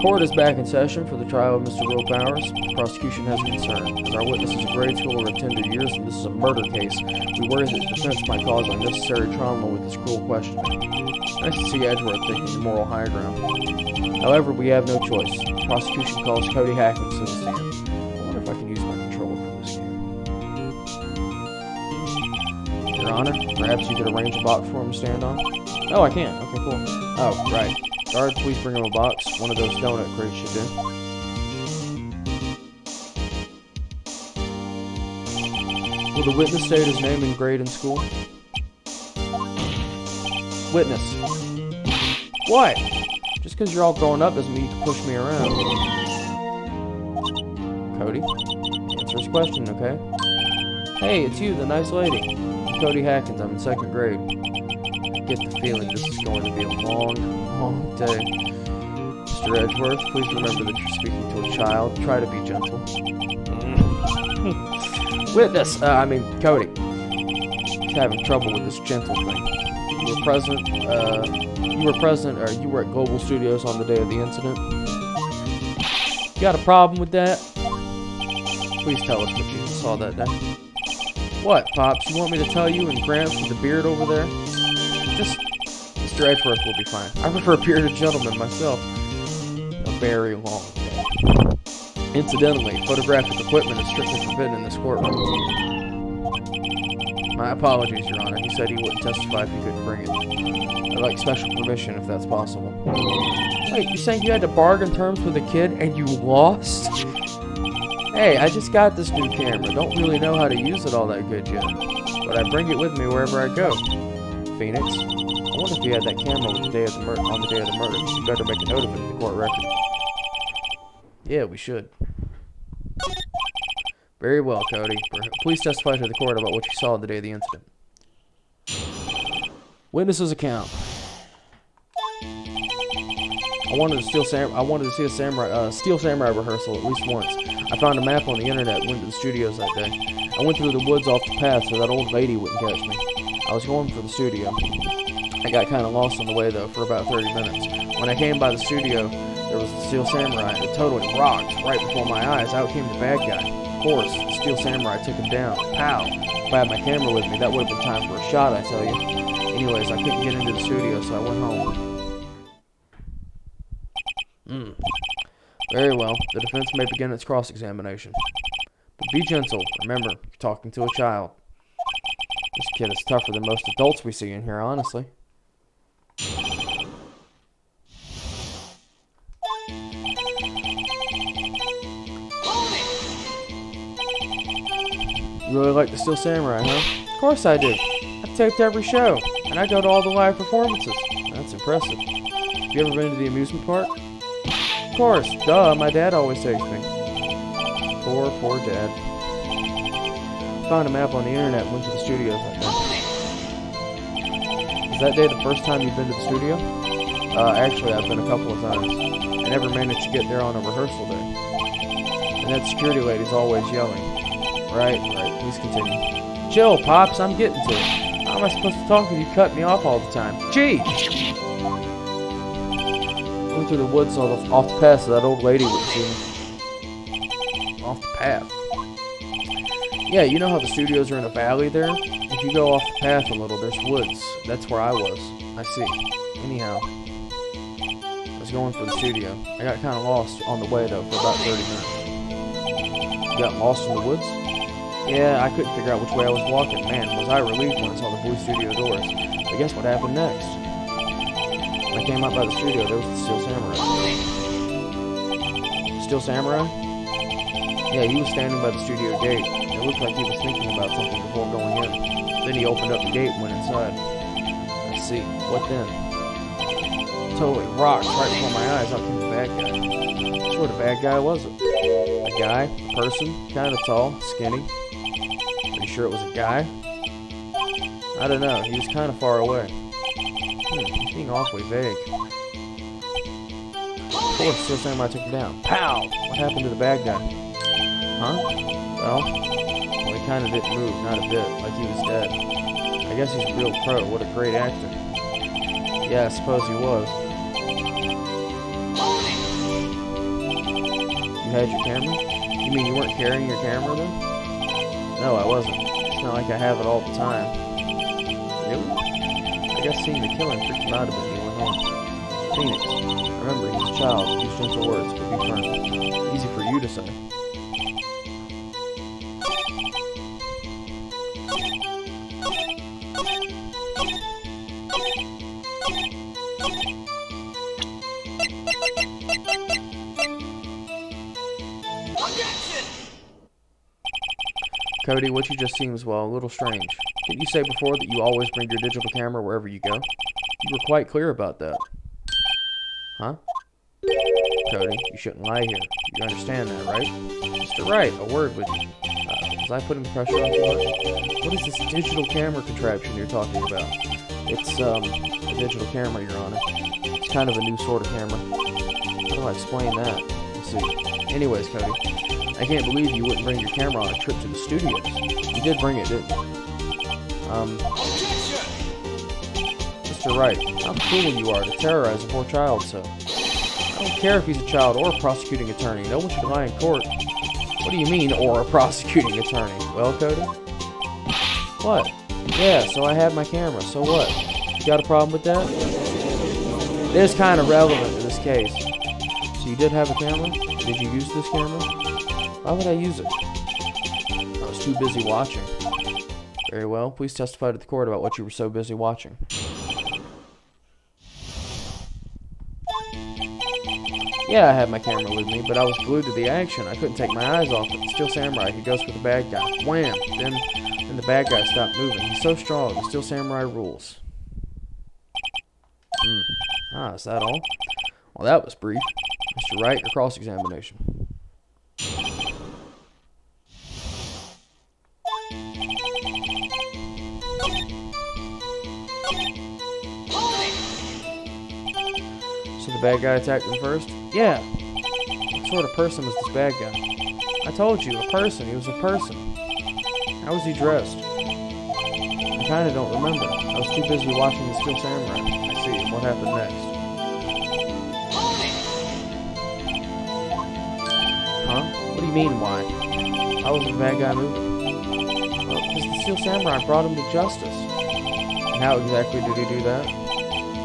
Court is back in session for the trial of Mr. Will Powers. The prosecution has concern. As our witness is a grade schooler of tender years and this is a murder case, we worry that the defense might cause unnecessary trauma with this cruel questioning. Nice to see Edgeworth taking the moral high ground. However, we have no choice. The prosecution calls Cody Hackins to the stand. I wonder if I can use my controller for this game. Your Honor, perhaps you could arrange a box for him to stand on? Oh, I can. Okay, cool. Oh, right. Guard, please bring him a box. One of those donut crates should do. Will the witness state his name and grade in school? Witness. What? Just because you're all growing up doesn't mean you can push me around. Cody? Answer his question, okay? Hey, it's you, the nice lady. I'm Cody Hackins. I'm in 2nd grade. I get the feeling this is going to be a long day. Mr. Edgeworth, please remember that you're speaking to a child. Try to be gentle. Witness, Cody. He's having trouble with this gentle thing. You were at Global Studios on the day of the incident. You got a problem with that? Please tell us what you saw that day. What, Pops? You want me to tell you and Gramps with the beard over there? Just... Mr. Edgeworth will be fine. I prefer bearded gentlemen myself. A very long day. Incidentally, photographic equipment is strictly forbidden in this courtroom. My apologies, Your Honor. He said he wouldn't testify if he couldn't bring it. I'd like special permission if that's possible. Wait, you're saying you had to bargain terms with a kid and you lost? Hey, I just got this new camera. Don't really know how to use it all that good yet. But I bring it with me wherever I go. Phoenix, I wonder if you had that camera on the day of the murder. You better make a note of it in the court record. Yeah, we should. Very well, Cody. Please testify to the court about what you saw the day of the incident. I wanted to see a Steel Samurai rehearsal at least once. I found a map on the internet and went to the studios that day. I went through the woods off the path so that old lady wouldn't catch me. I was going for the studio. I got kind of lost on the way though for about 30 minutes. When I came by the studio, there was the Steel Samurai. It totally rocked. Right before my eyes, out came the bad guy. Of course, the Steel Samurai took him down. Pow! If I had my camera with me, that would have been time for a shot, I tell you. Anyways, I couldn't get into the studio, so I went home. Very well. The defense may begin its cross-examination. But be gentle. Remember, you're talking to a child. This kid is tougher than most adults we see in here, honestly. You really like the Steel Samurai, huh? Of course I do. I've taped every show, and I go to all the live performances. That's impressive. Have you ever been to the amusement park? Of course, duh, my dad always takes me. Poor dad. Found a map on the internet and went to the studios that day. Is that day the first time you've been to the studio? Actually, I've been a couple of times. I never managed to get there on a rehearsal day. And that security lady's always yelling. Right, please continue. Chill, Pops, I'm getting to it. How am I supposed to talk if you cut me off all the time? Gee! Went through the woods off the path so that old lady wouldn't see me. Off the path. Yeah, you know how the studios are in a valley there? If you go off the path a little, there's woods. That's where I was. I see. Anyhow, I was going for the studio. I got kind of lost on the way, though, for about 30 minutes. You got lost in the woods? Yeah, I couldn't figure out which way I was walking. Man, was I relieved when I saw the blue studio doors. But guess what happened next? When I came out by the studio, there was the Steel Samurai. Steel Samurai? Yeah, he was standing by the studio gate. It looked like he was thinking about something before going in. Then he opened up the gate and went inside. I see. What then? Totally rocked right before my eyes. Out came the bad guy. What sort of bad guy was it? A guy? A person? Kind of tall? Skinny? Are you sure it was a guy? I don't know. He was kind of far away. He's being awfully vague. Of course, Steel Samurai took him down. Pow! What happened to the bad guy? Huh? Well, he kind of didn't move, not a bit, like he was dead. I guess he's a real pro. What a great actor. Yeah, I suppose he was. You had your camera? You mean you weren't carrying your camera then? No, I wasn't. It's not like I have it all the time. Really? I guess seeing the killing freaked him out a bit and he went home. Phoenix. Remember, he's a child. Use gentle words, but be firm. Easy for you to say. Cody, what you just seems, well, a little strange. Didn't you say before that you always bring your digital camera wherever you go? You were quite clear about that. Huh? Cody, you shouldn't lie here. You understand that, right? Mr. Wright, a word with you. Was I putting pressure on you? What is this digital camera contraption you're talking about? It's, a digital camera, Your Honor. It's kind of a new sort of camera. How do I explain that? Let's see. Anyways, Cody, I can't believe you wouldn't bring your camera on a trip to the studios. You did bring it, didn't you? Mr. Wright, how cruel you are to terrorize a poor child so. I don't care if he's a child or a prosecuting attorney. No one should lie in court. What do you mean, or a prosecuting attorney? Well, Cody? What? Yeah, so I had my camera. So what? You got a problem with that? It is kind of relevant in this case. So you did have a camera? Did you use this camera? Why would I use it? I was too busy watching. Very well. Please testify to the court about what you were so busy watching. Yeah, I had my camera with me, but I was glued to the action. I couldn't take my eyes off it. Steel Samurai, he goes for the bad guy. Wham! Then the bad guy stopped moving. He's so strong. The Steel Samurai rules. Is that all? Well, that was brief. Mr. Wright, your cross-examination. So the bad guy attacked him first? Yeah. What sort of person was this bad guy? I told you, a person. He was a person. How was he dressed? I kinda don't remember. I was too busy watching the Steel Samurai. I see. What happened next? Huh? What do you mean, why? How was the bad guy moving? Well, because the Steel Samurai brought him to justice. And how exactly did he do that?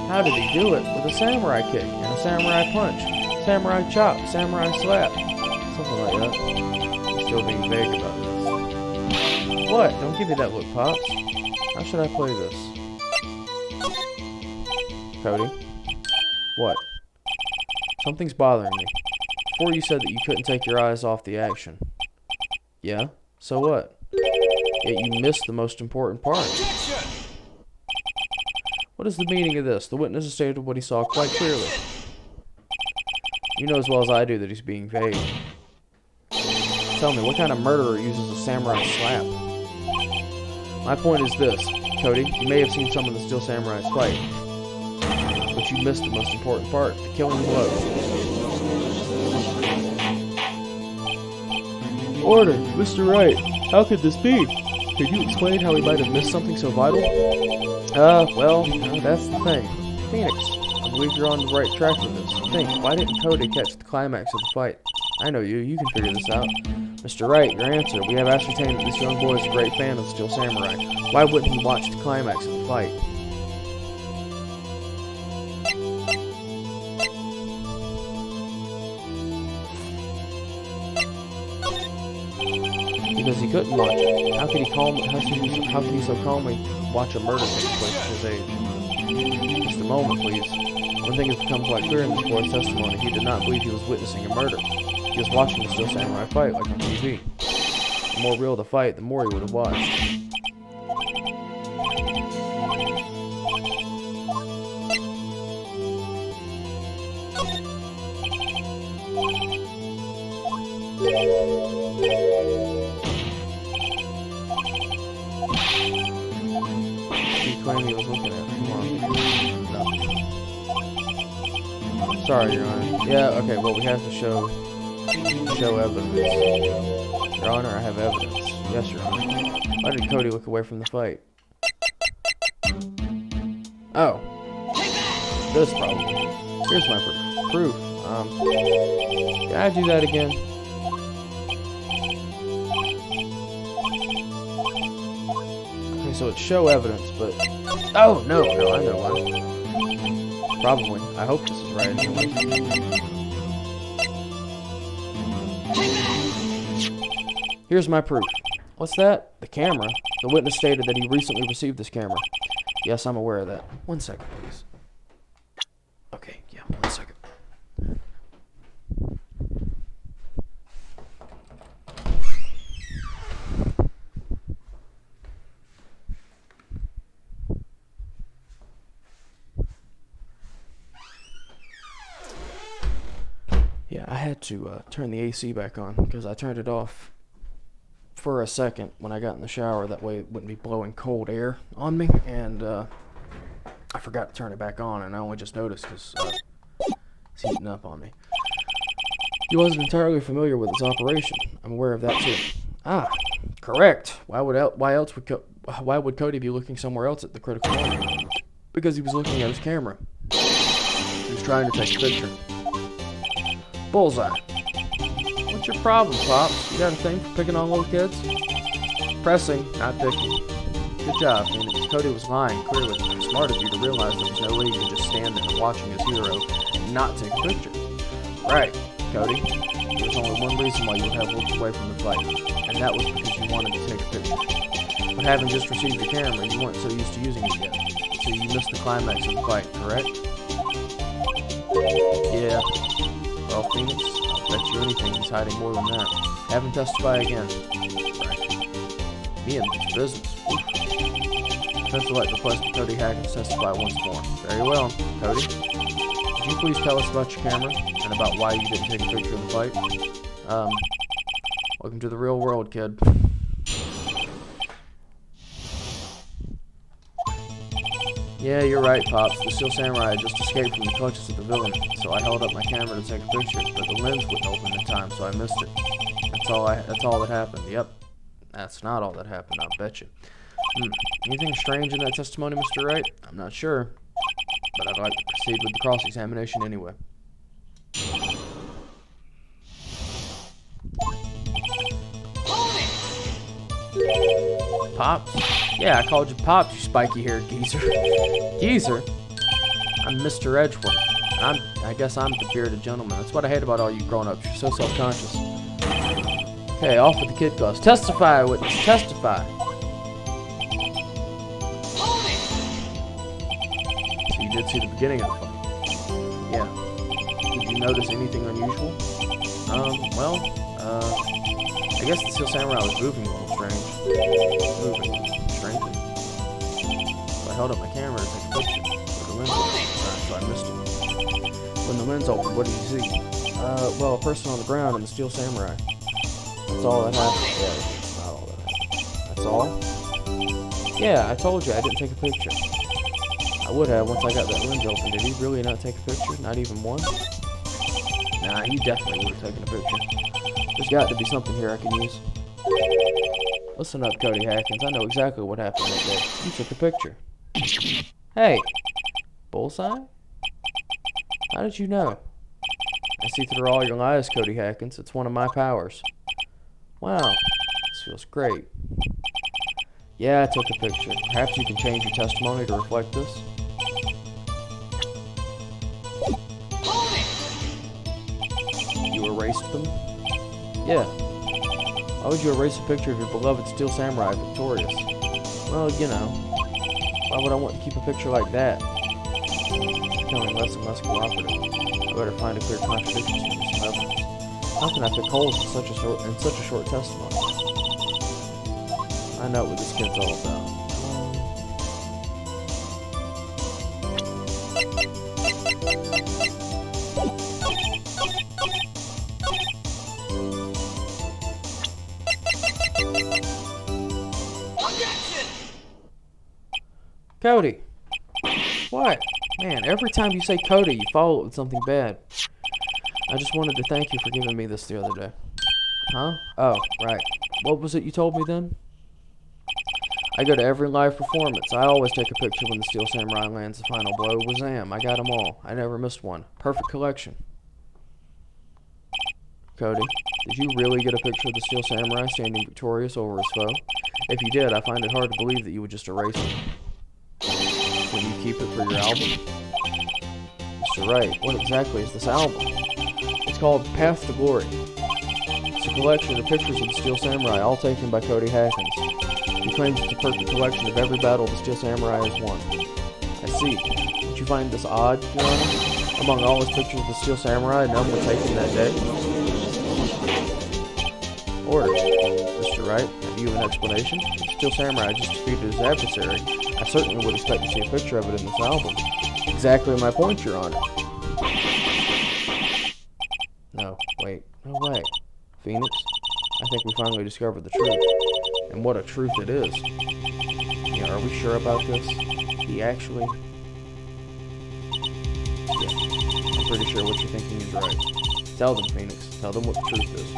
How did he do it? With a samurai kick, and a samurai punch, samurai chop, samurai slap. Something like that. I'm still being vague about this. What? Don't give me that look, Pops. How should I play this? Cody? What? Something's bothering me. Before you said that you couldn't take your eyes off the action. Yeah? So what? Yet you missed the most important part. What is the meaning of this? The witness has stated what he saw quite clearly. You know as well as I do that he's being vague. Tell me, what kind of murderer uses a samurai slap? My point is this, Cody. You may have seen some of the Steel Samurai's fight, but you missed the most important part, the killing blow. Order, Mr. Wright. How could this be? Could you explain how he might have missed something so vital? Well, that's the thing. Phoenix, I believe you're on the right track with this. Think, why didn't Cody catch the climax of the fight? I know you can figure this out. Mr. Wright, your answer. We have ascertained that this young boy is a great fan of the Steel Samurai. Why wouldn't he watch the climax of the fight? Because he couldn't watch it. How could he so calmly watch a murder take place at his age? Just a moment, please. One thing has become quite clear in this boy's testimony. He did not believe he was witnessing a murder. He was watching the Steel Samurai fight, like on TV. The more real the fight, the more he would have watched. He claimed he was looking at him. Come on. No. Sorry, Your Honor. Yeah, okay, well, we have to show evidence. Your Honor, I have evidence. Yes, Your Honor. Why did Cody look away from the fight? Oh. This problem. Here's my proof. Can I do that again? Okay, so it's show evidence, but... Oh, no, I know why. Probably. I hope this is right anyway. Here's my proof. What's that? The camera. The witness stated that he recently received this camera. Yes, I'm aware of that. 1 second, please. Okay, yeah, 1 second. Yeah, I had to turn the AC back on because I turned it off for a second when I got in the shower. That way it wouldn't be blowing cold air on me, and I forgot to turn it back on, and I only just noticed because it's heating up on me. He wasn't entirely familiar with its operation. I'm aware of that too. Ah, correct. Why would Cody be looking somewhere else at the critical moment? Because he was looking at his camera. He was trying to take a picture. Bullseye. What's your problem, Pops? You got a thing for picking on little kids? Pressing, not picking. Good job, Phoenix. Cody was lying, clearly. It's smart of you to realize there was no way you could just stand there watching his hero and not take a picture. Right, Cody. There was only one reason why you would have looked away from the fight, and that was because you wanted to take a picture. But having just received your camera, you weren't so used to using it yet. So you missed the climax of the fight, correct? Yeah. Well, Phoenix, I'll bet you anything he's hiding more than that. Have him testify again. Right. Me and this business. Defense would like to request that Cody Haggins testify once more. Very well. Cody, could you please tell us about your camera and about why you didn't take a picture of the fight? Welcome to the real world, kid. Yeah, you're right, Pops. The Steel Samurai had just escaped from the clutches of the villain, so I held up my camera to take a picture, but the lens wouldn't open in time, so I missed it. That's all that happened. Yep. That's not all that happened, I'll bet you. Anything strange in that testimony, Mr. Wright? I'm not sure, but I'd like to proceed with the cross-examination anyway. Pops? Yeah, I called you Pops, you spiky-haired geezer. Geezer? I'm Mr. Edgeworth. I guess I'm the bearded gentleman. That's what I hate about all you grown-ups. You're so self-conscious. Okay, off with the kid gloves. Testify, witness. Testify. So you did see the beginning of the fight? Yeah. Did you notice anything unusual? I guess the Steel Samurai was moving a little strange. Moving. Strengthened. So I held up my camera to take a picture. But the lens opened, so I missed it. When the lens opened, what did you see? Well, a person on the ground and the Steel Samurai. That's all that happened. Yeah, that's not all that happened. That's all? Yeah, I told you I didn't take a picture. I would have once I got that lens open. Did he really not take a picture? Not even one? Nah, he definitely would have taken a picture. There's got to be something here I can use. Listen up, Cody Hackins. I know exactly what happened that day. You took a picture. Hey! Bullseye? How did you know? I see through all your lies, Cody Hackins. It's one of my powers. Wow. This feels great. Yeah, I took a picture. Perhaps you can change your testimony to reflect this. You erased them? Yeah. Why would you erase a picture of your beloved Steel Samurai victorious? Well, you know. Why would I want to keep a picture like that? It's becoming less and less cooperative. I better find a clear contradiction to some evidence. How can I pick holes in such a short testimony? I know what this kid's all about. Cody! What? Man, every time you say Cody, you follow it with something bad. I just wanted to thank you for giving me this the other day. Huh? Oh, right. What was it you told me then? I go to every live performance. I always take a picture when the Steel Samurai lands the final blow. Wazam, I got them all. I never missed one. Perfect collection. Cody, did you really get a picture of the Steel Samurai standing victorious over his foe? If you did, I find it hard to believe that you would just erase it. Will you keep it for your album? Mr. Wright, what exactly is this album? It's called Path to Glory. It's a collection of pictures of the Steel Samurai, all taken by Cody Hackins. He claims it's a perfect collection of every battle the Steel Samurai has won. I see. Don't you find this odd, Your Honor? Among all his pictures of the Steel Samurai, none were taken that day? Orders. Mr. Wright, have you an explanation? If the Steel Samurai just defeated his adversary, I certainly would expect to see a picture of it in this album. Exactly my point, Your Honor. No, wait, no way. Phoenix, I think we finally discovered the truth. And what a truth it is. Yeah, are we sure about this? He actually... Yeah, I'm pretty sure what you're thinking is right. Tell them, Phoenix. Tell them what the truth is.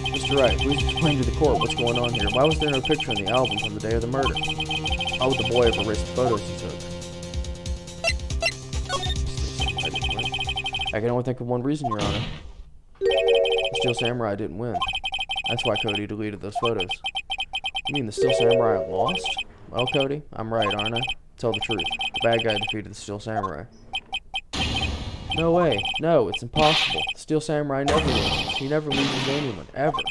Mr. Wright, please explain to the court what's going on here. Why was there no picture in the album from the day of the murder? Why would the boy have erased the photos he took? I can only think of one reason, Your Honor. The Steel Samurai didn't win. That's why Cody deleted those photos. You mean the Steel Samurai lost? Well, Cody, I'm right, aren't I? Tell the truth. The bad guy defeated the Steel Samurai. No way. No, it's impossible. The Steel Samurai never loses. He never loses to anyone. Ever.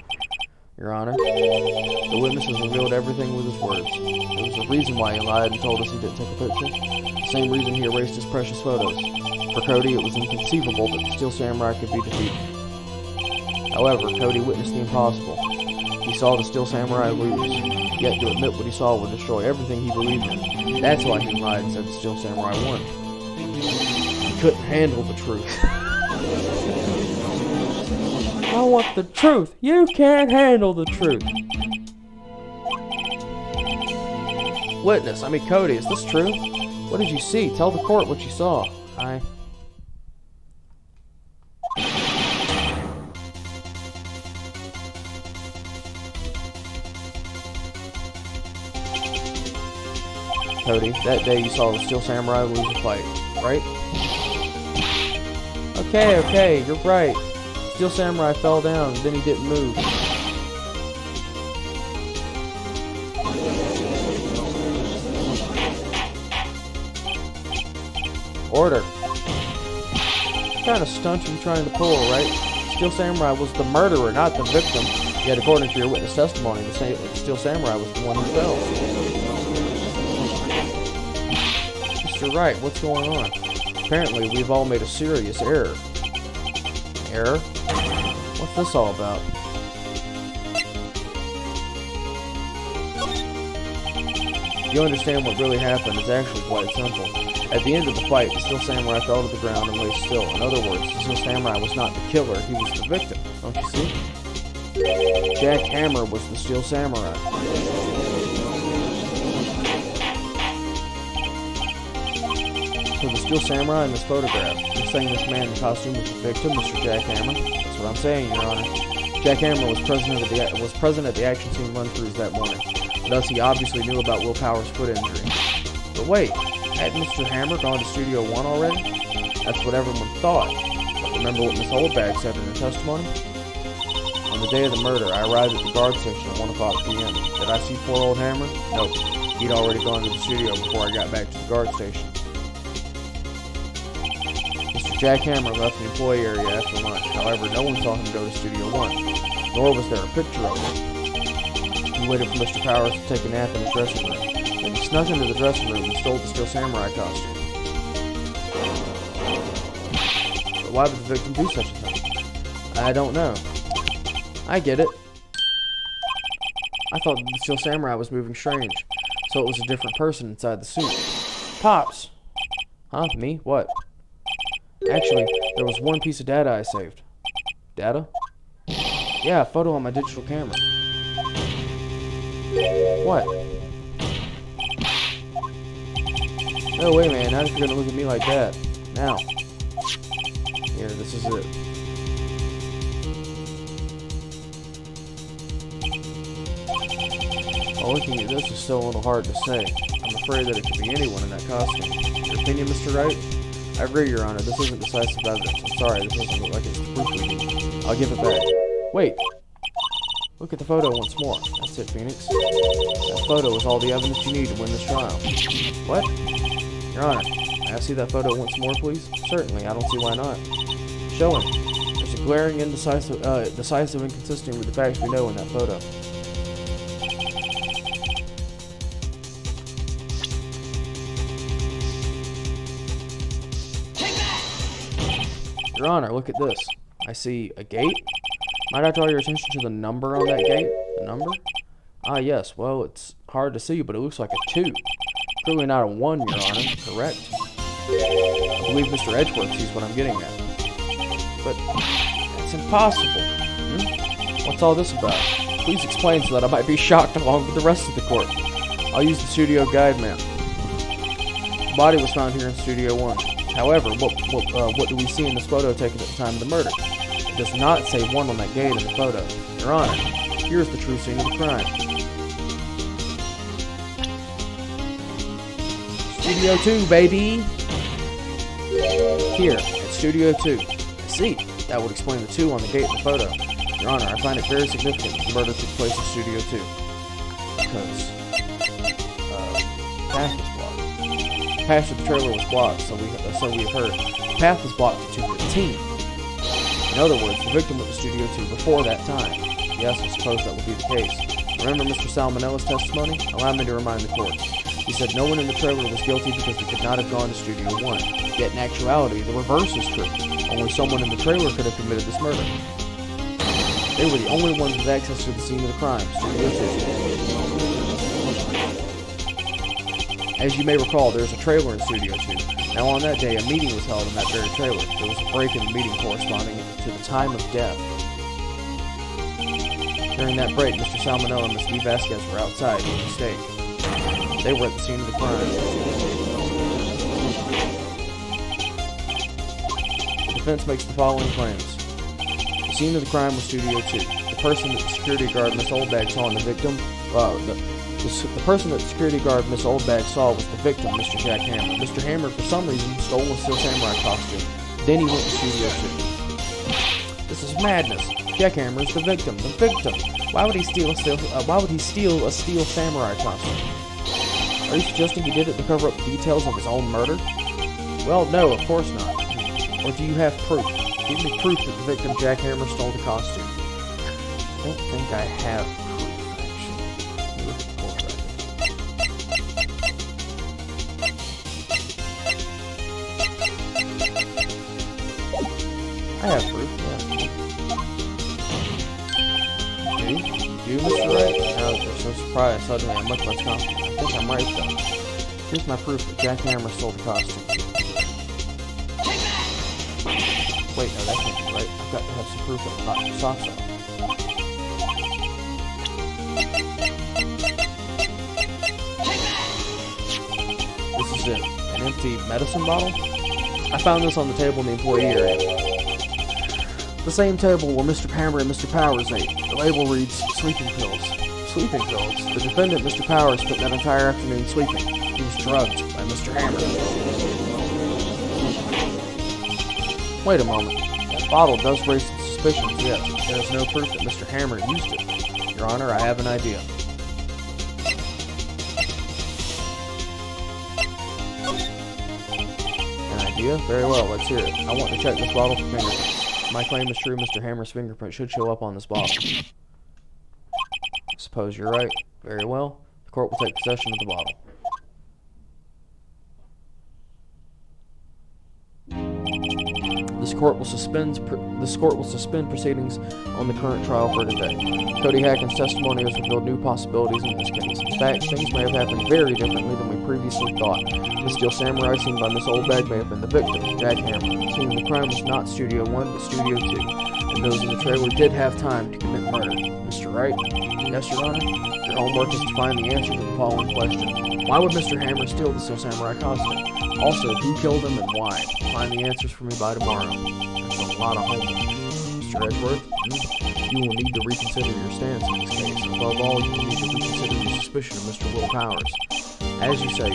Your Honor, the witness has revealed everything with his words. There was a reason why he lied and told us he didn't take a picture. The same reason he erased his precious photos. For Cody, it was inconceivable that the Steel Samurai could be defeated. However, Cody witnessed the impossible. He saw the Steel Samurai lose. Yet to admit what he saw would destroy everything he believed in. That's why he lied and said the Steel Samurai won. He couldn't handle the truth. I want the truth. You can't handle the truth. Witness, Cody, is this true? What did you see? Tell the court what you saw. Cody, that day you saw the Steel Samurai lose the fight, right? Okay, you're right. Steel Samurai fell down, and then he didn't move. Order. What kind of stunt are you trying to pull, right? Steel Samurai was the murderer, not the victim. Yet according to your witness testimony, the Steel Samurai was the one who fell. Mr. Wright, what's going on? Apparently, we've all made a serious error. Error? What's this all about? You understand what really happened is actually quite simple. At the end of the fight, the Steel Samurai fell to the ground and lay still. In other words, the Steel Samurai was not the killer, he was the victim. Don't you see? Jack Hammer was the Steel Samurai. So the Steel Samurai in this photograph, you're saying this man in costume was the victim, Mr. Jack Hammer? That's what I'm saying, Your Honor. Jack Hammer was present at the action scene run-throughs that morning. Thus, he obviously knew about Will Power's foot injury. But wait, had Mr. Hammer gone to Studio 1 already? That's what everyone thought. But remember what Miss Oldbag said in her testimony? On the day of the murder, I arrived at the guard station at 1 o'clock p.m. Did I see poor old Hammer? Nope. He'd already gone to the studio before I got back to the guard station. Mr. Jack Hammer left the employee area after lunch. However, no one saw him go to Studio 1, nor was there a picture of him. He waited for Mr. Powers to take a nap in his dressing room. Then he snuck into the dressing room and stole the Steel Samurai costume. But why would the victim do such a thing? I don't know. I get it. I thought the Steel Samurai was moving strange, so it was a different person inside the suit. Pops! Huh? Me? What? Actually, there was one piece of data I saved. Data? Yeah, a photo on my digital camera. What? No way, man. Not if you're gonna look at me like that. Now. Here, this is it. While looking at this is still a little hard to say. I'm afraid that it could be anyone in that costume. Your opinion, Mr. Wright? I agree, Your Honor. This isn't decisive evidence. I'm sorry, this doesn't look like it's the proof we need. I'll give it back. Wait. Look at the photo once more. That's it, Phoenix. That photo is all the evidence you need to win this trial. What? Your Honor, may I see that photo once more, please? Certainly, I don't see why not. Show him. There's a glaring, decisive inconsistency with the facts we know in that photo. Your Honor, look at this. I see a gate. Might I draw your attention to the number on that gate? The number? Ah, yes. Well, it's hard to see, but it looks like a 2. Clearly not a 1, Your Honor. Correct. I believe Mr. Edgeworth sees what I'm getting at. But it's impossible. What's all this about? Please explain so that I might be shocked along with the rest of the court. I'll use the studio guide map. The body was found here in Studio 1. However, what do we see in this photo taken at the time of the murder? It does not say 1 on that gate in the photo. Your Honor, here's the true scene of the crime. Studio 2, baby! Here, at Studio 2. I see. That would explain the 2 on the gate in the photo. Your Honor, I find it very significant that the murder took place in Studio 2. Because, path was blocked. The path to the trailer was blocked, so we have heard. The path was blocked to 215. In other words, the victim went to Studio 2 before that time. Yes, I suppose that would be the case. Remember Mr. Salmonella's testimony? Allow me to remind the court. He said no one in the trailer was guilty because they could not have gone to Studio 1. Yet in actuality, the reverse is true. Only someone in the trailer could have committed this murder. They were the only ones with access to the scene of the crime, Studio 2. As you may recall, there is a trailer in Studio 2. Now on that day, a meeting was held in that very trailer. There was a break in the meeting corresponding to the time of death. During that break, Mr. Salmonella and Ms. D. Vasquez were outside eating steak. They were at the scene of the crime. defense makes the following claims. The scene of the crime was Studio 2. The person that the security guard Miss Oldbag saw in the victim, the person that the security guard Miss Oldbag saw was the victim, Mr. Jack Hammer. Mr. Hammer, for some reason, stole a Steel Samurai costume. Then he went to Studio 2. This is madness. Jack Hammer is the victim. The victim. Why would he steal a Steel Samurai costume? Are you suggesting he did it to cover up the details of his own murder? Well, no, of course not. Or do you have proof? Give me proof that the victim, Jack Hammer, stole the costume. I don't think I have proof, actually. I have proof, yeah. You, Mr. Wright? Now they're so surprised, suddenly I'm much less confident. I think I'm right, though. Here's my proof that Jack Hammer stole the costume. Wait, no, that can't be right. I've got to have some proof that knocked your socks off. This is it. An empty medicine bottle? I found this on the table in the employee area. The same table where Mr. Hammer and Mr. Powers ate. The label reads, sleeping pills. Sleeping pills? The defendant, Mr. Powers, spent that entire afternoon sleeping. He was drugged by Mr. Hammer. Wait a moment. That bottle does raise some suspicions, yes. There is no proof that Mr. Hammer used it. Your Honor, I have an idea. An idea? Very well, let's hear it. I want to check this bottle for fingerprints. If my claim is true, Mr. Hammer's fingerprint should show up on this bottle. Suppose you're right. Very well. The court will take possession of the bottle. This court will suspend proceedings on the current trial for today. Cody Hacken's testimony has revealed new possibilities in this case. In fact, things may have happened very differently than we previously thought. The Steel Samurai seen by Miss Oldbag may have been the victim, Jack Hammer. The scene of the crime was not Studio 1, but Studio 2. And those in the trailer did have time to commit murder. Mr. Wright? Yes, Your Honor? Your homework is to find the answer to the following question. Why would Mr. Hammer steal the Steel Samurai costume? Also, who killed him and why? Find the answers for me by tomorrow. That's a lot of homework. Mr. Edgeworth, you will need to reconsider your stance in this case. Above all, you will need to reconsider your suspicion of Mr. Will Powers. As you say,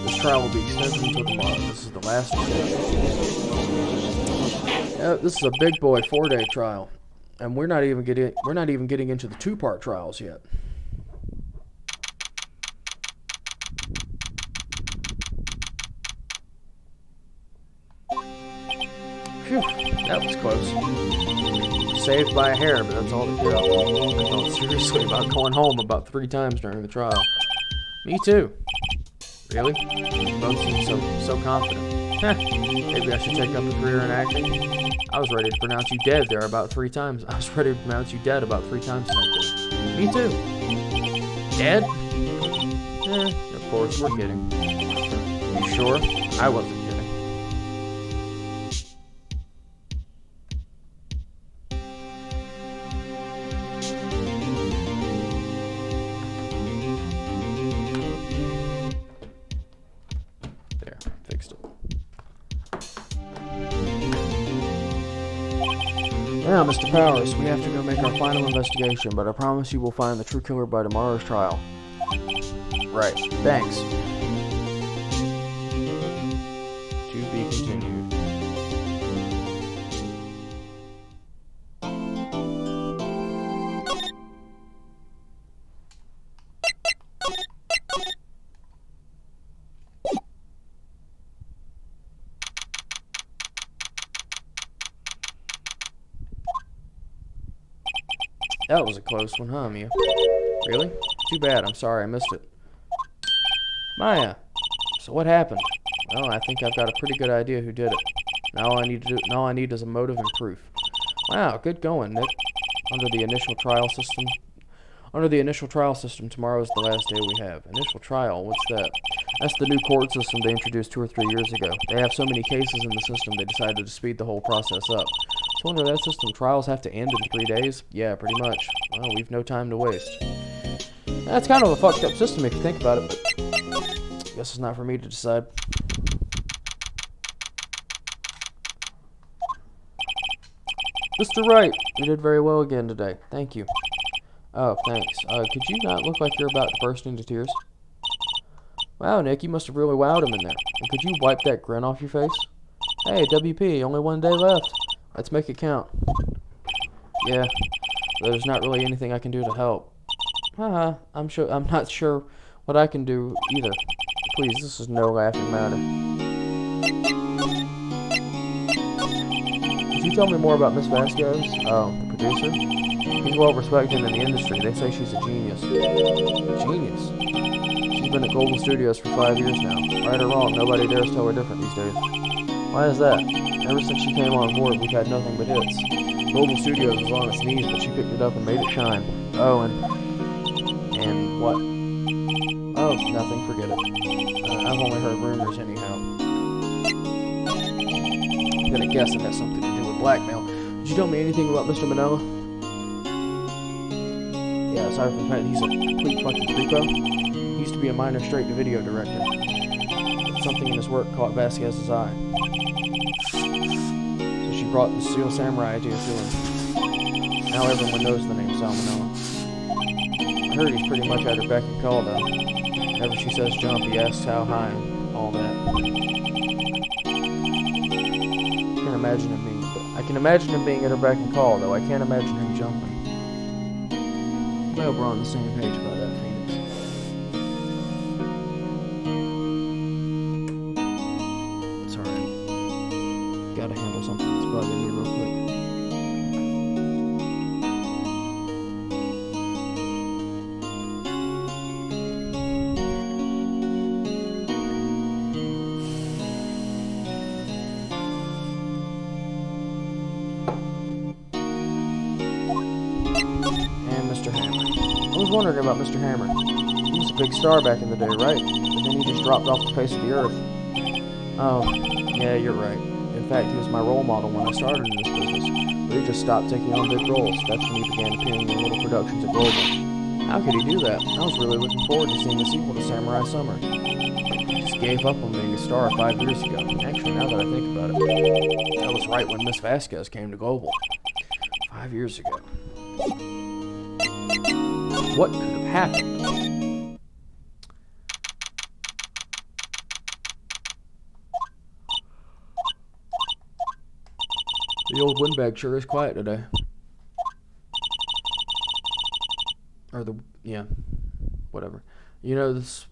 this trial will be extended until tomorrow. This is the last stage. This is a big boy 4-day trial, and we're not even getting into the 2-part trials yet. Phew, that was close. Saved by a hair, but that's all to do. I thought seriously about going home about 3 times during the trial. Me too. Really? You both seem so confident. Maybe I should take up a career in acting. I was ready to pronounce you dead there about 3 times. I was ready to pronounce you dead about 3 times like this. Me too. Dead? Of course, we're kidding. You sure? I wasn't kidding. There, fixed it. Now, Mr. Powers, we have to go make our final investigation, but I promise you we'll find the true killer by tomorrow's trial. Right. Thanks. To be continued. That was a close one, huh, Mia? Really? Too bad. I'm sorry I missed it. Maya, so what happened? Well, I think I've got a pretty good idea who did it. Now all I need is a motive and proof. Wow, good going, Nick. Under the initial trial system, tomorrow is the last day we have. Initial trial? What's that? That's the new court system they introduced 2 or 3 years ago. They have so many cases in the system, they decided to speed the whole process up. So under that system, trials have to end in 3 days? Yeah, pretty much. Well, we've no time to waste. That's kind of a fucked up system if you think about it, but I guess it's not for me to decide. Mr. Wright, you did very well again today. Thank you. Oh, thanks. Could you not look like you're about to burst into tears? Wow, Nick, you must have really wowed him in there. And could you wipe that grin off your face? Hey, WP, only one day left. Let's make it count. Yeah, there's not really anything I can do to help. Haha, I'm not sure what I can do either. Please, this is no laughing matter. Could you tell me more about Miss Vasquez? Oh, the producer? She's well respected in the industry. They say she's a genius. Genius? She's been at Global Studios for 5 years now. Right or wrong, nobody dares tell her different these days. Why is that? Ever since she came on board, we've had nothing but hits. Global Studios was on its knees, but she picked it up and made it shine. Oh, and what? Oh, nothing, forget it. I've only heard rumors anyhow. I'm gonna guess it has something to do with blackmail. Did you tell me anything about Mr. Manila? Yeah, aside from the fact that he's a complete fucking creepo, he used to be a minor straight-to-video director. But something in his work caught Vasquez's eye. So she brought the Steel Samurai idea to him. Now everyone knows the name Salmonella. I heard he's pretty much at her beck and call, though. Whenever she says jump, he asks how high and all that. I can imagine him being at her beck and call, though I can't imagine him jumping. Well, we're on the same page about that, Phoenix. Sorry. Gotta handle something that's bugging me real quick. I was wondering about Mr. Hammer. He was a big star back in the day, right? But then he just dropped off the face of the earth. Oh, yeah, you're right. In fact, he was my role model when I started in this business. But he just stopped taking on big roles. That's when he began appearing in little productions at Global. How could he do that? I was really looking forward to seeing a sequel to Samurai Summer. He just gave up on being a star 5 years ago. Actually, now that I think about it, that was right when Miss Vasquez came to Global. 5 years ago. What could have happened? The old windbag sure is quiet today. Or yeah, whatever. You know this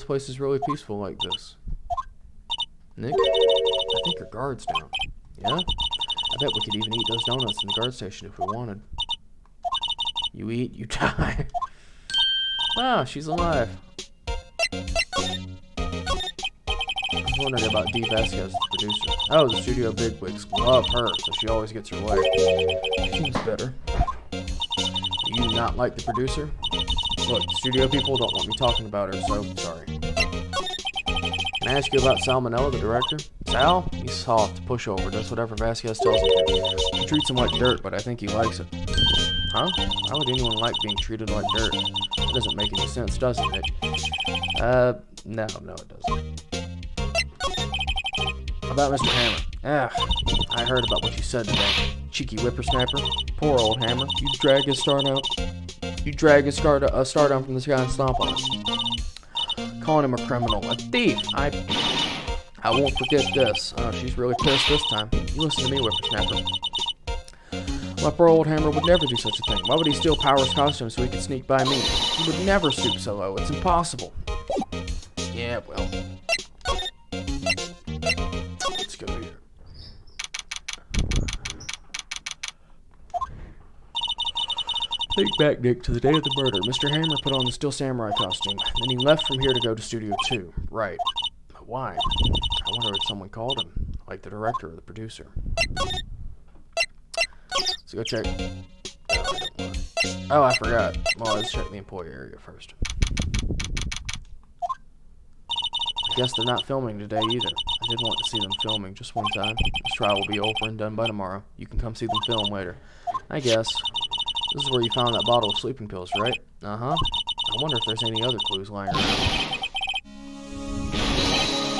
place is really peaceful like this. Nick, I think your guard's down. Yeah? I bet we could even eat those donuts in the guard station if we wanted. You eat, you die. Wow, she's alive. I was wondering about Dee Vasquez, the producer. Oh, the studio bigwigs love her, so she always gets her way. Seems better. Do you not like the producer? Look, the studio people don't want me talking about her, so sorry. Can I ask you about Salmonella, the director? Sal? He's soft, pushover, does whatever Vasquez tells him to. He treats him like dirt, but I think he likes it. Huh? Why would anyone like being treated like dirt? It doesn't make any sense, does it, Nick? No, it doesn't. About Mr. Hammer. I heard about what you said today. Cheeky whippersnapper. Poor old Hammer. You drag his star down. You drag his star down from the sky and stomp on us. Calling him a criminal, a thief. I won't forget this. She's really pissed this time. You listen to me, whippersnapper. My poor old Hammer would never do such a thing. Why would he steal Power's costume so he could sneak by me? He would never stoop so low. It's impossible. Yeah, well. Let's go here. Think back, Nick, to the day of the murder. Mr. Hammer put on the Steel Samurai costume. Then he left from here to go to Studio 2. Right. But why? I wonder if someone called him. Like the director or the producer. Let's go check. Oh, I forgot. Well, let's check the employee area first. I guess they're not filming today either. I did want to see them filming just one time. This trial will be over and done by tomorrow. You can come see them film later. I guess. This is where you found that bottle of sleeping pills, right? Uh-huh. I wonder if there's any other clues lying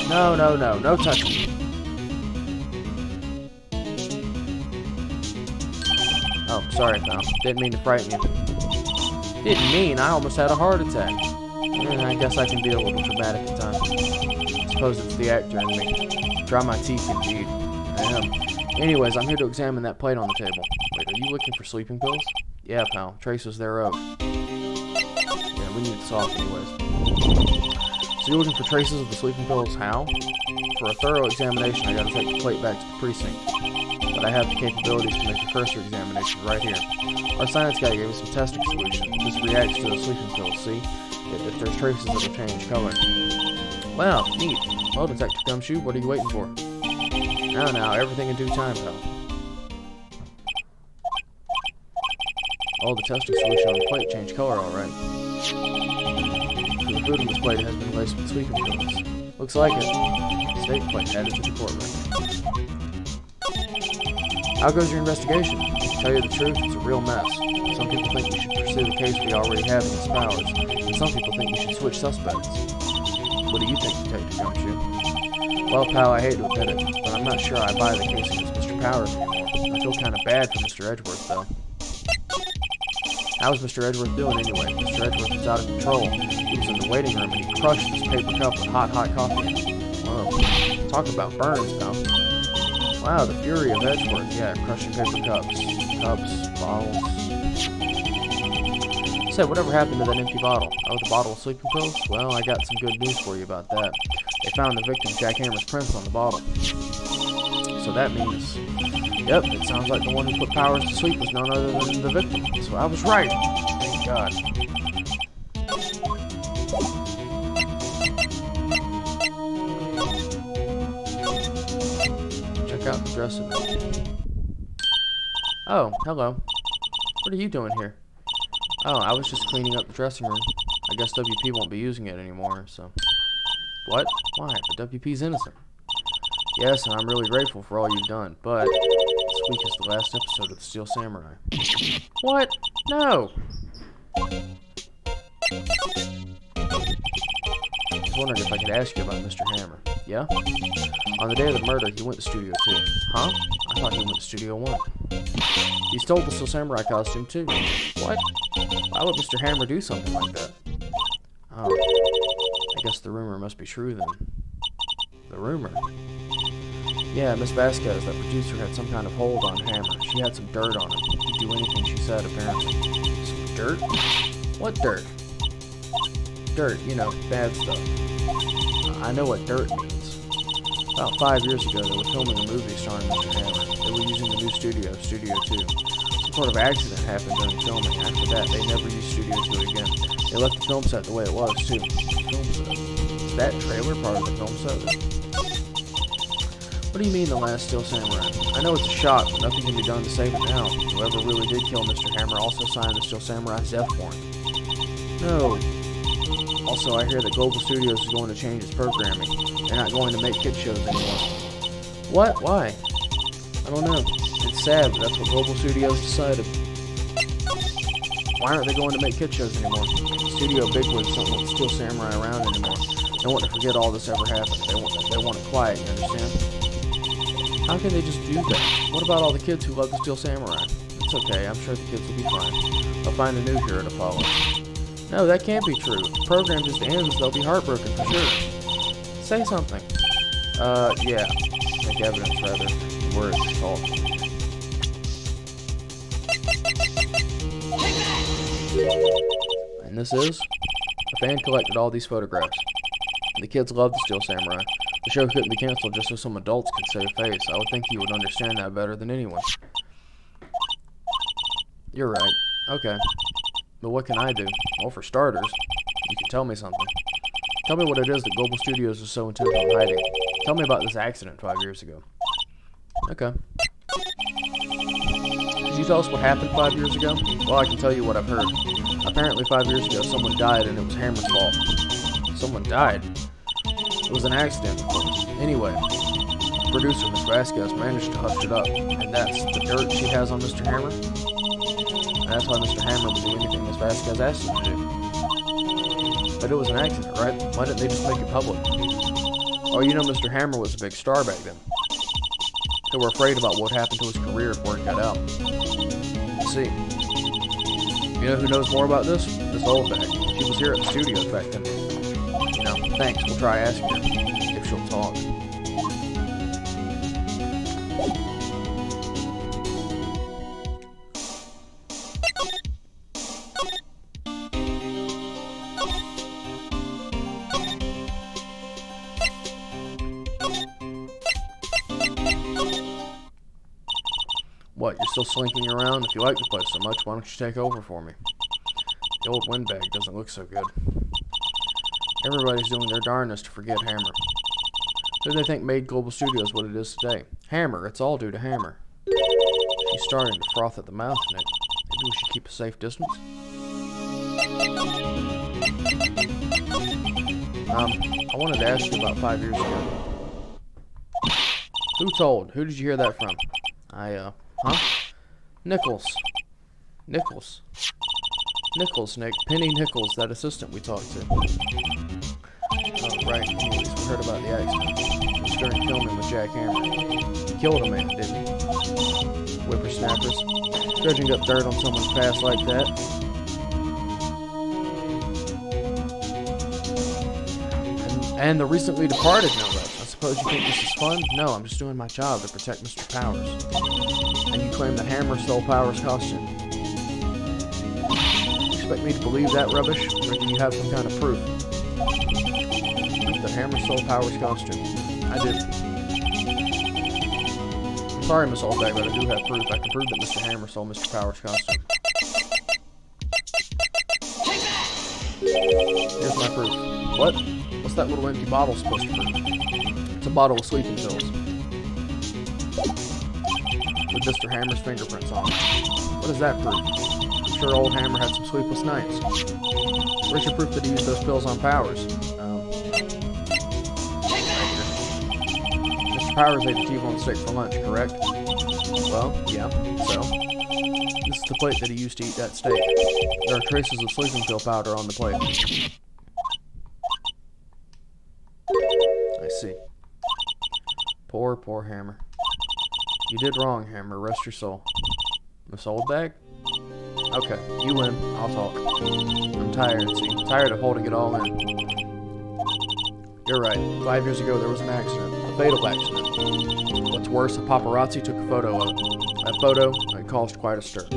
around. No touching. Sorry, pal. Didn't mean to frighten you. Didn't mean I almost had a heart attack. I guess I can be a little dramatic at times. Suppose it's the actor in me. Dry my teeth, indeed. I am. Anyways, I'm here to examine that plate on the table. Wait, are you looking for sleeping pills? Yeah, pal. Traces thereof. Yeah, we need to talk anyways. So you're looking for traces of the sleeping pills? How? For a thorough examination, I gotta take the plate back to the precinct. But I have the capabilities to make a cursory examination right here. Our science guy gave us some testing solution. This reacts to the sleeping pills, see? If there's traces, it'll change color. Wow, neat. Well, Detective Gumshoe, what are you waiting for? Now, everything in due time, pal. Oh, the testing solution on the plate changed color, alright. So the food on this plate has been laced with sleeping pills. Looks like it. State plate added to the courtroom. How goes your investigation? To tell you the truth, it's a real mess. Some people think we should pursue the case we already have against Powers, and some people think we should switch suspects. What do you think, Detective Gumshoe? Well, pal, I hate to admit it, but I'm not sure I buy the case against Mr. Powers anymore. I feel kind of bad for Mr. Edgeworth, though. How's Mr. Edgeworth doing anyway? Mr. Edgeworth is out of control. He was in the waiting room and he crushed this paper cup with hot coffee in it. Whoa. Talk about burns, pal. Wow, the fury of Edgeworth. Yeah, crushing paper cups. Cups, bottles. Say, whatever happened to that empty bottle? Oh, the bottle of sleeping pills? Well, I got some good news for you about that. They found the victim Jack Hammer's prints on the bottle. So that means... Yep, it sounds like the one who put Powers to sleep was none other than the victim. So I was right. Thank God. Check out the dress of it. Oh, hello. What are you doing here? Oh, I was just cleaning up the dressing room. I guess WP won't be using it anymore, so... What? Why? But WP's innocent. Yes, and I'm really grateful for all you've done, but... This week is the last episode of The Steel Samurai. What? No! I was wondering if I could ask you about Mr. Hammer. Yeah? On the day of the murder, he went to Studio 2. Huh? I thought he went to Studio 1. He stole the Steel Samurai costume, too. What? Why would Mr. Hammer do something like that? Oh. I guess the rumor must be true, then. The rumor? Yeah, Miss Vasquez, that producer, had some kind of hold on Hammer. She had some dirt on him. He'd do anything she said, apparently. Some dirt? What dirt? Dirt, you know, bad stuff. I know what dirt means. About 5 years ago, they were filming a movie starring Mr. Hammer. They were using the new studio, Studio 2. Some sort of accident happened during filming. After that, they never used Studio 2 again. They left the film set the way it was, too. Film set? Is that trailer part of the film set? What do you mean, the last Steel Samurai? I know it's a shock, but nothing can be done to save it now. Whoever really did kill Mr. Hammer also signed the Steel Samurai's death warrant. No. Also, I hear that Global Studios is going to change its programming. They're not going to make kid shows anymore. What? Why? I don't know. It's sad, but that's what Global Studios decided. Why aren't they going to make kid shows anymore? Studio bigwigs don't want Steel Samurai around anymore. They want to forget all this ever happened. They want it quiet, you understand? How can they just do that? What about all the kids who love the Steel Samurai? It's okay, I'm sure the kids will be fine. They'll find a new hero to follow. No, that can't be true. If the program just ends, they'll be heartbroken for sure. Say something. Yeah. Make evidence, rather. Words, talk. And this is? A fan collected all these photographs. The kids love the Steel Samurai. The show couldn't be canceled just so some adults could save face. I would think you would understand that better than anyone. You're right. Okay. But what can I do? Well, for starters, you can tell me something. Tell me what it is that Global Studios is so intent on hiding. Tell me about this accident 5 years ago. Okay. Could you tell us what happened 5 years ago? Well, I can tell you what I've heard. Apparently 5 years ago, someone died and it was Hammer's fault. Someone died? It was an accident, of course. Anyway, the producer, Miss Vasquez, managed to hush it up. And that's the dirt she has on Mr. Hammer? And that's why Mr. Hammer would do anything Miss Vasquez asked him to do. But it was an accident, right? Why didn't they just make it public? Oh, you know Mr. Hammer was a big star back then. They were afraid about what happened to his career if word got out. See, see. You know who knows more about this? This old bag. She was here at the studios back then. You know, thanks. We'll try asking her if she'll talk. What, you're still slinking around? If you like the place so much, why don't you take over for me? The old windbag doesn't look so good. Everybody's doing their darndest to forget Hammer. Who do they think made Global Studios what it is today? Hammer. It's all due to Hammer. She's starting to froth at the mouth, Nick. Maybe we should keep a safe distance? I wanted to ask you about 5 years ago. Who told? Who did you hear that from? Huh? Nichols, Nick. Penny Nichols, that assistant we talked to. Oh, right. Anyways, we heard about the accident. It was during filming with Jack Hammer. He killed a man, didn't he? Whippersnappers. Dredging up dirt on someone's past like that. And the recently departed, no less. I suppose you think this is fun? No, I'm just doing my job to protect Mr. Powers. And you claim that Hammer stole Powers' costume. You expect me to believe that rubbish, or do you have some kind of proof? That Hammer stole Powers' costume. I did. I'm sorry, Miss Oldbag, but I do have proof. I can prove that Mr. Hammer stole Mr. Powers' costume. Here's my proof. What? What's that little empty bottle supposed to prove? It's a bottle of sleeping pills. With Mr. Hammer's fingerprints on it. What does that prove? I'm sure old Hammer had some sleepless nights. Where's your proof that he used those pills on Powers? Mr. Powers ate the T-bone steak for lunch, correct? Well, yeah, so. This is the plate that he used to eat that steak. There are traces of sleeping pill powder on the plate. I see. Poor Hammer. You did wrong, Hammer. Rest your soul. Miss Oldbag? Okay, you win. I'll talk. I'm tired, see? Tired of holding it all in. You're right. 5 years ago, there was an accident. A fatal accident. What's worse, a paparazzi took a photo of it. That photo, it caused quite a stir.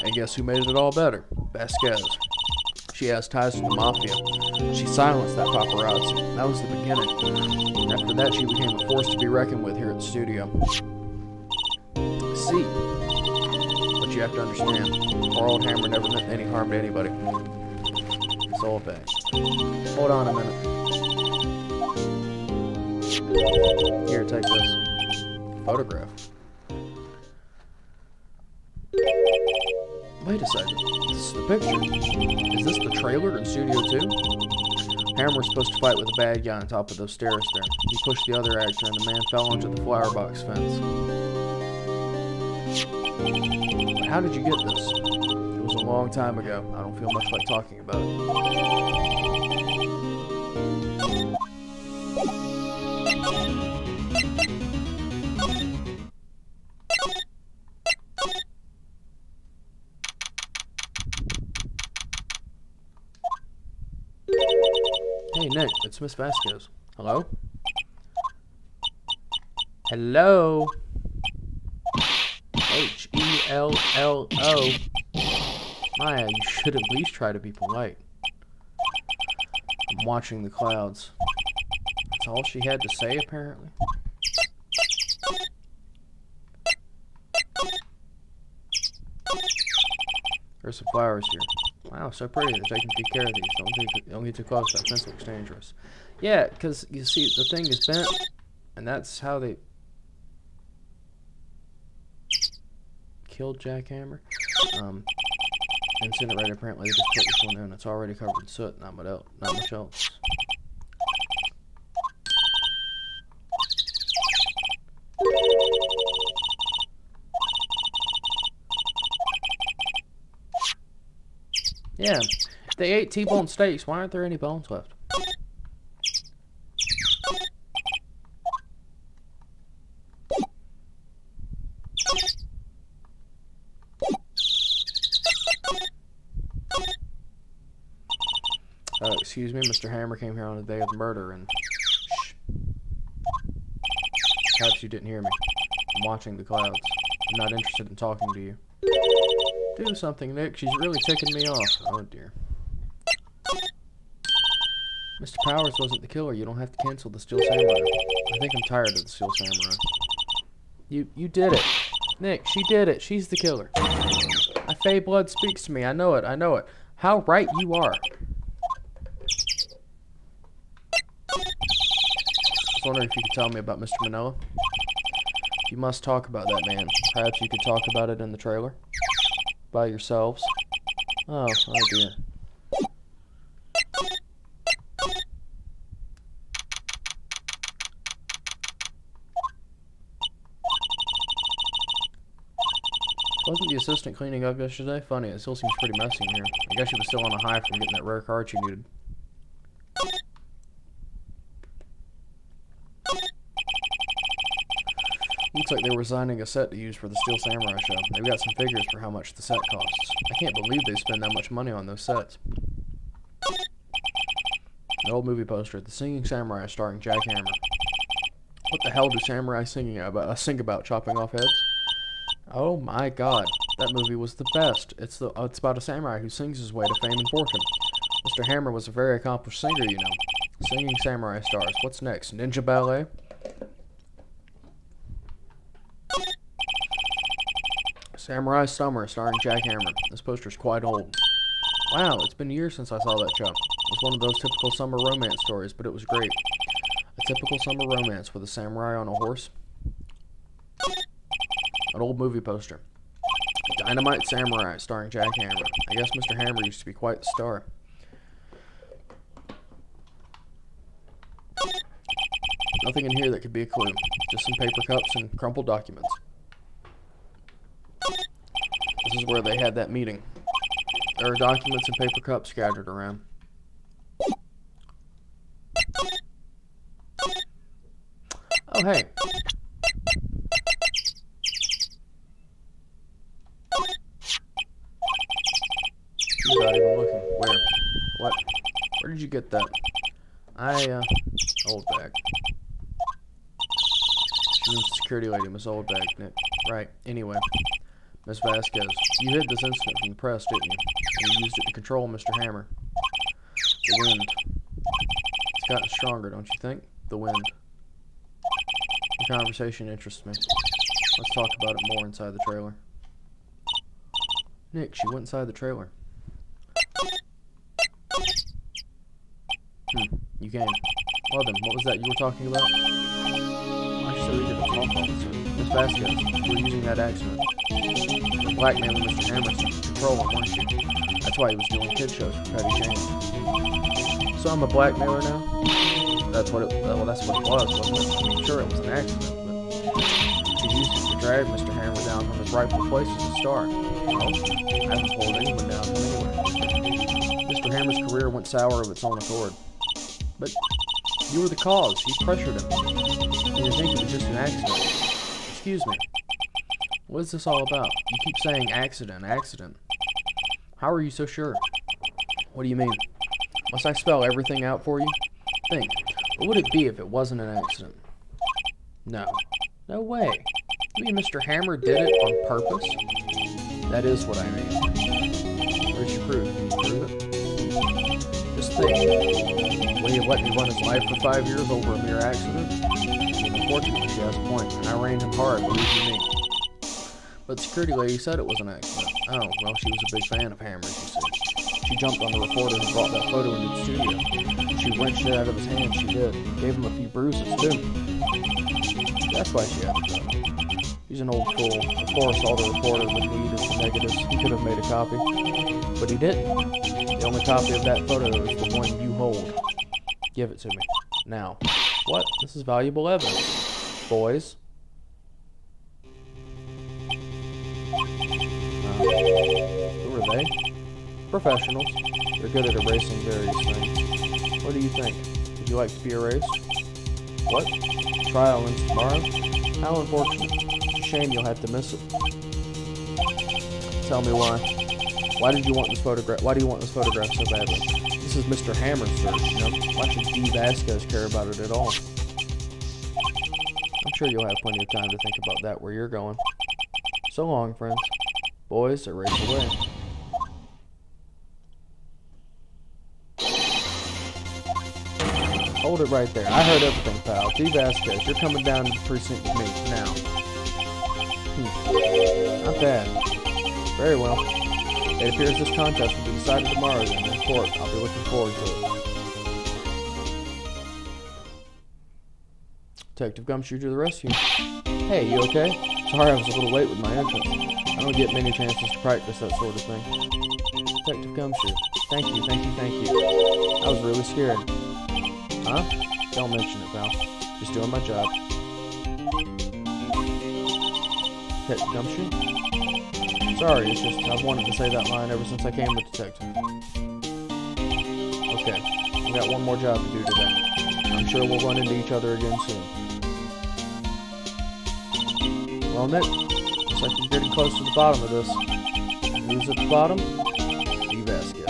And guess who made it all better? Vasquez. She has ties to the Mafia. She silenced that paparazzi. That was the beginning. After that, she became a force to be reckoned with here at the studio. See. But you have to understand, poor old Hammer never meant any harm to anybody. It's all bad. Hold on a minute. Here, take this. Photograph. Wait a second. This is the picture. Is this the trailer in Studio 2? Hammer was supposed to fight with a bad guy on top of those stairs there. He pushed the other actor and the man fell onto the flower box fence. But how did you get this? It was a long time ago. I don't feel much like talking about it. Hey, Nick, it's Miss Vasquez. Hello? Hello? H-E-L-L-O. Maya, you should at least try to be polite. I'm watching the clouds. That's all she had to say, apparently. There's some flowers here. Wow, so pretty. They're taking good care of these. Don't get too close. That fence looks dangerous. Yeah, because, you see, the thing is bent, and that's how they killed Jack Hammer. Incinerator, apparently they just put this one in. It's already covered in soot. Not much else. Yeah. They ate T-bone steaks. Why aren't there any bones left? Excuse me, Mr. Hammer came here on the day of the murder and... Shh. Perhaps you didn't hear me. I'm watching the clouds. I'm not interested in talking to you. Do something, Nick. She's really ticking me off. Oh, dear. Mr. Powers wasn't the killer. You don't have to cancel the Steel Samurai. I think I'm tired of the Steel Samurai. You did it. Nick, she did it. She's the killer. My Fey blood speaks to me. I know it. I know it. How right you are. I was wondering if you could tell me about Mr. Manila. You must talk about that man. Perhaps you could talk about it in the trailer? By yourselves? Oh dear. Wasn't the assistant cleaning up yesterday? Funny, it still seems pretty messy in here. I guess she was still on a high from getting that rare card she needed. Looks like they were designing a set to use for the Steel Samurai show. They've got some figures for how much the set costs. I can't believe they spend that much money on those sets. An old movie poster, The Singing Samurai starring Jack Hammer. What the hell do samurai sing about chopping off heads? Oh my god, that movie was the best. It's about a samurai who sings his way to fame and fortune. Mr. Hammer was a very accomplished singer, you know. Singing samurai stars. What's next? Ninja ballet? Samurai Summer starring Jack Hammer. This poster's quite old. Wow, it's been years since I saw that show. It was one of those typical summer romance stories, but it was great. A typical summer romance with a samurai on a horse. An old movie poster. Dynamite Samurai starring Jack Hammer. I guess Mr. Hammer used to be quite the star. Nothing in here that could be a clue. Just some paper cups and crumpled documents. This is where they had that meeting. There are documents and paper cups scattered around. Oh, hey. She's not even looking. Where? What? Where did you get that? Old bag. She means security lady, Miss Old Bag, Nick. Right. Anyway. Miss Vasquez, you hid this incident from the press, didn't you? And you used it to control Mr. Hammer. The wind. It's gotten stronger, don't you think? The wind. The conversation interests me. Let's talk about it more inside the trailer. Nick, she went inside the trailer. You came. Well then, what was that you were talking about? I said we did a talk officer. Miss Vasquez, you were using that accident. The blackmailing Mr. Hammer to control him, weren't you? That's why he was doing kid shows for petty change. So I'm a blackmailer now? That's what it was, wasn't it? I mean, sure, it was an accident, but she used it to drag Mr. Hammer down from his rightful place as a star. Well, I haven't pulled anyone down from anywhere. Mr. Hammer's career went sour of its own accord. But you were the cause. You pressured him. You didn't think it was just an accident. Excuse me. What is this all about? You keep saying accident, accident. How are you so sure? What do you mean? Must I spell everything out for you? Think. What would it be if it wasn't an accident? No. No way. You mean Mr. Hammer did it on purpose? That is what I mean. Where's your proof? Can you prove it? Just think. Will you let me run his life for 5 years over a mere accident? Unfortunately, she has a point, and I ran him hard, believe you me. But the security lady said it was an accident. Oh, well, she was a big fan of Hammer's, you see. She jumped on the reporter who brought that photo into the studio. She wrenched it out of his hand, she did. Gave him a few bruises, too. That's why she had the photo. He's an old fool. Of course, all the reporter would need is the negatives. He could have made a copy. But he didn't. The only copy of that photo is the one you hold. Give it to me. Now. What? This is valuable evidence. Boys. Who are they? Professionals. They're good at erasing various things. What do you think? Would you like to be erased? What? Trial ends tomorrow? How unfortunate. It's a shame you'll have to miss it. Tell me why. Why did you want this photograph? Why do you want this photograph so badly? This is Mr. Hammer's search, you know? Why should D. Vasquez care about it at all? I'm sure you'll have plenty of time to think about that where you're going. So long, friends. Boys, erase away. Hold it right there. I heard everything, pal. D. Vasquez, you're coming down to the precinct with me now. Not bad. Very well. It appears this contest will be decided tomorrow then in court. I'll be looking forward to it. Detective Gumshoe to the rescue. Hey, you okay? Sorry I was a little late with my entrance. I don't get many chances to practice that sort of thing. Detective Gumshoe. Thank you. I was really scared. Huh? Don't mention it, pal. Just doing my job. Detective Gumshoe? Sorry, it's just I've wanted to say that line ever since I came to detective. Okay, we got one more job to do today. I'm sure we'll run into each other again soon. Well, Nick, looks like you're getting close to the bottom of this. Who's at the bottom? D. Vasquez.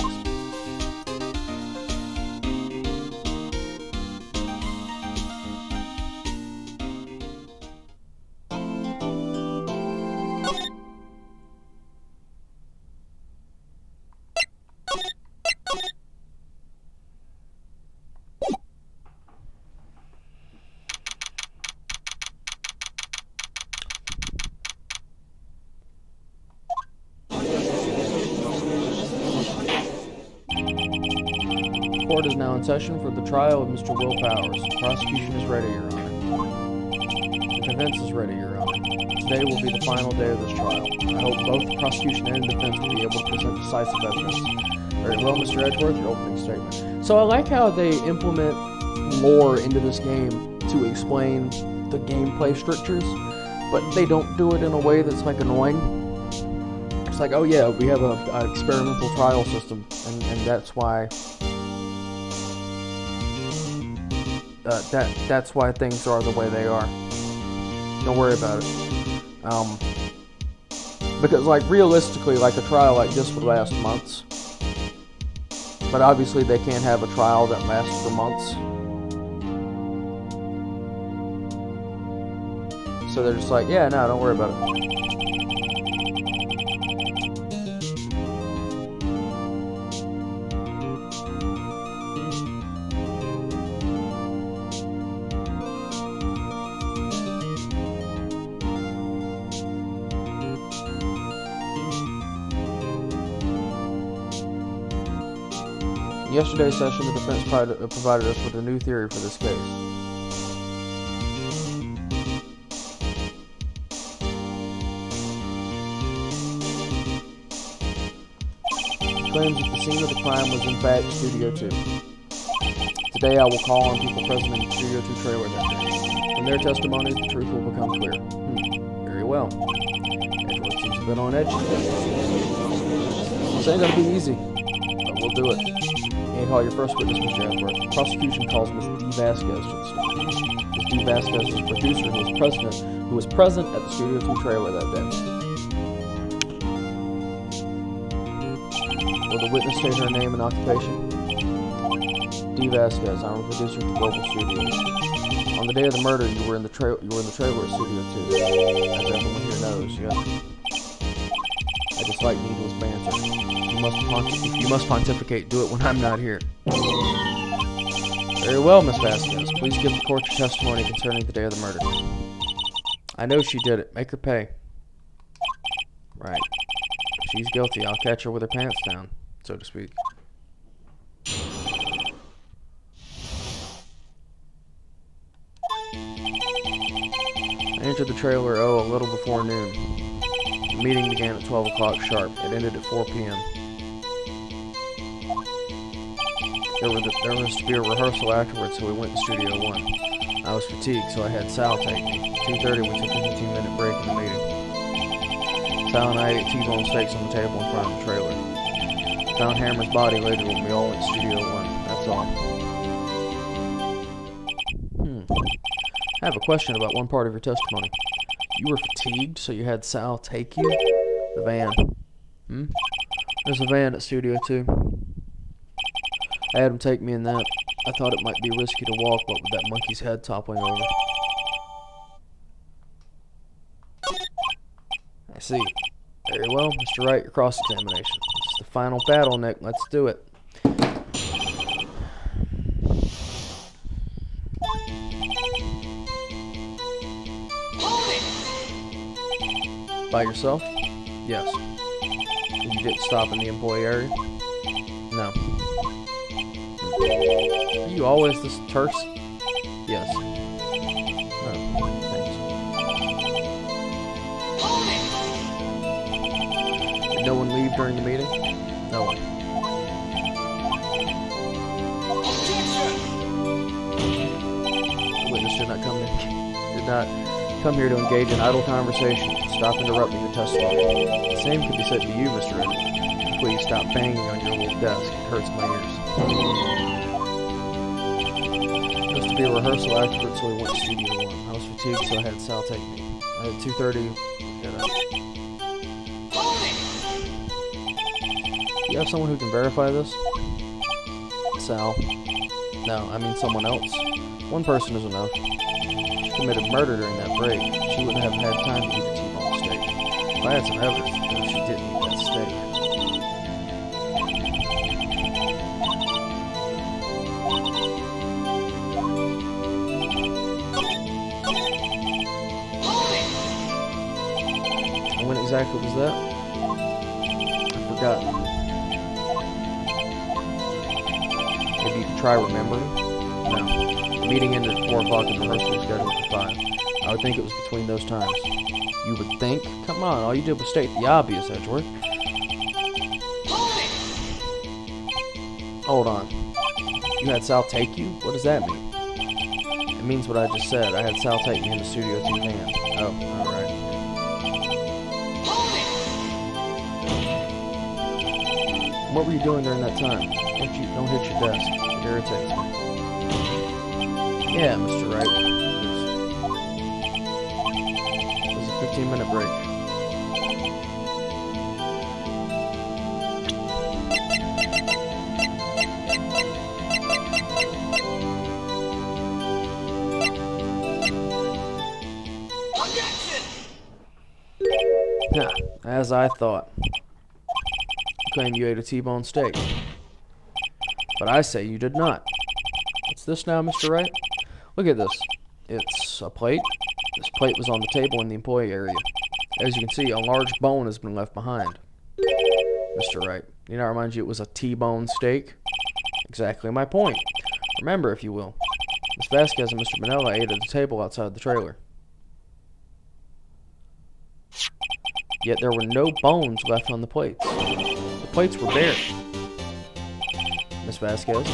Court is now in session for the trial of Mr. Will Powers. The prosecution is ready, Your Honor. The defense is ready, Your Honor. Today will be the final day of this trial. I hope both the prosecution and defense will be able to present decisive evidence. Very well, Mr. Edgeworth, your opening statement. So I like how they implement lore into this game to explain the gameplay strictures, but they don't do it in a way that's like annoying. It's like, oh yeah, we have an experimental trial system, and that's why that's why things are the way they are. Don't worry about it. Because like realistically, like a trial like this would last months. But obviously they can't have a trial that lasts for months. So they're just like, yeah, no, don't worry about it. In yesterday's session, the defense provided us with a new theory for this case. It claims that the scene of the crime was in fact Studio 2. Today I will call on people present in the Studio 2 trailer that day. From their testimonies, the truth will become clear. Very well. Edgeworth seems a bit on edge today. This ain't gonna be easy, but we'll do it. You call your first witness, Mr. Edgeworth. The prosecution calls Ms. D. Vasquez to the stand. Ms. D. Vasquez is a producer who was present at the Studio 2 trailer that day. Will the witness state her name and occupation? D. Vasquez, I'm a producer at the Global Studios. On the day of the murder, you were in the trailer at Studio 2, as everyone here knows, yes? I dislike needless banter. If you must pontificate, do it when I'm not here. Very well, Miss Vasquez. Please give the court your testimony concerning the day of the murder. I know she did it. Make her pay. Right. If she's guilty, I'll catch her with her pants down, so to speak. I entered the trailer, a little before noon. The meeting began at 12 o'clock sharp. It ended at 4 p.m. There was to be a rehearsal afterwards, so we went to Studio 1. I was fatigued, so I had Sal take me. 2:30, we took a 15-minute break in the meeting. Sal and I ate T-bone steaks on the table in front of the trailer. found Hammer's body later when we all went to Studio 1. That's all. I have a question about one part of your testimony. You were fatigued, so you had Sal take you? The van. There's a van at Studio 2. I had him take me in that. I thought it might be risky to walk, what with that monkey's head toppling over. I see. Very well, Mr. Wright, your cross-examination. This is the final battle, Nick. Let's do it. By yourself? Yes. You didn't stop in the employee area? No. Are you always this terse? Yes. Oh, thanks. Did no one leave during the meeting? No one. The witness did not come here to engage in idle conversation. Stop interrupting your testimony. The same could be said to you, Mr. Edwards. Please stop banging on your little desk. It hurts my ears. It was to be a rehearsal afterwards, so we went to Studio 1. I was fatigued, so I had Sal take me. At 2:30, get up. Do you have someone who can verify this? Sal. No, I mean someone else. One person is enough. She committed murder during that break. She wouldn't have had time to eat a T-bone steak. If I had some evidence, then she didn't eat that steak. And when exactly was that? I've forgotten. Maybe you can try remembering? No. The meeting ended at 4 o'clock and the rehearsal was scheduled for 5. I would think it was between those times. You would think? Come on, all you did was state the obvious, Edgeworth. Hold on. You had Sal take you? What does that mean? It means what I just said. I had Sal take me in the Studio 2 van. Oh, alright. What were you doing during that time? Don't hit your desk. It irritates me. Yeah, Mr. Wright. It was a 15-minute break. Yeah, as I thought. You claim you ate a T-bone steak. But I say you did not. What's this now, Mr. Wright? Look at this. It's a plate. This plate was on the table in the employee area. As you can see, a large bone has been left behind. Mr. Wright, did not remind you it was a T-bone steak? Exactly my point. Remember, if you will. Miss Vasquez and Mr. Manella ate at the table outside the trailer. Yet there were no bones left on the plates. The plates were bare. Miss Vasquez?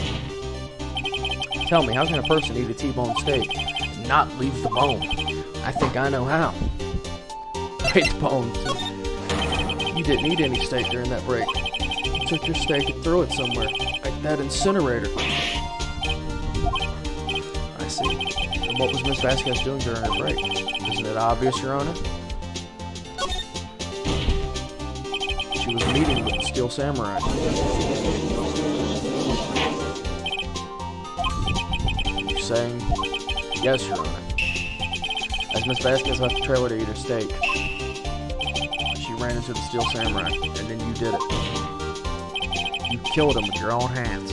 Tell me, how can a person eat a T-bone steak and not leave the bone? I think I know how. Wait, the bone. You didn't eat any steak during that break. You took your steak and threw it somewhere, like that incinerator. I see. And what was Miss Vasquez doing during her break? Isn't it obvious, Your Honor? She was meeting with the Steel Samurai. You're saying, yes, Your Honor. As Miss Vasquez left the trailer to eat her steak, she ran into the Steel Samurai, and then you did it. You killed him with your own hands.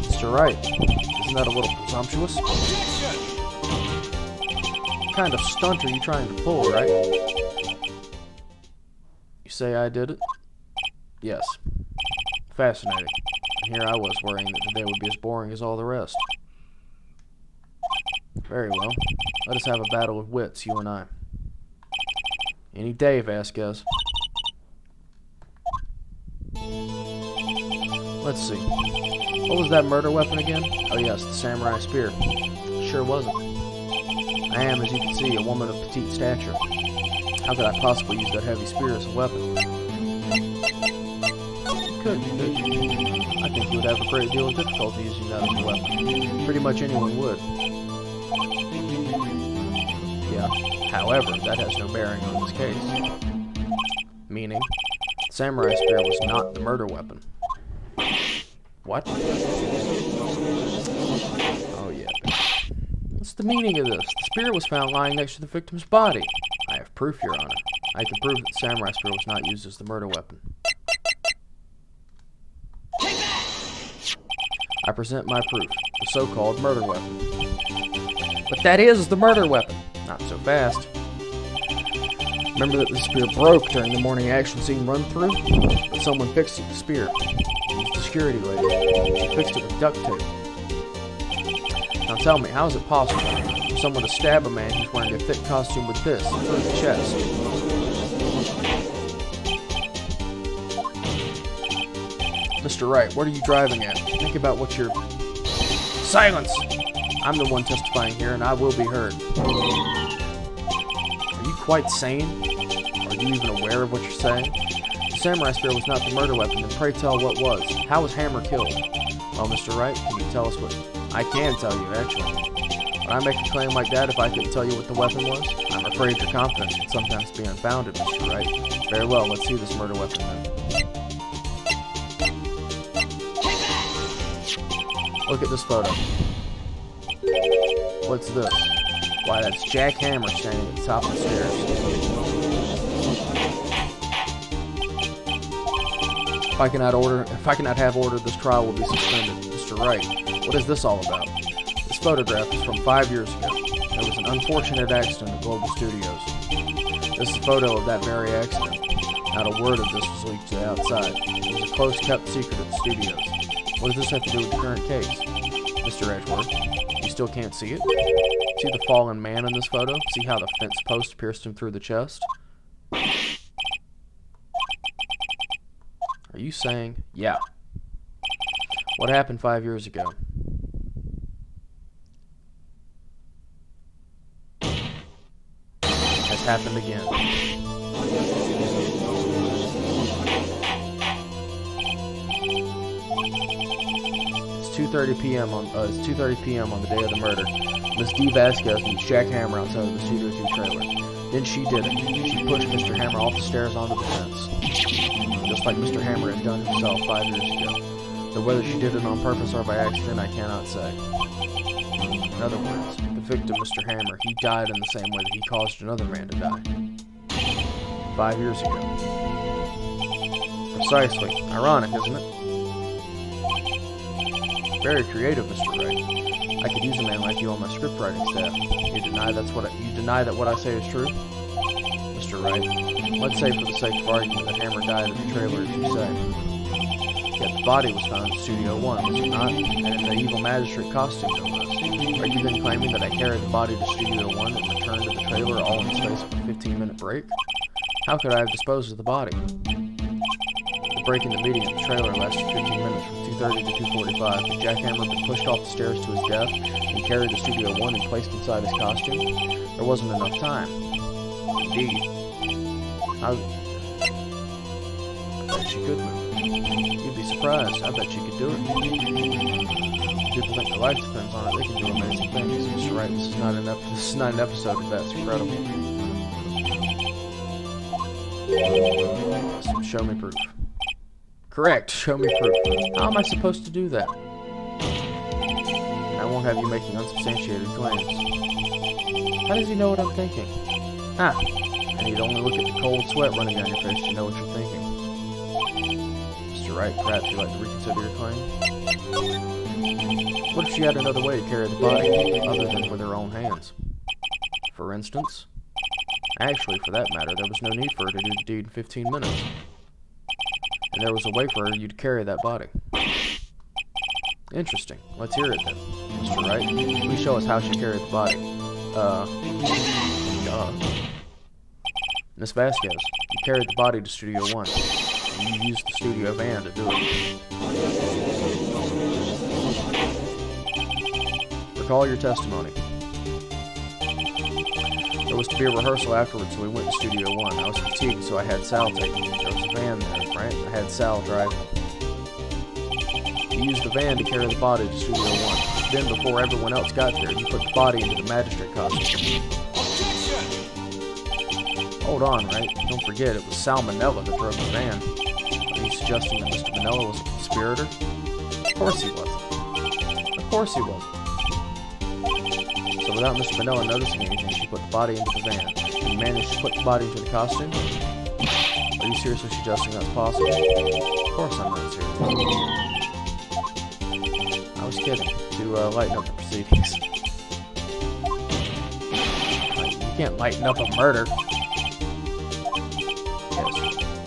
Mr. Wright, isn't that a little presumptuous? What kind of stunt are you trying to pull, right? You say I did it? Yes. Fascinating. And here I was worrying that today would be as boring as all the rest. Very well. Let us have a battle of wits, you and I. Any day, Vasquez. Let's see. What was that murder weapon again? Oh yes, the samurai spear. Sure wasn't. I am, as you can see, a woman of petite stature. How could I possibly use that heavy spear as a weapon? Couldn't you? I think you would have a great deal of difficulty using that as a weapon. Pretty much anyone would. Yeah. However, that has no bearing on this case. Meaning, the samurai spear was not the murder weapon. What? Oh yeah. What's the meaning of this? The spear was found lying next to the victim's body. I have proof, Your Honor. I can prove that the samurai spear was not used as the murder weapon. I present my proof, the so-called murder weapon. But that is the murder weapon. Not so fast. Remember that the spear broke during the morning action scene run-through? But someone fixed it with the spear. It was the security lady. She fixed it with duct tape. Now tell me, how is it possible for someone to stab a man who's wearing a thick costume with this through the chest? Mr. Wright, what are you driving at? Think about what you're... Silence! I'm the one testifying here, and I will be heard. Are you quite sane? Are you even aware of what you're saying? The samurai spear was not the murder weapon, then pray tell what was. How was Hammer killed? Well, Mr. Wright, can you tell us what... I can tell you, actually. When I make a claim like that, if I couldn't tell you what the weapon was, I'm afraid your confidence can sometimes be unfounded, Mr. Wright. Very well, let's see this murder weapon then. Look at this photo. What's this? Why, that's Jack Hammer standing at the top of the stairs. If I cannot have order, this trial will be suspended. Mr. Wright, what is this all about? This photograph is from 5 years ago. There was an unfortunate accident at Global Studios. This is a photo of that very accident. Not a word of this was leaked to the outside. It was a close-kept secret at the studios. What does this have to do with the current case? Mr. Edgeworth, you still can't see it? See the fallen man in this photo? See how the fence post pierced him through the chest? Are you saying? Yeah. What happened 5 years ago? Has happened again. It's 2:30 p.m. on the day of the murder. Miss D. Vasquez meets Jack Hammer outside of the Studio 2 trailer. Then she did it. She pushed Mr. Hammer off the stairs onto the fence. Just like Mr. Hammer had done himself 5 years ago. Though whether she did it on purpose or by accident, I cannot say. In other words, the victim, Mr. Hammer, he died in the same way that he caused another man to die. 5 years ago. Precisely. Ironic, isn't it? Very creative, Mr. Wright. I could use a man like you on my script writing staff. You deny that what I say is true? Mr. Wright, let's say for the sake of argument that Hammer died at the trailer, as you say. Yet the body was found in Studio 1, was it not? And in the evil magistrate costume, no less. Are you then claiming that I carried the body to Studio 1 and returned to the trailer all in the space of a 15-minute break? How could I have disposed of the body? The break in the meeting at the trailer lasted 15 minutes from 2:30 to 2:45. Had Jack Hammer been pushed off the stairs to his death and carried to Studio 1 and placed inside his costume? There wasn't enough time. Indeed. I bet she could move. You'd be surprised. I bet she could do it. People think their life depends on it. They can do amazing things. Mr. Wright, this is not an episode of That's Incredible. Show me proof. Correct. Show me proof. How am I supposed to do that? I won't have you making unsubstantiated claims. How does he know what I'm thinking? Ah. And you'd only look at the cold sweat running down your face to know what you're thinking. Mr. Wright, perhaps you'd like to reconsider your claim? What if she had another way to carry the body, other than with her own hands? For instance? Actually, for that matter, there was no need for her to do the deed in 15 minutes. And there was a way for you to carry that body. Interesting. Let's hear it then. Mr. Wright, please show us how she carried the body. Miss Vasquez, you carried the body to Studio 1. And you used the studio van to do it. Recall your testimony. There was to be a rehearsal afterwards, so we went to Studio 1. I was fatigued, so I had Sal take me. There was a van there, right? I had Sal drive me. He used the van to carry the body to Studio 1. Then, before everyone else got there, he put the body into the magistrate costume. Hold on, right? Don't forget, it was Salmonella that drove the van. Are you suggesting that Mr. Manella was a conspirator? Of course he wasn't. Of course he wasn't. So without Mr. Manella noticing anything, she put the body into the van. And you managed to put the body into the costume? Are you seriously suggesting that's possible? Of course I'm not serious. I was kidding, to lighten up the proceedings. You can't lighten up a murder. Yes.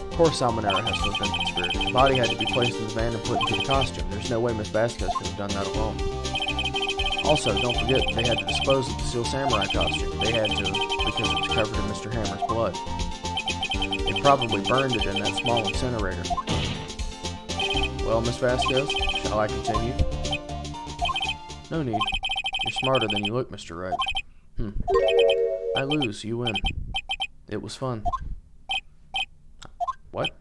Of course Salmonella has to have been conspirator. The body had to be placed in the van and put into the costume. There's no way Miss Vasquez could have done that alone. Also, don't forget, they had to dispose of the Steel Samurai costume. They had to, because it was covered in Mr. Hammer's blood. They probably burned it in that small incinerator. Well, Miss Vasquez, shall I continue? No need. You're smarter than you look, Mr. Wright. I lose, you win. It was fun. What?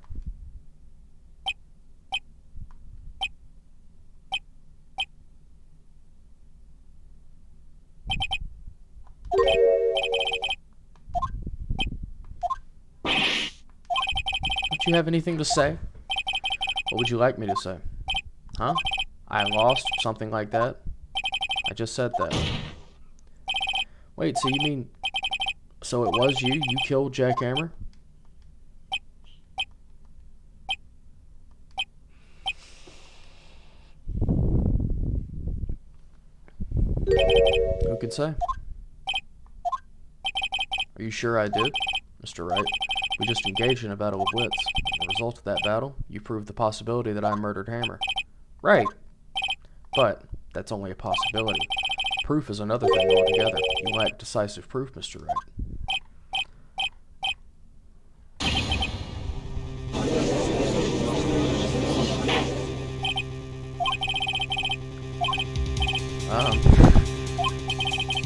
Don't you have anything to say? What would you like me to say? Huh? I lost? Something like that? I just said that. Wait, so you mean... So it was you? You killed Jack Hammer? Who could say? Are you sure I did, Mr. Wright? We just engaged in a battle of wits. As a result of that battle, you proved the possibility that I murdered Hammer. Right. But that's only a possibility. Proof is another thing altogether. You lack decisive proof, Mr. Wright.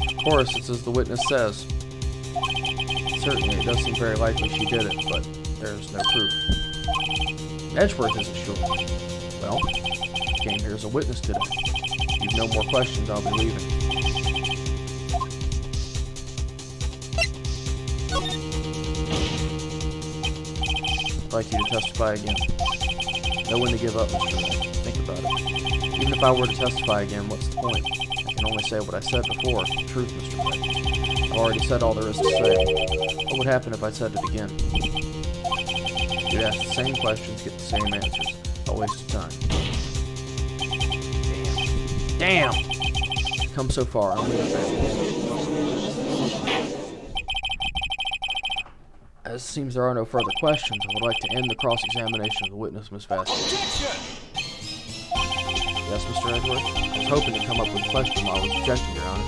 Of course, it's as the witness says. Certainly, it does seem very likely she did it, but there's no proof. Edgeworth isn't sure. Well, he came here as a witness today. If you've no more questions, I'll be leaving. I'd like you to testify again. Know when to give up, Mr. Wright. Think about it. Even if I were to testify again, what's the point? I can only say what I said before. The truth, Mr. Wright. I've already said all there is to say. What would happen if I said it again? You'd ask the same questions, get the same answers. A waste of time. Damn! Come so far, only the As it seems there are no further questions, I would like to end the cross-examination of the witness, Miss Vasquez. Yes, Mr. Edgeworth? I was hoping to come up with a question while I was objecting, Your Honor.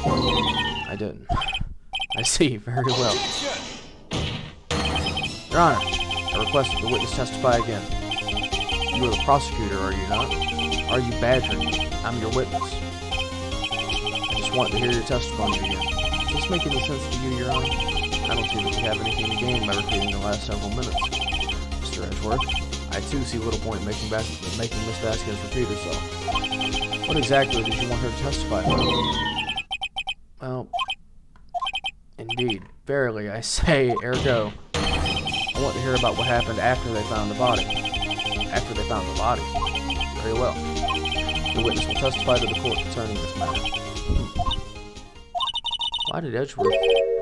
I didn't. I see, very well. Your Honor, I request that the witness testify again. You are the prosecutor, are you not? Are you badgering me? I'm your witness. I just want to hear your testimony again. Does this make any sense to you, Your Honor? I don't see that we have anything to gain by repeating the last several minutes. Mr. Edgeworth, I too see little point in making Miss Vasquez repeat herself. What exactly did you want her to testify about? Well, indeed, verily I say, ergo. I want to hear about what happened after they found the body. After they found the body? Very well. The witness will testify to the court concerning this matter. Why did Edgeworth?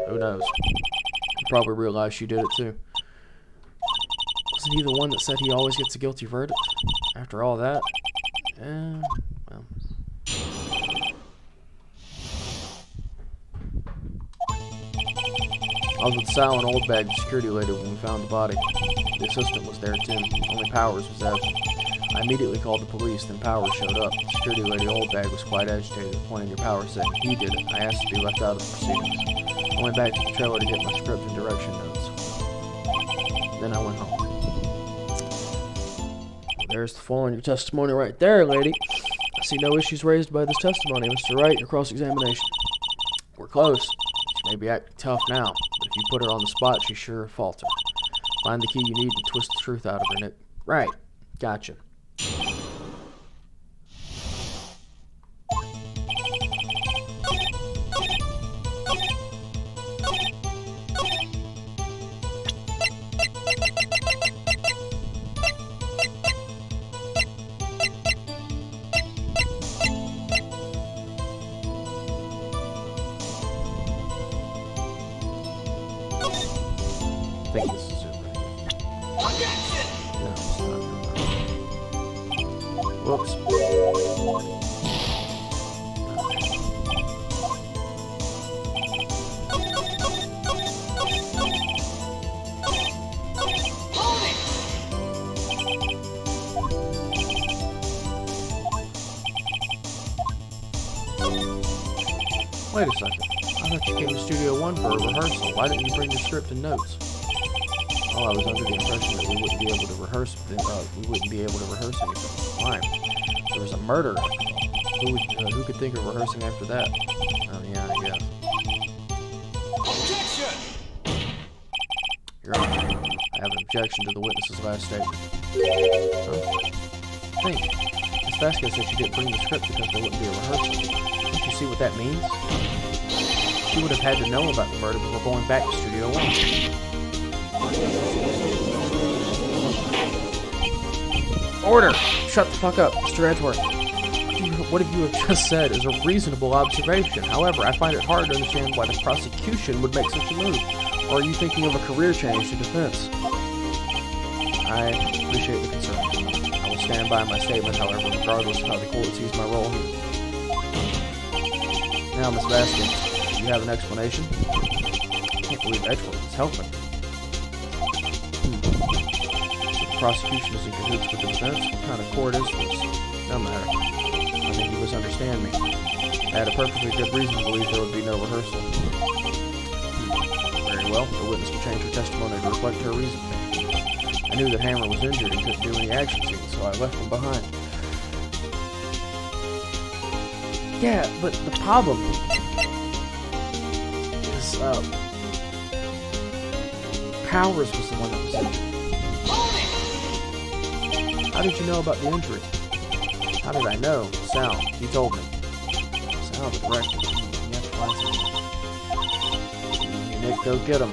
Who knows? You probably realized she did it too. Wasn't he the one that said he always gets a guilty verdict? After all that? Well. I was with Sal and Oldbag, the security lady, when we found the body. The assistant was there too. Only Powers was absent. I immediately called the police, then Powers showed up. Security lady Oldbag was quite agitated, pointing to Powers, saying he did it. I asked to be left out of the proceedings. I went back to the trailer to get my script and direction notes. Then I went home. There's the flaw in your testimony right there, lady. I see no issues raised by this testimony, Mr. Wright. Your cross-examination. We're close. She may be acting tough now, but If you put her on the spot, she's sure to falter. Find the key you need and twist the truth out of her, Nick. Right. Gotcha. I think this is it right here. No, it's not. Whoops. Wait a second. I thought you came to Studio One for a rehearsal. Why didn't you bring the script and notes? Oh, I was under the impression that we wouldn't be able to rehearse. Anything. Why? There was a murder. Who could think of rehearsing after that? Oh yeah, I guess. Objection! Your Honor, I have an objection to the witness's last statement. Think. Miss Vasquez said she didn't bring the script because there wouldn't be a rehearsal. Don't you see what that means? She would have had to know about the murder before going back to Studio One. Order! Shut the fuck up, Mr. Edgeworth. What you have just said is a reasonable observation. However, I find it hard to understand why the prosecution would make such a move. Or are you thinking of a career change to defense? I appreciate the concern. I will stand by my statement, however, regardless of how the court sees my role here. Now, Miss Vasquez, do you have an explanation? I can't believe Edgeworth is helping. The prosecution is in cahoots with the defense. What kind of court is this? No matter. I think you misunderstand me. I had a perfectly good reason to believe there would be no rehearsal. Very well. The witness will change her testimony to reflect her reasoning. I knew that Hammer was injured and couldn't do any action scenes, so I left him behind. Yeah, but the problem is, Powers was the one that was injured. How did you know about the injury? How did I know? Sal, he told me. Sal, the director. You have to find someone. Nick, go get him.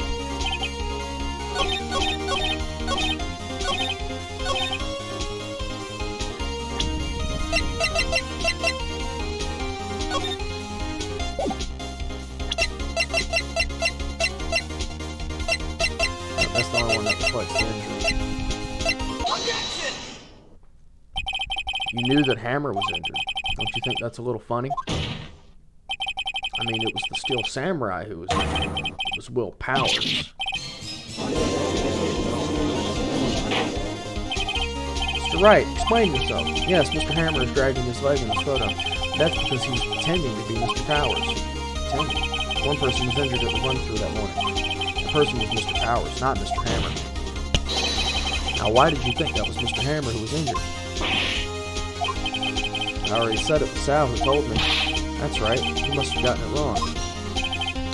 That's the only one that reflects the injury. You knew that Hammer was injured. Don't you think that's a little funny? I mean, it was the Steel Samurai who was injured. It was Will Powers. Mr. Wright, explain yourself. Yes, Mr. Hammer is dragging his leg in this photo. That's because he was pretending to be Mr. Powers. Pretending. One person was injured at the run-through that morning. The person was Mr. Powers, not Mr. Hammer. Now, why did you think that was Mr. Hammer who was injured? I already said it was Sal who told me. That's right, you must have gotten it wrong.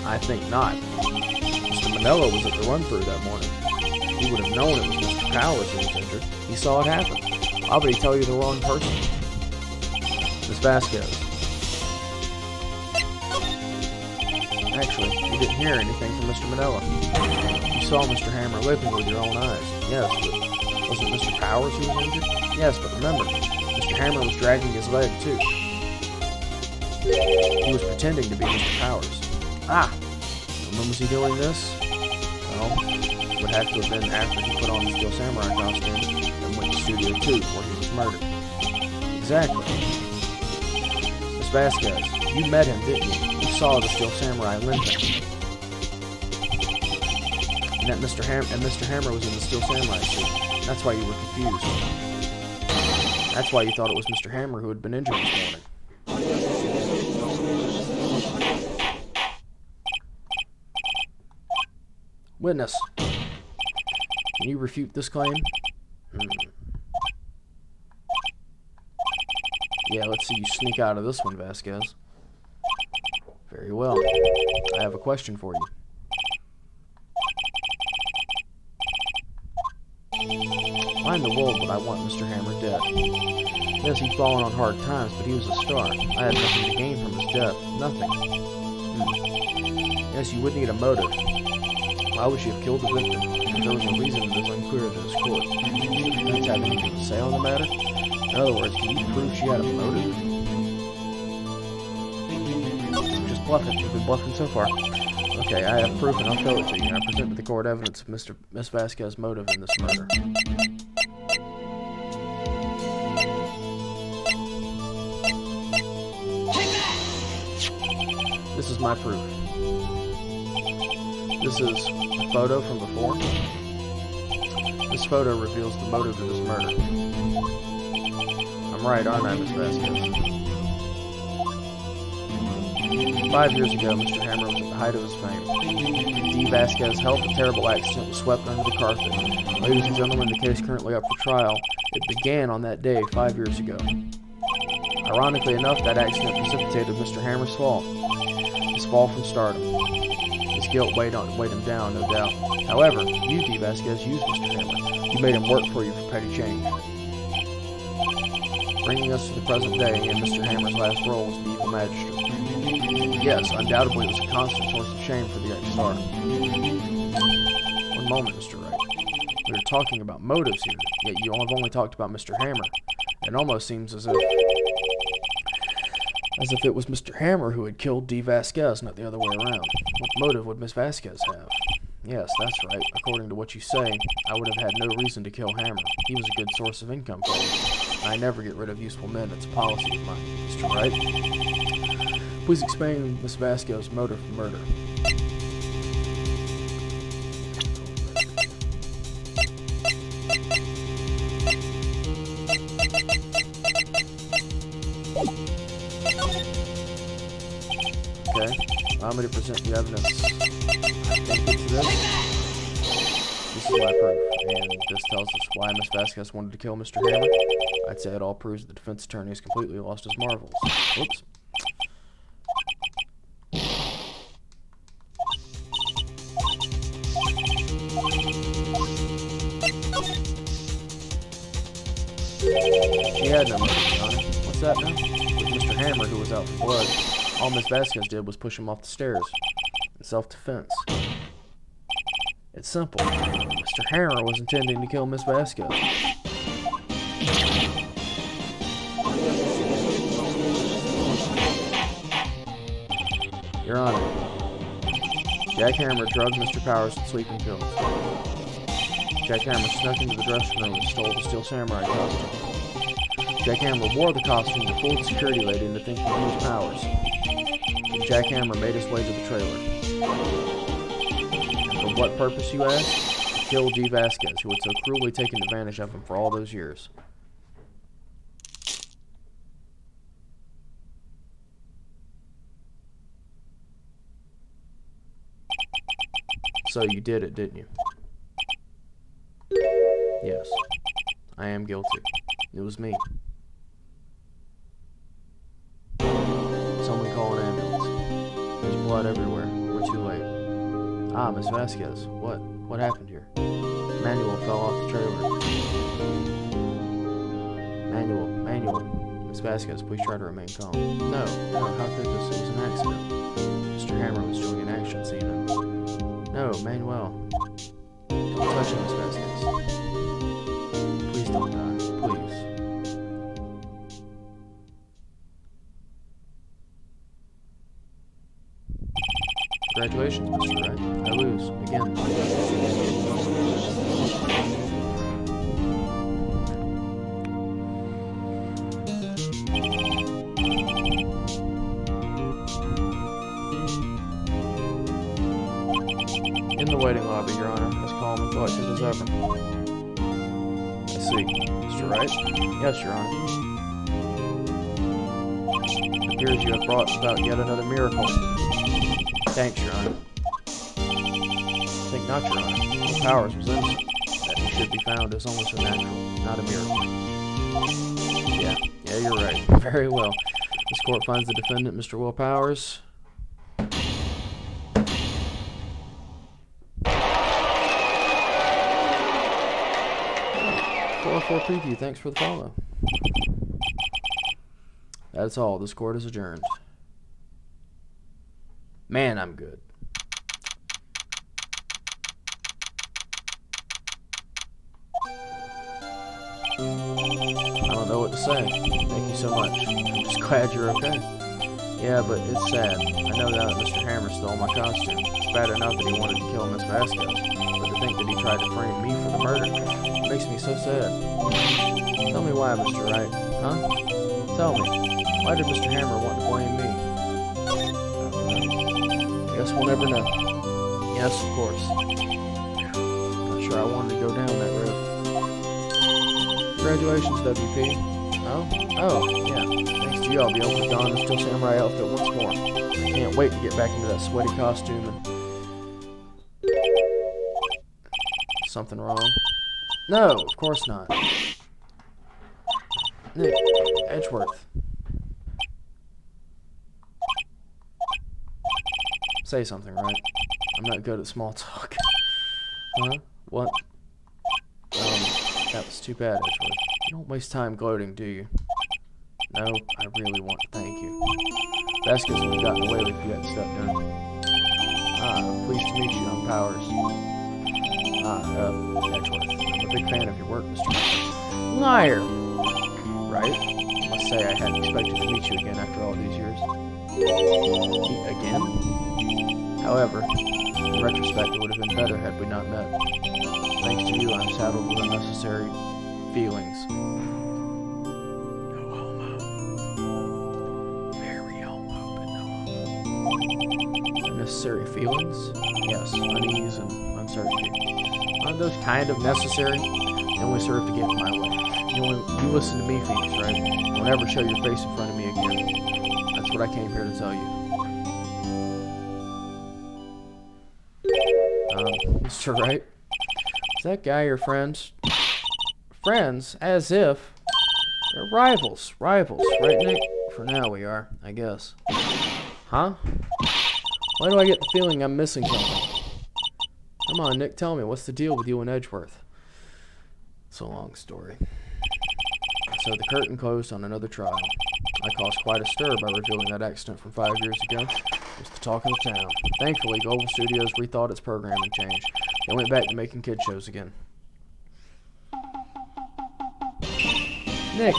I think not. Mr. Manello was at the run-through that morning. He would have known it was Mr. Powers who was injured. He saw it happen. Why would he tell you the wrong person? Miss Vasquez. Actually, you didn't hear anything from Mr. Manello. You saw Mr. Hammer limping with your own eyes. Yes, but wasn't Mr. Powers who was injured? Yes, but remember, Mr. Hammer was dragging his leg, too. He was pretending to be Mr. Powers. Ah! And when was he doing this? Well, it would have to have been after he put on the Steel Samurai costume and went to Studio 2, where he was murdered. Exactly. Miss Vasquez, you met him, didn't you? You saw the Steel Samurai limping. And Mr. Hammer was in the Steel Samurai suit. That's why you were confused. That's why you thought it was Mr. Hammer who had been injured this morning. Witness, can you refute this claim? Yeah, let's see you sneak out of this one, Vasquez. Very well. I have a question for you. mind the world, but I want Mr. Hammer dead. Yes, he'd fallen on hard times, but he was a star. I had nothing to gain from his death. Nothing. Yes, you would need a motive. Why would she have killed the victim? If there was a reason, it is unclear to this court. Did the defense have anything to say on the matter? In other words, can you prove she had a motive? Just bluffing. You've been bluffing so far. Okay, I have proof and I'll show it to you. I present to the court evidence of Miss Vasquez's motive in this murder. This is my proof. This is a photo from before. This photo reveals the motive of this murder. I'm right, aren't I, Miss Vasquez? 5 years ago, Mr. Hammer was at the height of his fame. D. Vasquez's health, a terrible accident was swept under the carpet. Ladies and gentlemen, the case currently up for trial. It began on that day 5 years ago. Ironically enough, that accident precipitated Mr. Hammer's fall. His fall from stardom. His guilt weighed him down, no doubt. However, you, D. Vasquez, used Mr. Hammer. You made him work for you for petty change. Bringing us to the present day, and Mr. Hammer's last role was the evil magistrate. Yes, undoubtedly it was a constant source of shame for the ex-star. One moment, Mr. Wright. We are talking about motives here, yet you have only talked about Mr. Hammer. It almost seems as if it was Mr. Hammer who had killed D. Vasquez, not the other way around. What motive would Miss Vasquez have? Yes, that's right. According to what you say, I would have had no reason to kill Hammer. He was a good source of income for me. I never get rid of useful men. It's a policy of mine. Mr. Wright, please explain Miss Vasquez's motive for murder. Okay, allow me to present the evidence. I think it's this. This is my proof, and this tells us why Miss Vasquez wanted to kill Mr. Hammer. I'd say it all proves the defense attorney has completely lost his marbles. Whoops. She had no motive, Your Honor. What's that now? It was Mr. Hammer who was out for blood. All Miss Vasquez did was push him off the stairs. In self-defense. It's simple. Mr. Hammer was intending to kill Miss Vasquez. Your Honor, Jack Hammer drugged Mr. Powers with sleeping pills. Jack Hammer snuck into the dressing room and stole the Steel Samurai costume. Jack Hammer wore the costume to fool the security lady into thinking he was Powers. And Jack Hammer made his way to the trailer. And for what purpose, you ask? To kill D. Vasquez, who had so cruelly taken advantage of him for all those years. So you did it, didn't you? Yes. I am guilty. It was me. Someone call an ambulance. There's blood everywhere. We're too late. Ah, Miss Vasquez. What? What happened here? Manuel fell off the trailer. Manuel. Miss Vasquez, please try to remain calm. No, how could this? It was an accident. Mr. Hammer was doing an action scene and... No, Manuel. Don't touch him, Miss Vasquez. Please don't die. Please. Congratulations, Mr. Wright. I lose. Again. In the waiting lobby, Your Honor, as calm and collected as ever. I see. Mr. Wright? Yes, Your Honor. It appears you have brought about yet another miracle. Thanks, Your Honor. I think not, Your Honor. Well, Powers was innocent. That he should be found is only so natural, not a miracle. Yeah, you're right. Very well. This court finds the defendant, Mr. Will Powers... 404 Preview, thanks for the follow. That's all. This court is adjourned. Man, I'm good. I don't know what to say. Thank you so much. I'm just glad you're okay. Yeah, but it's sad. I know now that Mr. Hammer stole my costume. It's bad enough that he wanted to kill Miss Vasquez, but to think that he tried to frame me for the murder makes me so sad. Tell me why, Mr. Wright. Huh? Tell me. Why did Mr. Hammer want to blame me? I guess we'll never know. Yes, of course. Not sure I wanted to go down that road. Congratulations, WP. Oh, yeah. Thanks to you, I'll be able to don the Steel Samurai outfit once more. I can't wait to get back into that sweaty costume and... Something wrong? No, of course not. Nick, Edgeworth. Say something, right? I'm not good at small talk. Huh? What? That was too bad, Edgeworth. You don't waste time gloating, do you? No, I really want to thank you. Vasquez would have gotten away with you that stuff done. Pleased to meet you, young Powers. Edgeworth. I'm a big fan of your work, Mr. Liar! Right? I must say I hadn't expected to meet you again after all these years. Again? However, in retrospect, it would have been better had we not met. Thanks to you, I'm saddled with unnecessary feelings. No homo. Very homo, but no homo. Unnecessary feelings? Yes, unease and uncertainty. Aren't those kind of necessary? They only serve to get in my way. You listen to me, Phoenix, right? Don't ever show your face in front of me again. That's what I came here to tell you. Mr. Wright? Is that guy your friend? Friends? As if. They're rivals. Rivals, right, Nick? For now we are, I guess. Huh? Why do I get the feeling I'm missing something? Come on, Nick, tell me. What's the deal with you and Edgeworth? It's a long story. So the curtain closed on another trial. I caused quite a stir by revealing that accident from 5 years ago. It was the talk of the town. Thankfully, Global Studios rethought its programming change. They went back to making kid shows again. Nick,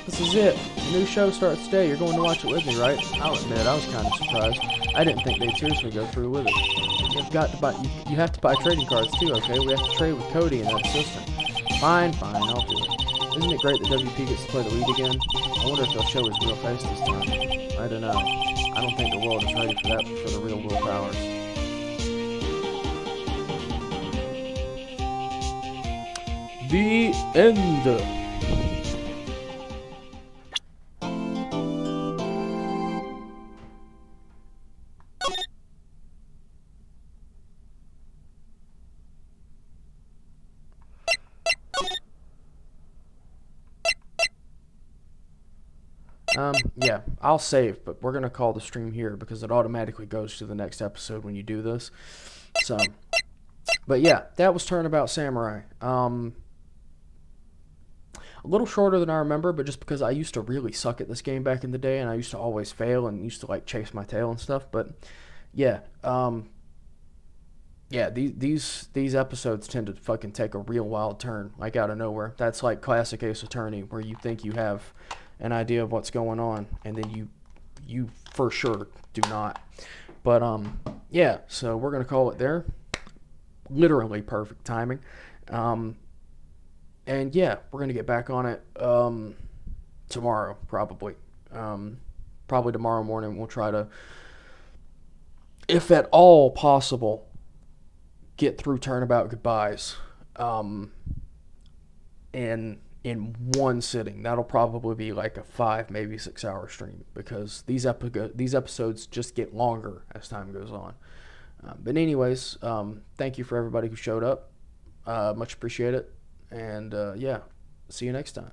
this is it. The new show starts today. You're going to watch it with me, right? I'll admit, I was kind of surprised. I didn't think they'd seriously go through with it. You have to buy trading cards too, okay? We have to trade with Cody and that assistant. Fine, I'll do it. Isn't it great that WP gets to play the lead again? I wonder if they'll show his real face this time. I don't know. I don't think the world is ready for that, for the real Will Powers. The end. Yeah, I'll save, but we're going to call the stream here because it automatically goes to the next episode when you do this. So, but yeah, that was Turnabout Samurai. A little shorter than I remember, but just because I used to really suck at this game back in the day, and I used to always fail and used to like chase my tail and stuff. But yeah, yeah, these episodes tend to fucking take a real wild turn, like out of nowhere. That's like classic Ace Attorney, where you think you have an idea of what's going on, and then you for sure do not. But yeah, so we're gonna call it there. Literally perfect timing. And yeah, we're gonna get back on it tomorrow, probably. Probably tomorrow morning. We'll try to, if at all possible, get through Turnabout Goodbyes in one sitting. That'll probably be like a 5, maybe 6 hour stream, because these episodes just get longer as time goes on. But anyways, thank you for everybody who showed up. Much appreciate it. And yeah, see you next time.